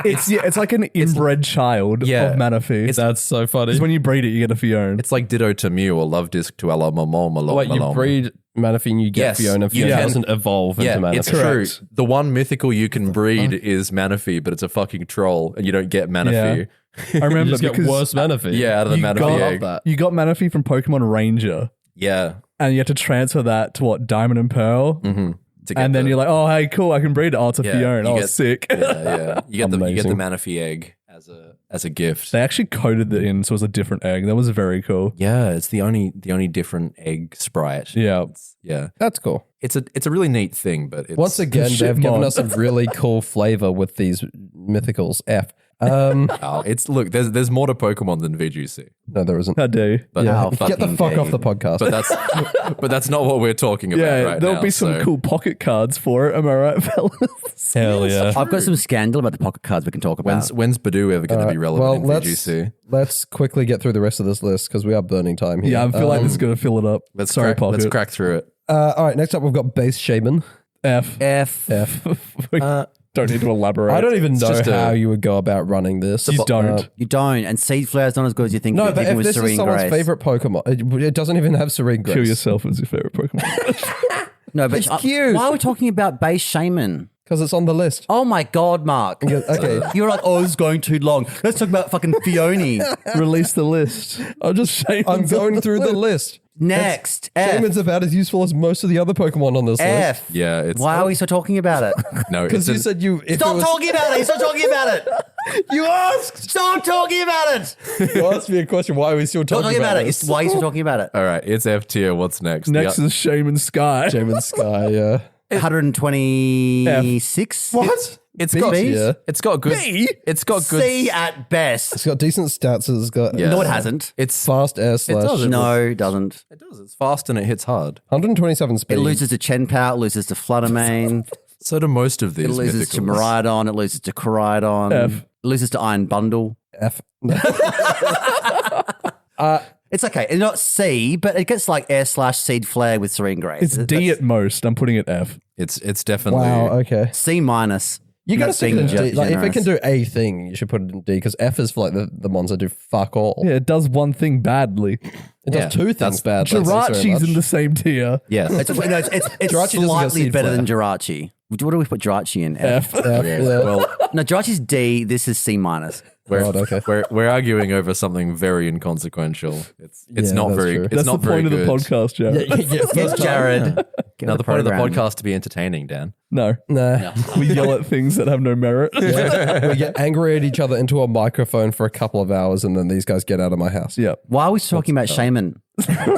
It's like an inbred child Yeah. of Manaphy. That's so funny. Because when you breed it, you get a Fiona. it's like Ditto to Mew or Love Disc to Ella Malone. Wait, you breed Manaphy and you get Yes, Fiona. you Fiona can. doesn't evolve into Manaphy. it's true. The one mythical you can breed is Manaphy, but it's a fucking troll, and you don't get Manaphy. I You remember just get because worse Manaphy. Yeah, out of the you Manaphy got, egg. that. you got Manaphy from Pokemon Ranger, Yeah. and you had to transfer that to what, Diamond and Pearl, Mm-hmm. and then you're like, oh hey, cool, I can breed it. Oh, it's a Yeah, Fiona. you Oh, get- sick. yeah. You get the Amazing. Manaphy egg as a gift. They actually coded it in, so it was a different egg. That was very cool. Yeah, it's the only different egg sprite. Yeah. Yeah. That's cool. It's a really neat thing, but it's Once again, shit they've given mod. us a really cool flavor with these mythicals. F. Oh, there's more to Pokemon than VGC. No, there isn't. How dare you? But, How Get the fucking fuck dare off the you. podcast. but that's not what we're talking about Yeah, right there'll now. be some so- cool pocket cards for it. Am I right, fellas? Hell yeah. I've got some scandal about the pocket cards we can talk about. When's Badoo ever going to be relevant in VGC? Let's quickly get through the rest of this list because we are burning time here. Yeah, I feel like this is going to fill it up. Let's Pocket. crack through it. All right, next up we've got Base Shaman. F. F. Don't need to elaborate. I don't even know just how you would go about running this. You don't. You don't. And Seed Flare's not as good as you think. No, even but if with this is Serene someone's Grace. favorite Pokemon, it doesn't even have Serene Grace. Kill yourself as your favorite Pokemon. No, but It's cute. why are we talking about Base Shaman? Because it's on the list. Oh my God, Mark. Okay. You're like, oh, this is going too long. Let's talk about fucking Fione. Release the list. I'm going through the list. Next. F. Shaman's about as useful as most of the other Pokemon on this list. F. Yeah, it's Why are we still talking about it? no, Because it's you said you... if Stop it was- talking about it. Stop talking about it. You asked! Stop talking about it. You asked me a question. Why are we still Stop talking talking about it. this? Why are you still talking about it? all right. It's F tier. What's next? Next Yeah. is Shaman Sky. Shaman Sky, yeah. 126. What? It's B got tier. it's got good. It's got good. C at best. It's got decent stats. It's got Yeah. No, it hasn't. It's fast air slash. does. No, it doesn't. it does. It's fast and it hits hard. 127 speed. It loses to Chenpow. It loses to Fluttermane. So do most of these. It loses to mythicals. Miraidon. It loses to Koraidon. F. It loses to Iron Bundle. F. It's okay. It's not C, but it gets like air slash Seed Flare with Serene Grace. It's D at most. I'm putting it F. It's definitely. Wow. Okay. C minus. You got to That's stick it in being D. Like, if it generous. can do a thing, you should put it in D because F is for like the ones that do fuck all. Yeah, it does one thing badly. It does Yeah, two things bad. Jirachi's in the same tier. Yes. It's Jirachi doesn't get slightly Seed better Flare. than Jirachi. What do we put Jirachi in? F. F. Yeah. Well, No, Jirachi's D. This is C minus. God, okay. we're arguing over something very inconsequential. It's Yeah, not that's very. true. It's That's not the very point good. of the podcast, Jared. Get Jared. Get No, with the point of the program. podcast to be entertaining, Dan. No. Nah. We yell at things that have no merit. We get angry at each other into a microphone for a couple of hours, and then these guys get out of my house. Yeah. Why are we talking about Shaman? Why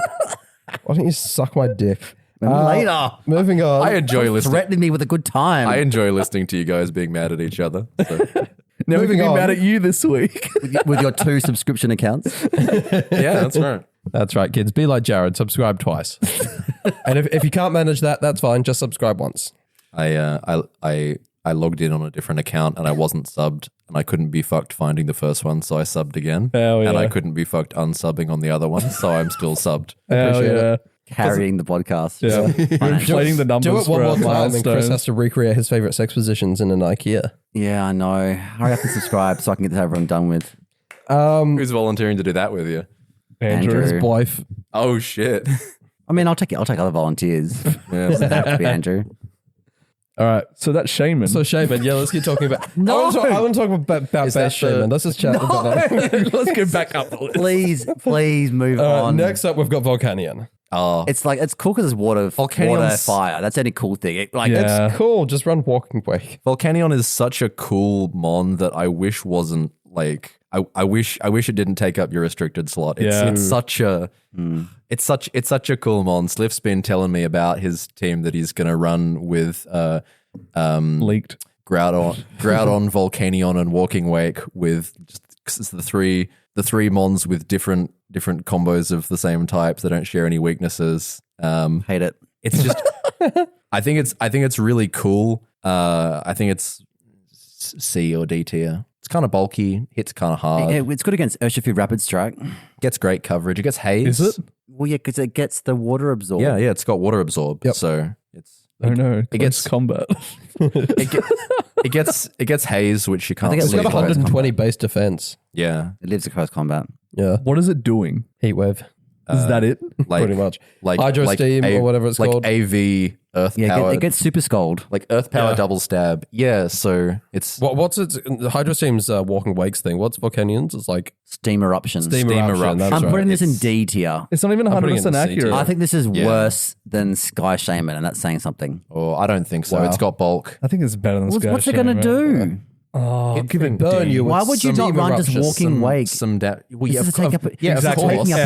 don't you suck my dick? Later. Moving on. I enjoy listening. Threatening me with a good time. I enjoy listening to you guys being mad at each other. So, Now we can Moving be on. mad at you this week. with your 2 subscription accounts. yeah, that's right. That's right, kids. Be like Jared. Subscribe twice. And if you can't manage that, that's fine. Just subscribe once. I logged in on a different account and I wasn't subbed and I couldn't be fucked finding the first one, so I subbed again. Hell yeah. And I couldn't be fucked unsubbing on the other one, so I'm still subbed. Hell Appreciate yeah. Carrying the podcast. Yeah. We're inflating the numbers Do it one for more our time, and Chris has milestones. to recreate his favorite sex positions in an IKEA. Yeah, I know. Hurry up and subscribe so I can get this over and done with. Who's volunteering to do that with you? Andrew. Andrew. Wife. Oh shit. I mean, I'll take other volunteers. Yeah. Doesn't have to be Andrew. All right. So that's Shaman. So Shaman, yeah, let's keep talking about. No. I want to talk about that best Shaman. Let's just chat about that. Let's go back up the list. Please move on. Next up, we've got Volcanion. Oh, It's cool because it's water, Volcanion's- fire. That's any cool thing. Yeah. It's cool. Just run Walking Wake. Volcanion is such a cool mon that I wish wasn't like I wish it didn't take up your restricted slot. It's such a it's such a cool mon. Sliff's been telling me about his team that he's gonna run with Leaked. Groudon, Volcanion, and Walking Wake with just the three mons with different combos of the same type that don't share any weaknesses. Hate it. It's just I think it's really cool. I think it's C or D tier. It's kind of bulky, hits kind of hard. It's good against Urshifu Rapid Strike. Gets great coverage. It gets haze. Is it? Well, yeah, because it gets the water absorb. Yeah, it's got water absorb. Yep. So it's Oh no. It gets- gets combat. it gets haze, which you can't think it's see. It's got Close 120 base defense. Yeah, It lives at close combat. Yeah. What is it doing? Heat wave. Is that it? like Pretty much. like Hydro Steam or whatever it's like called. AV Earth Yeah, power. it gets Super Scold. like Earth power Yeah. double stab. Yeah, so it's What's its Hydro Steam's Walking Wakes thing? What's Volcanion's? It's like Steam Eruptions. Steam Steam Eruption. Eruption. That's I'm right. putting this in It's- D tier. It's not even I'm putting it in 100% C accurate. tier. I think this is Yeah. worse than Sky Shaman, and that's saying something. I don't think so. Wow. It's got bulk. I think it's better than Sky What's it going to Shaman. do? Oh, It give it burn D. you. Why with would you some not run just eruptions. walking wake? Well, This is taking up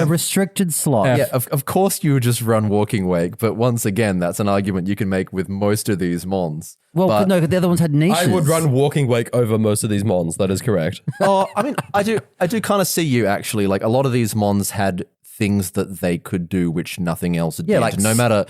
a restricted slot. F. Yeah, of course you would just run Walking Wake, but once again, that's an argument you can make with most of these mons. Well, But- no, the other ones had niches. I would run Walking Wake over most of these mons. That is correct. Oh, I mean, I do kind of see you actually. Like a lot of these mons had things that they could do which nothing else did. No matter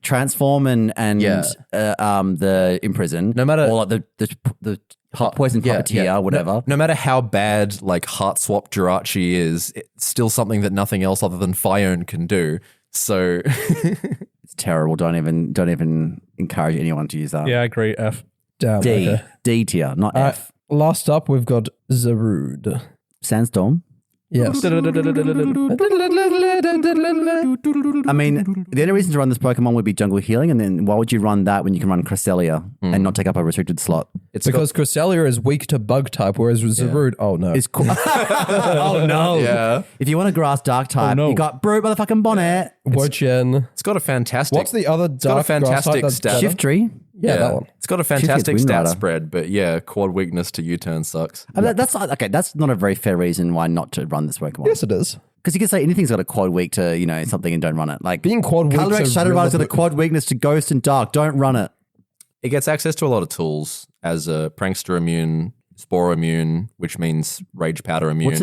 transform and the imprison. No matter- or like the poison puppeteer, whatever. No matter how bad like Heart Swap Jirachi is, it's still something that nothing else other than Phione can do. So It's terrible. Don't even encourage anyone to use that. Yeah, I agree. F. Damn. D okay. D tier, not F. Last up, we've got Zarude. Sandstorm. Yes. I mean, the only reason to run this Pokemon would be jungle healing, and then why would you run that when you can run Cresselia and not take up a restricted slot? it's Because Cresselia is weak to bug type, whereas Zarude, oh no. It's cool. Oh no! yeah, If you want a grass dark type, no. you got Brute motherfucking Bonnet, Wochen. it's got a fantastic. What's the other It's got a dark grass fantastic type stat. Shift Tree. Yeah, that one. It's got a fantastic Wind stat Rider. spread, but yeah, quad weakness to U-turn sucks. I mean, that's okay. That's not a very fair reason why not to run this Pokemon. Yes, it is. Because you can say anything's got a quad weak to something and don't run it. Like Being quad weak Calyrex to Shadow Rider's got a relative- quad weakness to Ghost and Dark. Don't run it. It gets access to a lot of tools as a Prankster immune, Spore immune, which means Rage Powder immune. What's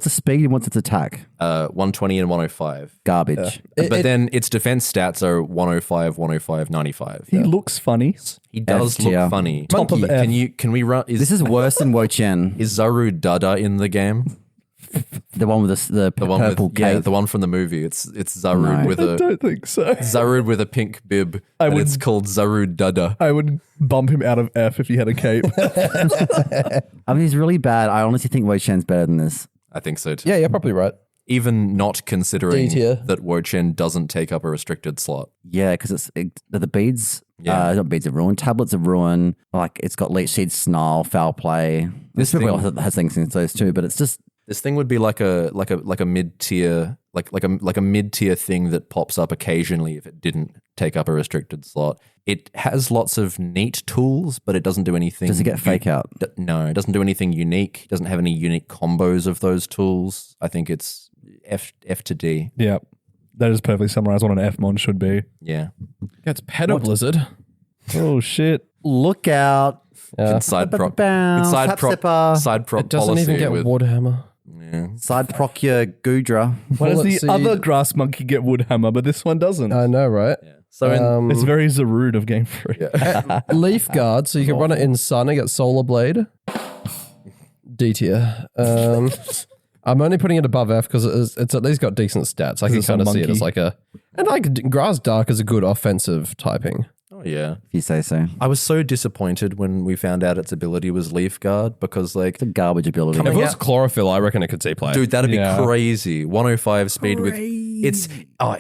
the speed and what's its attack? 120 and 105. Garbage. But then its defense stats are 105, 105, 95. He looks funny. He does F tier. look funny. Top of Monkey, F. can we run? This is worse than Wochen. Is Zaru Dada in the game? The one with the The one purple with, yeah, cape. the one from the movie. It's Zaru No. with I a don't think so. Zaru with a pink bib, I and would- it's called Zaru Dada. I would bump him out of F if he had a cape. I mean, he's really bad. I honestly think Wochen's better than this. I think so too. Yeah, you're probably right. Even not considering D tier. that Wochen doesn't take up a restricted slot. Yeah, because the beads. Yeah. Not beads of ruin. Tablets of ruin. Like it's got Leech Seed, Snarl, Foul Play. This thing- Pokemon has things in those too, but it's just This thing would be like a mid tier like a mid tier thing that pops up occasionally if it didn't take up a restricted slot. It has lots of neat tools, but it doesn't do anything. does it get fake out? No, it doesn't do anything unique. It doesn't have any unique combos of those tools. I think it's F to D. Yeah, that is perfectly summarized what an F-mon should be. Yeah. It's Pedo Blizzard. Oh, shit. Look out! Good side prop. Bounce, Good side Tap prop. Sipper. Side prop It doesn't policy even get with Woodhammer. yeah. Side proc your Goodra. Why does Bullet the Seed. other grass monkey get Woodhammer, but this one doesn't? I know, right? So in, It's very Zarude of Game 3. Leaf Guard, so you can run it in Sun and get Solar Blade. D tier. I'm only putting it above F because it's at least got decent stats. I can it's a kind of see it monkey. as like a... And like Grass Dark is a good offensive typing. oh yeah. If you say so. I was so disappointed when we found out its ability was Leaf Guard because like It's a garbage ability. If it was Chlorophyll, I reckon it could see play. dude, that'd be Yeah. crazy. 105 speed with it's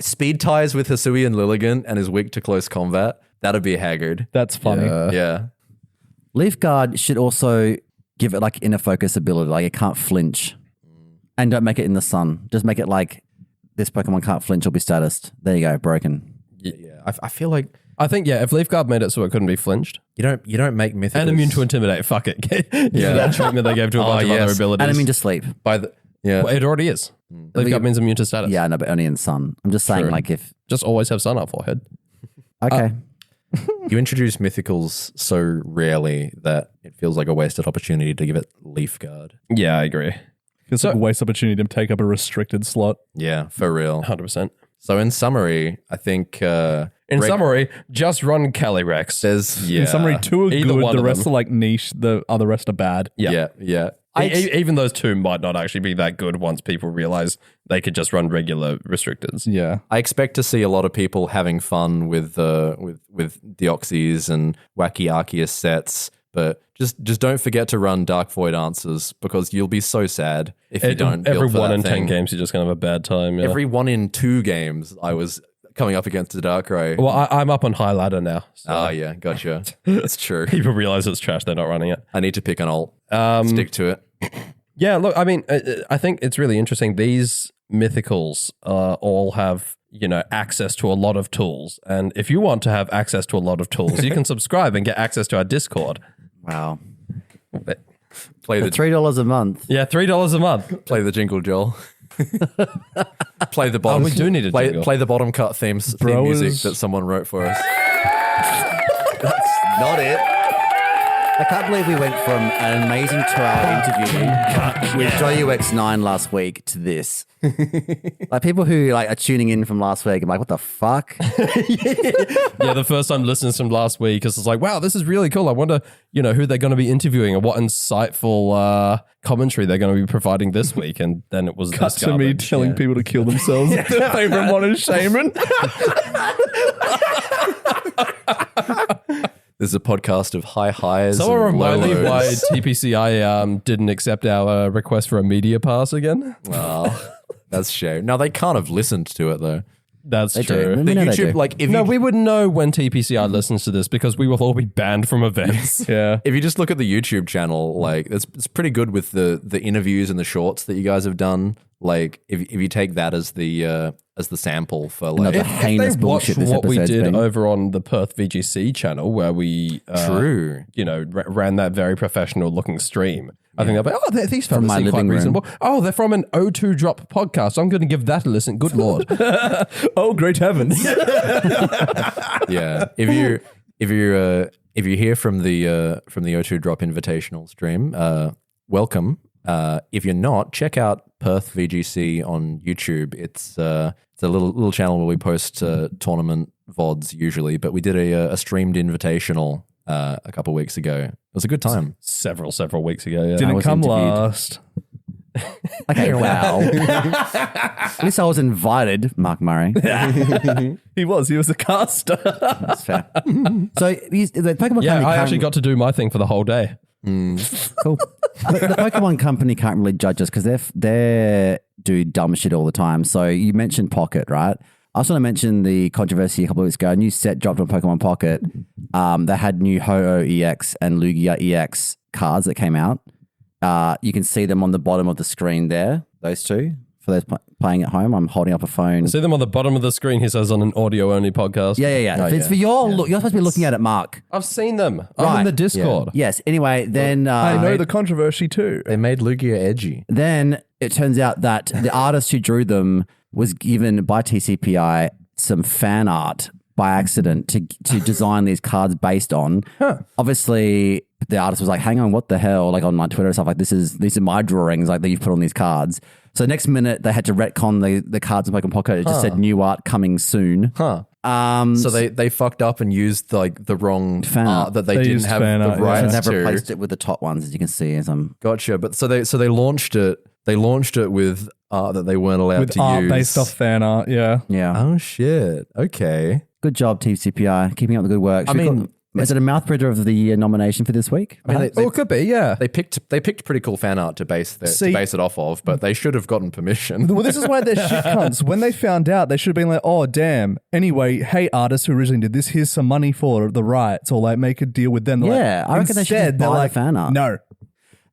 speed ties with Hisui and Lilligant and is weak to close combat. That'd be Haggard. That's funny. Yeah. Leaf Guard should also give it like inner focus ability, like it can't flinch. And don't make it in the sun. Just make it like this Pokemon can't flinch or be statused. There you go, broken. Yeah. I feel like I think, yeah, if Leaf Guard made it so it couldn't be flinched. you don't make Mythicals. And immune to Intimidate, fuck it. Yeah, that treatment they gave to a bunch of other yes. abilities. And immune to sleep. by the yeah. Well, it already is. Leaf Guard means immune to status. Yeah, no, but only in sun. I'm just saying, True. like if Just always have sun up forehead. okay, You introduce Mythicals so rarely that it feels like a wasted opportunity to give it Leaf Guard. Yeah, I agree. It's like a waste opportunity to take up a restricted slot. Yeah, for real. 100%. So in summary, I think In summary, just run Calyrex. there's In summary, two are Either good, one the of rest them. are like niche, the other rest are bad. Yeah. yeah. Even those two might not actually be that good once people realize they could just run regular restricteds. Yeah. I expect to see a lot of people having fun with Deoxys and Wacky Arceus sets, but just don't forget to run Dark Void answers because you'll be so sad if you don't. Every build for 1 that in 10 thing. games, you're just going to have a bad time. Yeah. Every 1 in 2 games, I was coming up against a Darkrai. Well, I'm up on high ladder now. So Oh yeah, gotcha. That's true. people realize it's trash. They're not running it. I need to pick an alt. Um, Stick to it. Yeah, look, I mean, I think it's really interesting. These Mythicals all have, access to a lot of tools. And if you want to have access to a lot of tools, you can subscribe and get access to our Discord. wow. Play For the $3 a month. Yeah, $3 a month. play the jingle, Joel. Play the bottom. We do need a jingle. play the bottom cut theme music that someone wrote for us. That's not it. I can't believe we went from an amazing 2-hour interview with Joy UX9 last week to this. Like people who like are tuning in from last week, I'm like, what the fuck? Yeah, the first time listeners from last week, because it's like, wow, this is really cool. I wonder, who they're going to be interviewing and what insightful commentary they're going to be providing this week. And then it was Cut this to me garbage. telling people to kill themselves. Their favorite one is Shaman. There's a podcast of high highs. Someone and low remind me why lows. TPCI didn't accept our request for a media pass again. Oh, that's a shame. Now they can't have listened to it though. That's They true. do. The We know they YouTube, do. like if No, you we would know when TPCI listens to this because we will all be banned from events. Yeah. if you just look at the YouTube channel, like it's pretty good with the interviews and the shorts that you guys have done. Like if you take that as the sample for like Another If heinous they bullshit watched this what we episode's did been. over on the Perth VGC channel where we true. ran that very professional looking stream. I think they'll be, these fellas my seem quite living room. reasonable. Oh, they're from an O2 Drop podcast. I'm going to give that a listen. Good Lord. Oh, great heavens. Yeah. If you hear from the O2 Drop Invitational stream, welcome. If you're not, check out Perth VGC on YouTube. It's a little channel where we post tournament VODs usually, but we did a streamed invitational a couple of weeks ago. It was a good time. several weeks ago. Yeah. Didn't was come interviewed. last. Okay, wow. At least I was invited, Mark Murray. He was the caster. That's fair. So the Pokemon Yeah, company I can't- actually got to do my thing for the whole day. cool. The Pokemon company can't really judge us because they do dumb shit all the time. So you mentioned Pocket, right? I also want to mention the controversy a couple of weeks ago. A new set dropped on Pokemon Pocket. They had new Ho-Oh EX and Lugia EX cards that came out. You can see them on the bottom of the screen there, those two. For those playing at home, I'm holding up a phone. See them on the bottom of the screen, he says, on an audio-only podcast. Yeah. Oh, If it's for your look, you're supposed to be looking at it, Mark. I've seen them. I'm Right. in the Discord. Yes. Anyway, then I know the controversy too. They made Lugia edgy. Then it turns out that the artist who drew them was given by TCPI some fan art by accident to design these cards based on. Obviously, the artist was like, hang on, what the hell? Like on my Twitter and stuff, like these are my drawings like that you've put on these cards. So next minute they had to retcon the cards in Pokemon Pocket. It just said new art coming soon. Huh. So they fucked up and used like the wrong Fan art art. that they They didn't used have fan the art, yeah. rights And they've to. replaced it with the top ones, as you can see. As I'm Gotcha. But so they launched it. They launched it with art that they weren't allowed With to art use. based off fan art, yeah. yeah. Oh shit. Okay. Good job, TCPI, keeping up the good work. I mean, is it a Mouth Breeder of the Year nomination for this week? I mean, Oh, it could be, yeah. they picked pretty cool fan art to base See- it off of, but they should have gotten permission. Well, this is why they're shit cunts. When they found out, they should have been like, oh, damn. Anyway, hey, artists who originally did this, here's some money for the rights, or like make a deal with them. They're Yeah, like, I reckon they should just instead, they're buy the like, fan art. No.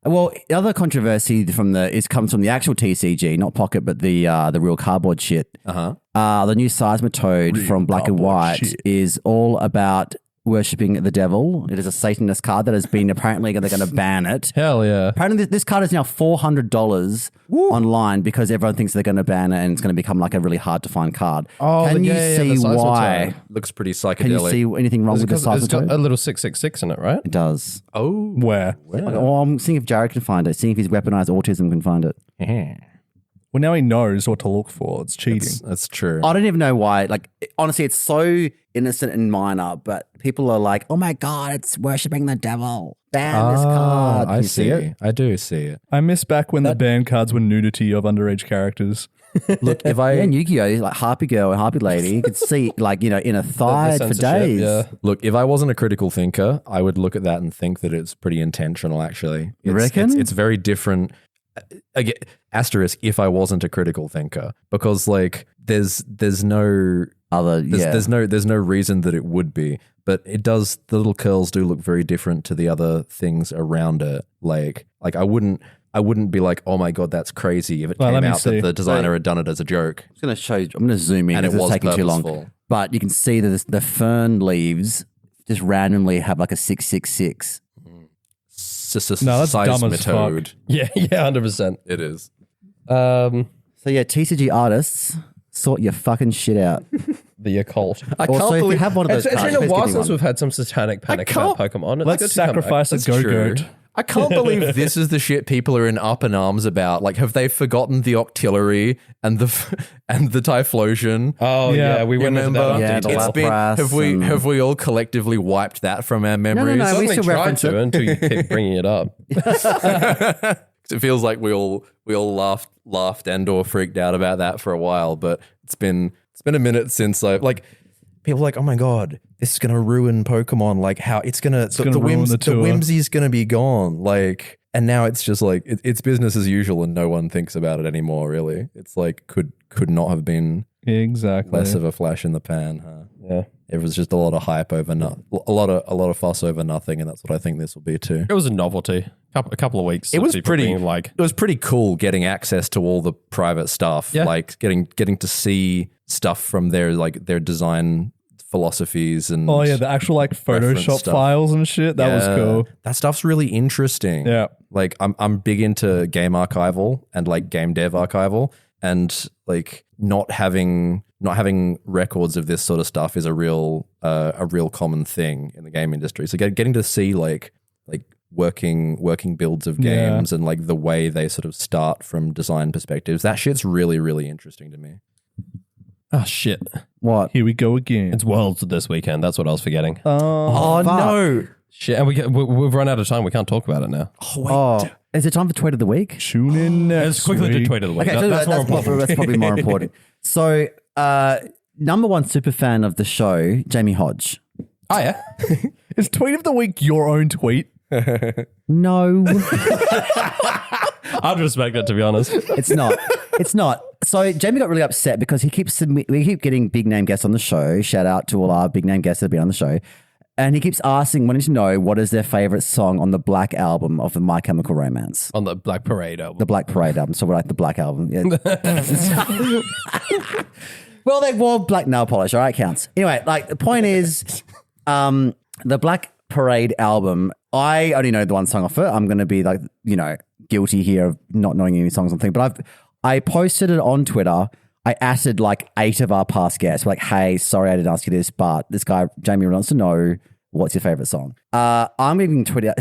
Well, the other controversy comes from the actual TCG, not Pocket, but the real cardboard shit. The new Seismitoad from Black and cardboard White shit. is all about worshipping the devil. It is a Satanist card that has been apparently they're going to ban it. Hell yeah. Apparently, this card is now $400 online because everyone thinks they're going to ban it and it's going to become like a really hard to find card. Oh, Can you yeah, see the Seismitoad. why? Looks pretty Can you psychedelic. see anything wrong with the It's got Seismitoad? a little 666 in it, right? It does. Oh. Where? Well, I'm seeing if Jared can find it, seeing if his weaponized autism can find it. Well, now he knows what to look for. It's cheating. That's true. I don't even know why. Like, honestly, it's so innocent and minor, but people are like, oh my God, it's worshipping the devil. Ban this card. Can I you see it? it. I do see it. I miss back when the ban cards were nudity of underage characters. Look, if Yeah, I and Yu-Gi-Oh! Like Harpy Girl and Harpy Lady, you could see like, in a thigh for censorship, days. yeah. look, if I wasn't a critical thinker, I would look at that and think that it's pretty intentional. Actually, You reckon? it's very different. Again, asterisk. If I wasn't a critical thinker, because like there's no there's no reason that it would be, but it does. The little curls do look very different to the other things around it. Like I wouldn't be like, oh my God, that's crazy if it Well, let came me out see. that the designer had done it as a joke. I'm going to show you. I'm going to zoom in And it because it's was taking too long. purposeful. But you can see that the fern leaves just randomly have like a 666. No, that's dumb as fuck. method. Yeah, 100%. It is. So yeah, TCG artists, sort your fucking shit out. The occult. I Also, if you have one of those It's cards, been a please while give me since one. we've had some satanic panic about Pokemon. It's Let's good to come back. sacrifice a That's true. go-goat. I can't believe this is the shit people are in up in arms about. Like, have they forgotten the Octillery and the Typhlosion? Oh, yeah. We went into that. Yeah, the It's been, Lapras have we all collectively wiped that from our memories? no, we We still tried reference to it. until you keep bringing it up. It feels like we all laughed and or freaked out about that for a while, but it's been a minute since people are like, oh my god, this is gonna ruin Pokemon. Like how it's gonna the ruin the tour. whimsy's gonna be gone. Like, and now it's just like it's business as usual, and no one thinks about it anymore. Really, it's like could not have been Exactly. less of a flash in the pan. Huh? Yeah. It was just a lot of hype over a lot of fuss over nothing, and that's what I think this will be too. It was a novelty. A couple of weeks. It was of people pretty being like, It was pretty cool getting access to all the private stuff. Yeah. Like getting to stuff from their design philosophies and Oh yeah, the actual like reference Photoshop stuff. files and shit. That was Yeah. cool. That stuff's really interesting. Yeah. Like I'm big into game archival and like game dev archival, and like not having records of this sort of stuff is a real common thing in the game industry. So getting to see like working builds of Yeah. games and like the way they sort of start from design perspectives, that shit's really, really interesting to me. oh shit, What? Here we go again. it's Worlds this weekend. That's what I was forgetting. Oh fuck. no. Shit, and we've run out of time. We can't talk about it now. Oh, is it time for tweet of the week? Tune in next Let's quickly do week. tweet of the week. Okay, so That's more important. that's probably more important. So, number one super fan of the show, Jamie Hodge. Oh yeah. Is tweet of the week your own tweet? No, I'd respect it, to be honest. it's not. It's not. So Jamie got really upset because we keep getting big name guests on the show. Shout out to all our big name guests that have been on the show. And he keeps wanting to know what is their favorite song on the Black album of the My Chemical Romance. On the Black Parade album. The Black Parade album. So we're like the Black album. Yeah. Well, they wore black nail polish. All right, counts. Anyway, like the point is, the Black Parade album, I only know the one song off it. I'm going to be like, guilty here of not knowing any songs on thing. But I posted it on Twitter. I added like 8 of our past guests. We're like, hey, sorry I didn't ask you this, but this guy, Jamie, wants to know what's your favorite song. I'm giving tweet of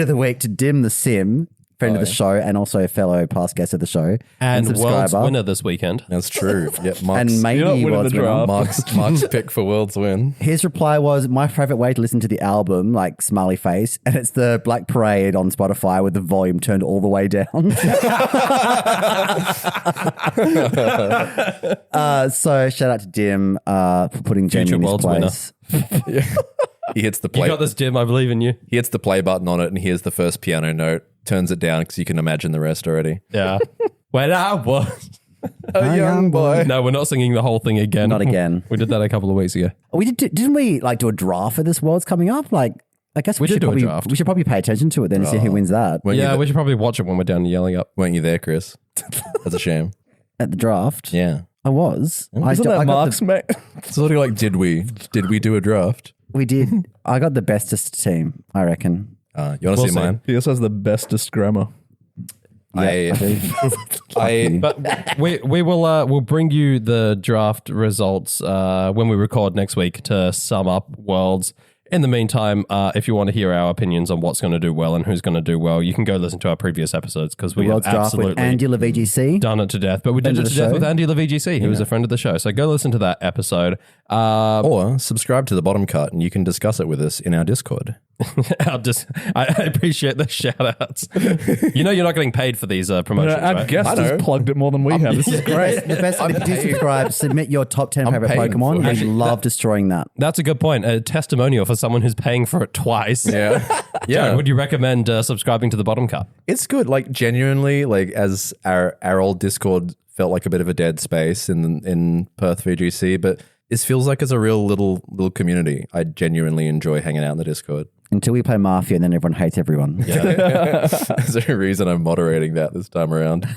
the week to Dim the Sim, friend of the show and also a fellow past guest of the show. And World's winner this weekend. That's true. Yeah, And maybe You're not winning World's the winner. draft. Mark's pick for World's win. His reply was, my favorite way to listen to the album, like smiley face, and it's the Black Parade on Spotify with the volume turned all the way down. So shout out to Dim for putting Jamie Future in his World's place. He hits the You play. got this, Jim. I believe in you. He hits the play button on it, and hears the first piano note. Turns it down because you can imagine the rest already. Yeah. When I was. A young boy. No, we're not singing the whole thing again. Not again. We did that a couple of weeks ago. Didn't we like do a draft for this World's coming up? Like, I guess we did should do a probably draft. we should probably pay attention to it then and see who wins that Weren't, Yeah, you we should probably watch it when we're down and yelling up. weren't you there, Chris? That's a shame. at the draft. Yeah. I was. Isn't that I got Mark's, mate? Sort of like, did we do a draft? we did. I got the bestest team, I reckon. You want to We'll see see. mine? He also has the bestest grammar. I But we will we'll bring you the draft results when we record next week to sum up Worlds. In the meantime, if you want to hear our opinions on what's going to do well and who's going to do well, you can go listen to our previous episodes because we have World's draft with absolutely Andy VGC. done it to death. But we did Friend it of to the death show. with Andy VGC, who was a friend of the show. So go listen to that episode. or subscribe to the Bottom Cut and you can discuss it with us in our Discord. I appreciate the shout outs. You know, you're not getting paid for these promotions, Our right? guest I know. has plugged it more than we have. This is great. The best, if you do subscribe, submit your top 10 favorite paying Pokemon. for We love destroying that. That's a good point. A testimonial for someone who's paying for it twice. Yeah. Jared, would you recommend subscribing to the Bottom Cut? It's good. Like genuinely, like as our old Discord felt like a bit of a dead space in Perth VGC, but this feels like it's a real little community. I genuinely enjoy hanging out in the Discord. Until we play Mafia and then everyone hates everyone. There's a reason I'm moderating that this time around.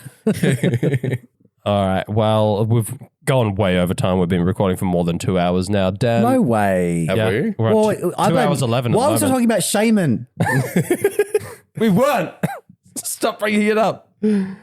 All right. Well, we've gone way over time. We've been recording for more than 2 hours now. Dan. No way. Have we? We're Well, at 2 hours 11 Why at was the I moment. talking about Shaman? We won. Stop bringing it up.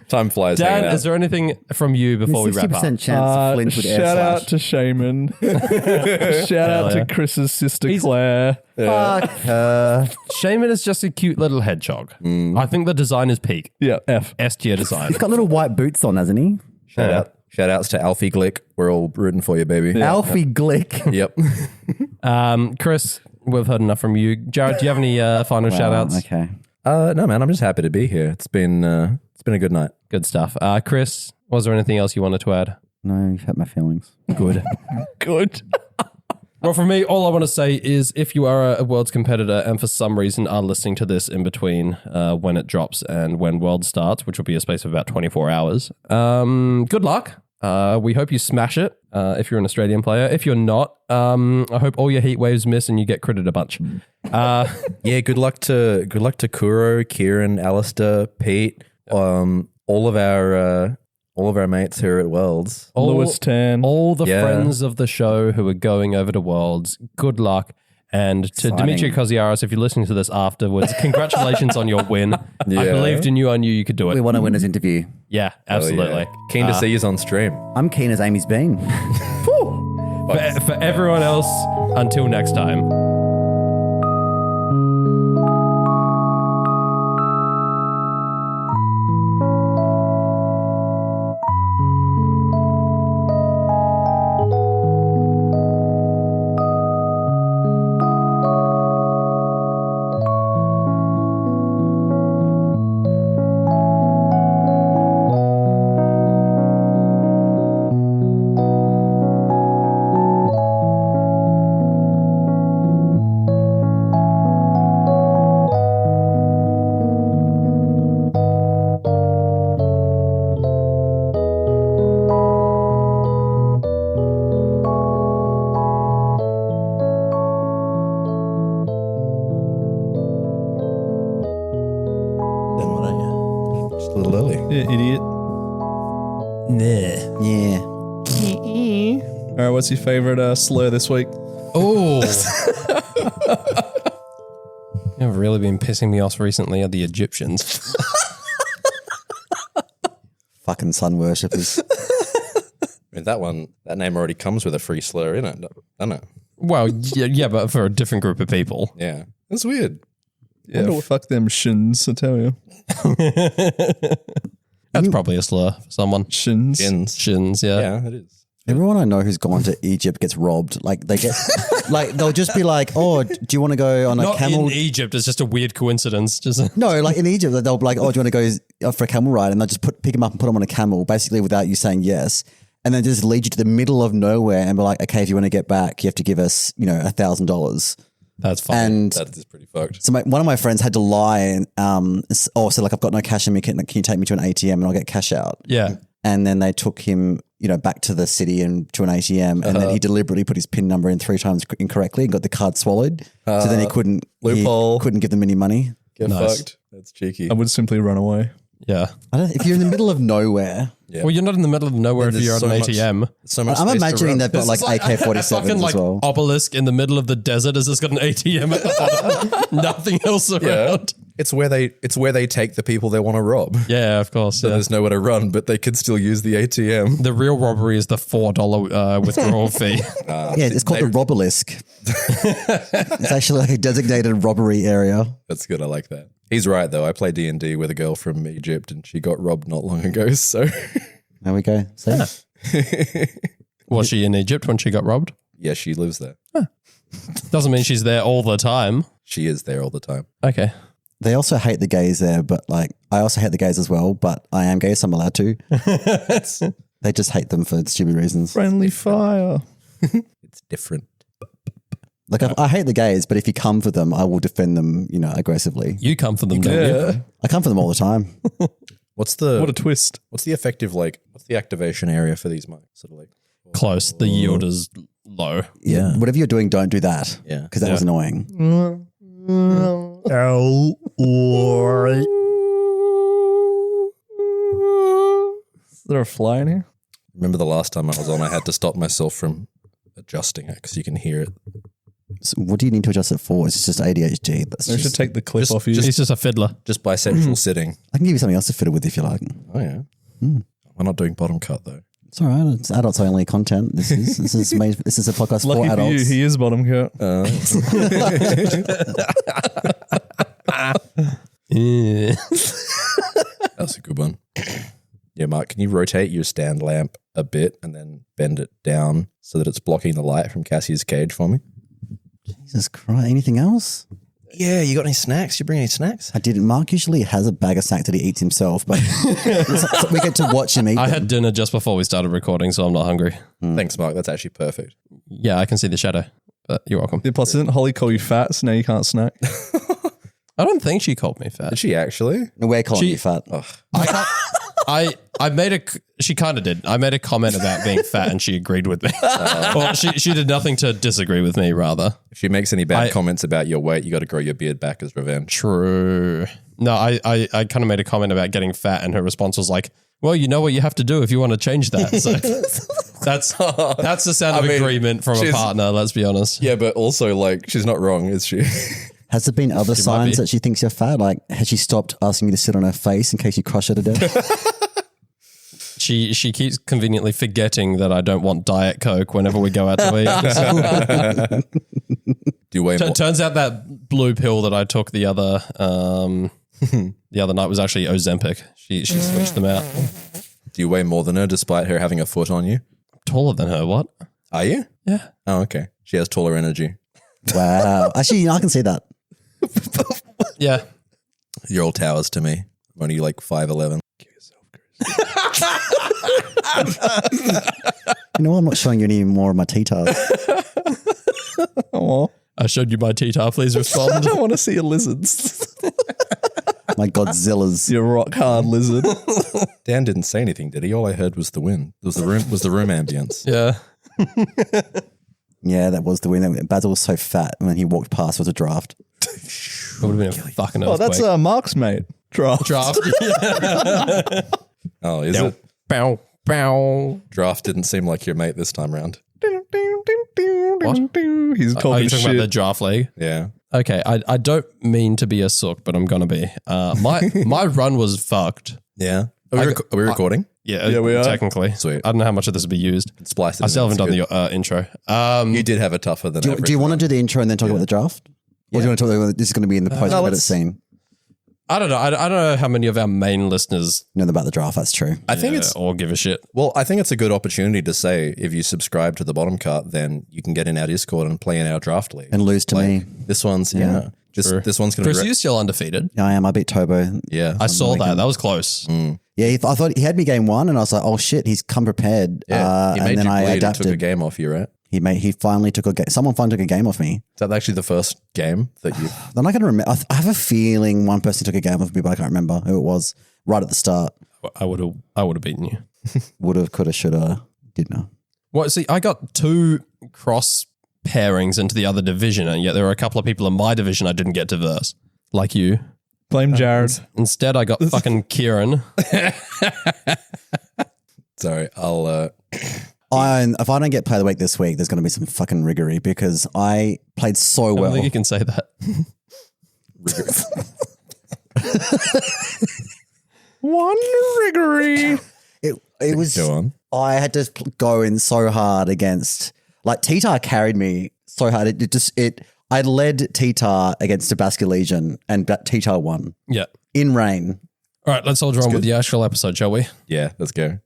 Time flies. Dan, hanging out. is there anything from you before we wrap up? 60% chance Flint would air shout out slash. to Shaman. Shout out yeah. to Chris's sister Claire. Fuck her. Shaman is just a cute little hedgehog. I think the design is peak. Yeah, F. S tier design. He's got little white boots on, hasn't he? Shout outs to Alfie Glick. We're all rooting for you, baby. Alfie Glick. Yep. Chris, we've heard enough from you. Jared, do you have any final shout outs? Okay. No, man. I'm just happy to be here. It's been a good night. Good stuff. Chris, was there anything else you wanted to add? No, you've hurt my feelings. Good. Good. Well, for me, all I want to say is if you are a Worlds competitor and for some reason are listening to this in between when it drops and when Worlds starts, which will be a space of about 24 hours, good luck. We hope you smash it if you're an Australian player. If you're not, I hope all your heat waves miss and you get critted a bunch. Yeah, good luck to Kuro, Kieran, Alistair, Pete, all of our mates here at Worlds. Lewis Tan. All the Yeah. friends of the show who are going over to Worlds, good luck. And to Exciting. Dimitri Koziaris, if you're listening to this afterwards, congratulations on your win. I Yeah. believed in you. I knew you could do We it. want a winner's interview. Yeah, absolutely. Yeah. Keen to see you on stream. I'm keen as Amy's been. For everyone else, until next time. Then what are you? Just a little early. Yeah, idiot. Yeah. All right, what's your favorite slur this week? Oh. You've really been pissing me off recently are the Egyptians. Fucking sun worshippers. I mean, that name already comes with a free slur in it, doesn't it? Well, yeah, but for a different group of people. Yeah. That's weird. Yeah, fuck them shins, I tell you. That's probably a slur for someone. Shins. Shins, yeah. Yeah, it is. Everyone I know who's gone to Egypt gets robbed. Like they get, like they'll just be like, "Oh, do you want to go on a Not camel?" in Egypt, it's just a weird coincidence. Just No, like in Egypt, they'll be like, "Oh, do you want to go for a camel ride?" And they'll just pick him up and put him on a camel, basically without you saying yes, and then just lead you to the middle of nowhere and be like, "Okay, if you want to get back, you have to give us, $1,000." That's fine. And That is pretty fucked. so one of my friends had to lie, and so like I've got no cash in me. Can you take me to an ATM and I'll get cash out? Yeah. And then they took him, back to the city and to an ATM, and then he deliberately put his PIN number in 3 times incorrectly and got the card swallowed. So then he couldn't loophole. couldn't give them any money. Get Nice. fucked. That's cheeky. I would simply run away. Yeah. If you're in the middle of nowhere, Yeah. Well, you're not in the middle of nowhere if There's you're at so an much- ATM. So much I'm space to imagining run. they've got like A AK-47s fucking as well. obelisk in the middle of the desert has just got an ATM at the bottom. Nothing else Yeah. around. It's where they take the people they want to rob. Yeah, of course. So Yeah. there's nowhere to run, but they could still use the ATM. The real robbery is the $4 withdrawal fee. Yeah, it's called the Robelisk. It's actually like a designated robbery area. That's good. I like that. He's right though. I play D&D with a girl from Egypt, and she got robbed not long ago. So There we go. See? Was she in Egypt when she got robbed? yeah, she lives there. Doesn't mean she's there all the time. She is there all the time. Okay. They also hate the gays there, but like I also hate the gays as well, but I am gay, so I'm allowed to. They just hate them for stupid reasons. Friendly fire. It's different. Like I hate the gays, but if you come for them, I will defend them, aggressively. You come for them, don't you? I come for them all the time. What's the What a twist. what's the effective what's the activation area for these mics? Sort of like Close. The yield is low. Yeah. Whatever you're doing, don't do that. Yeah. Because that was annoying. Is there a fly in here? remember the last time I was on, I had to stop myself from adjusting it because you can hear it So what do you need to adjust it for? It's just ADHD. That's We should just, take the clip off you. He's just a fiddler. Just bisexual sitting. I can give you something else to fiddle with if you like. Oh yeah. We're not doing bottom cut though. It's all right. It's adults only content. This is a podcast Lucky for for you, adults. he is bottom cut. Yeah. That's a good one. Yeah, Mark, can you rotate your stand lamp a bit and then bend it down so that it's blocking the light from Cassie's cage for me? Jesus Christ. Anything else? Yeah, you got any snacks? You bring any snacks? I didn't. Mark usually has a bag of snacks that he eats himself, but we get to watch him eat I them. had dinner just before we started recording, so I'm not hungry. Thanks, Mark. That's actually perfect. Yeah, I can see the shadow. But you're welcome. Yeah, plus, didn't Holly call you fat, so now you can't snack? I don't think she called me fat. Did she actually? We're calling you fat. I made she kind of did. I made a comment about being fat and she agreed with me. Well, she did nothing to disagree with me, rather. If she makes any bad comments about your weight, you got to grow your beard back as revenge. True. No, I kind of made a comment about getting fat and her response was like, well, you know what you have to do if you want to change that. So that's the sound of agreement from a partner, let's be honest. Yeah, but also, like, she's not wrong, is she? Has there been other signs be. that she thinks you're fat? Like, has she stopped asking you to sit on her face in case you crush her to death? She keeps conveniently forgetting that I don't want Diet Coke whenever we go out to eat. Do you weigh more? Turns out that blue pill that I took the other night was actually Ozempic. She switched them out. Do you weigh more than her despite her having a foot on you? Taller than her, what? Are you? Yeah. Oh, okay. She has taller energy. Wow. Actually, I can see that. Yeah. You're all towers to me. I'm only like 5'11". You know what? I'm not showing you any more of my T-tars. Oh, I showed you my T-tar. Please I respond. don't want to see your lizards. My Godzillas. Your rock hard lizard. Dan didn't say anything, did he? All I heard was the wind. It was the room ambience. Yeah. Yeah, that was the win. Basil was so fat when he walked past was a draft. It would have been a fucking Oh, earthquake. that's Mark's mate. Draft. Draft. Oh, is it? Bow, bow. Draft didn't seem like your mate this time round. What? He's Are talking you talking about the shit. draft league? Yeah. Okay, I don't mean to be a sook, but I'm gonna be. My run was fucked. Yeah. Are we recording? Yeah, we are. Technically. Sweet. I don't know how much of this will be used. Splice it. I still in, haven't done it's the intro. good. You did have it tougher than Do you want to do the intro and then talk about the draft? Or do you want to talk about this is going to be in the post-credit scene? I don't know. I don't know how many of our main listeners Know about the draft, that's true. I think it's or give a shit. well, I think it's a good opportunity to say if you subscribe to the bottom cut, then you can get in our Discord and play in our draft league. And lose to me. This one's this one's gonna Chris, be you're still undefeated. I am. I beat Tobo. yeah. I saw that. That was close. Yeah, I thought he had me game one, and I was like, "Oh shit, he's come prepared." Yeah. He made and then you I bleed and adapted. took a game off you, right? He finally took a game. Someone finally took a game off me. Is that actually the first game that you? I'm not going to remember. I have a feeling one person took a game off me, but I can't remember who it was. Right at the start, I would have beaten you. would have, could have, should have, didn't know. Well, see, I got 2 cross pairings into the other division, and yet there were a couple of people in my division I didn't get to verse, like you. Blame Jared. Instead, I got fucking Kieran. Sorry, I'll. If I don't get play of the week this week, there's going to be some fucking riggery because I played so I don't well. think you can say that. One riggery. It was. Go on. I had to go in so hard against like T-Tar carried me so hard. I led T-Tar against Tabasco Legion and T-Tar won Yeah. in rain. All right, let's all draw on with the actual episode, shall we? Yeah, let's go.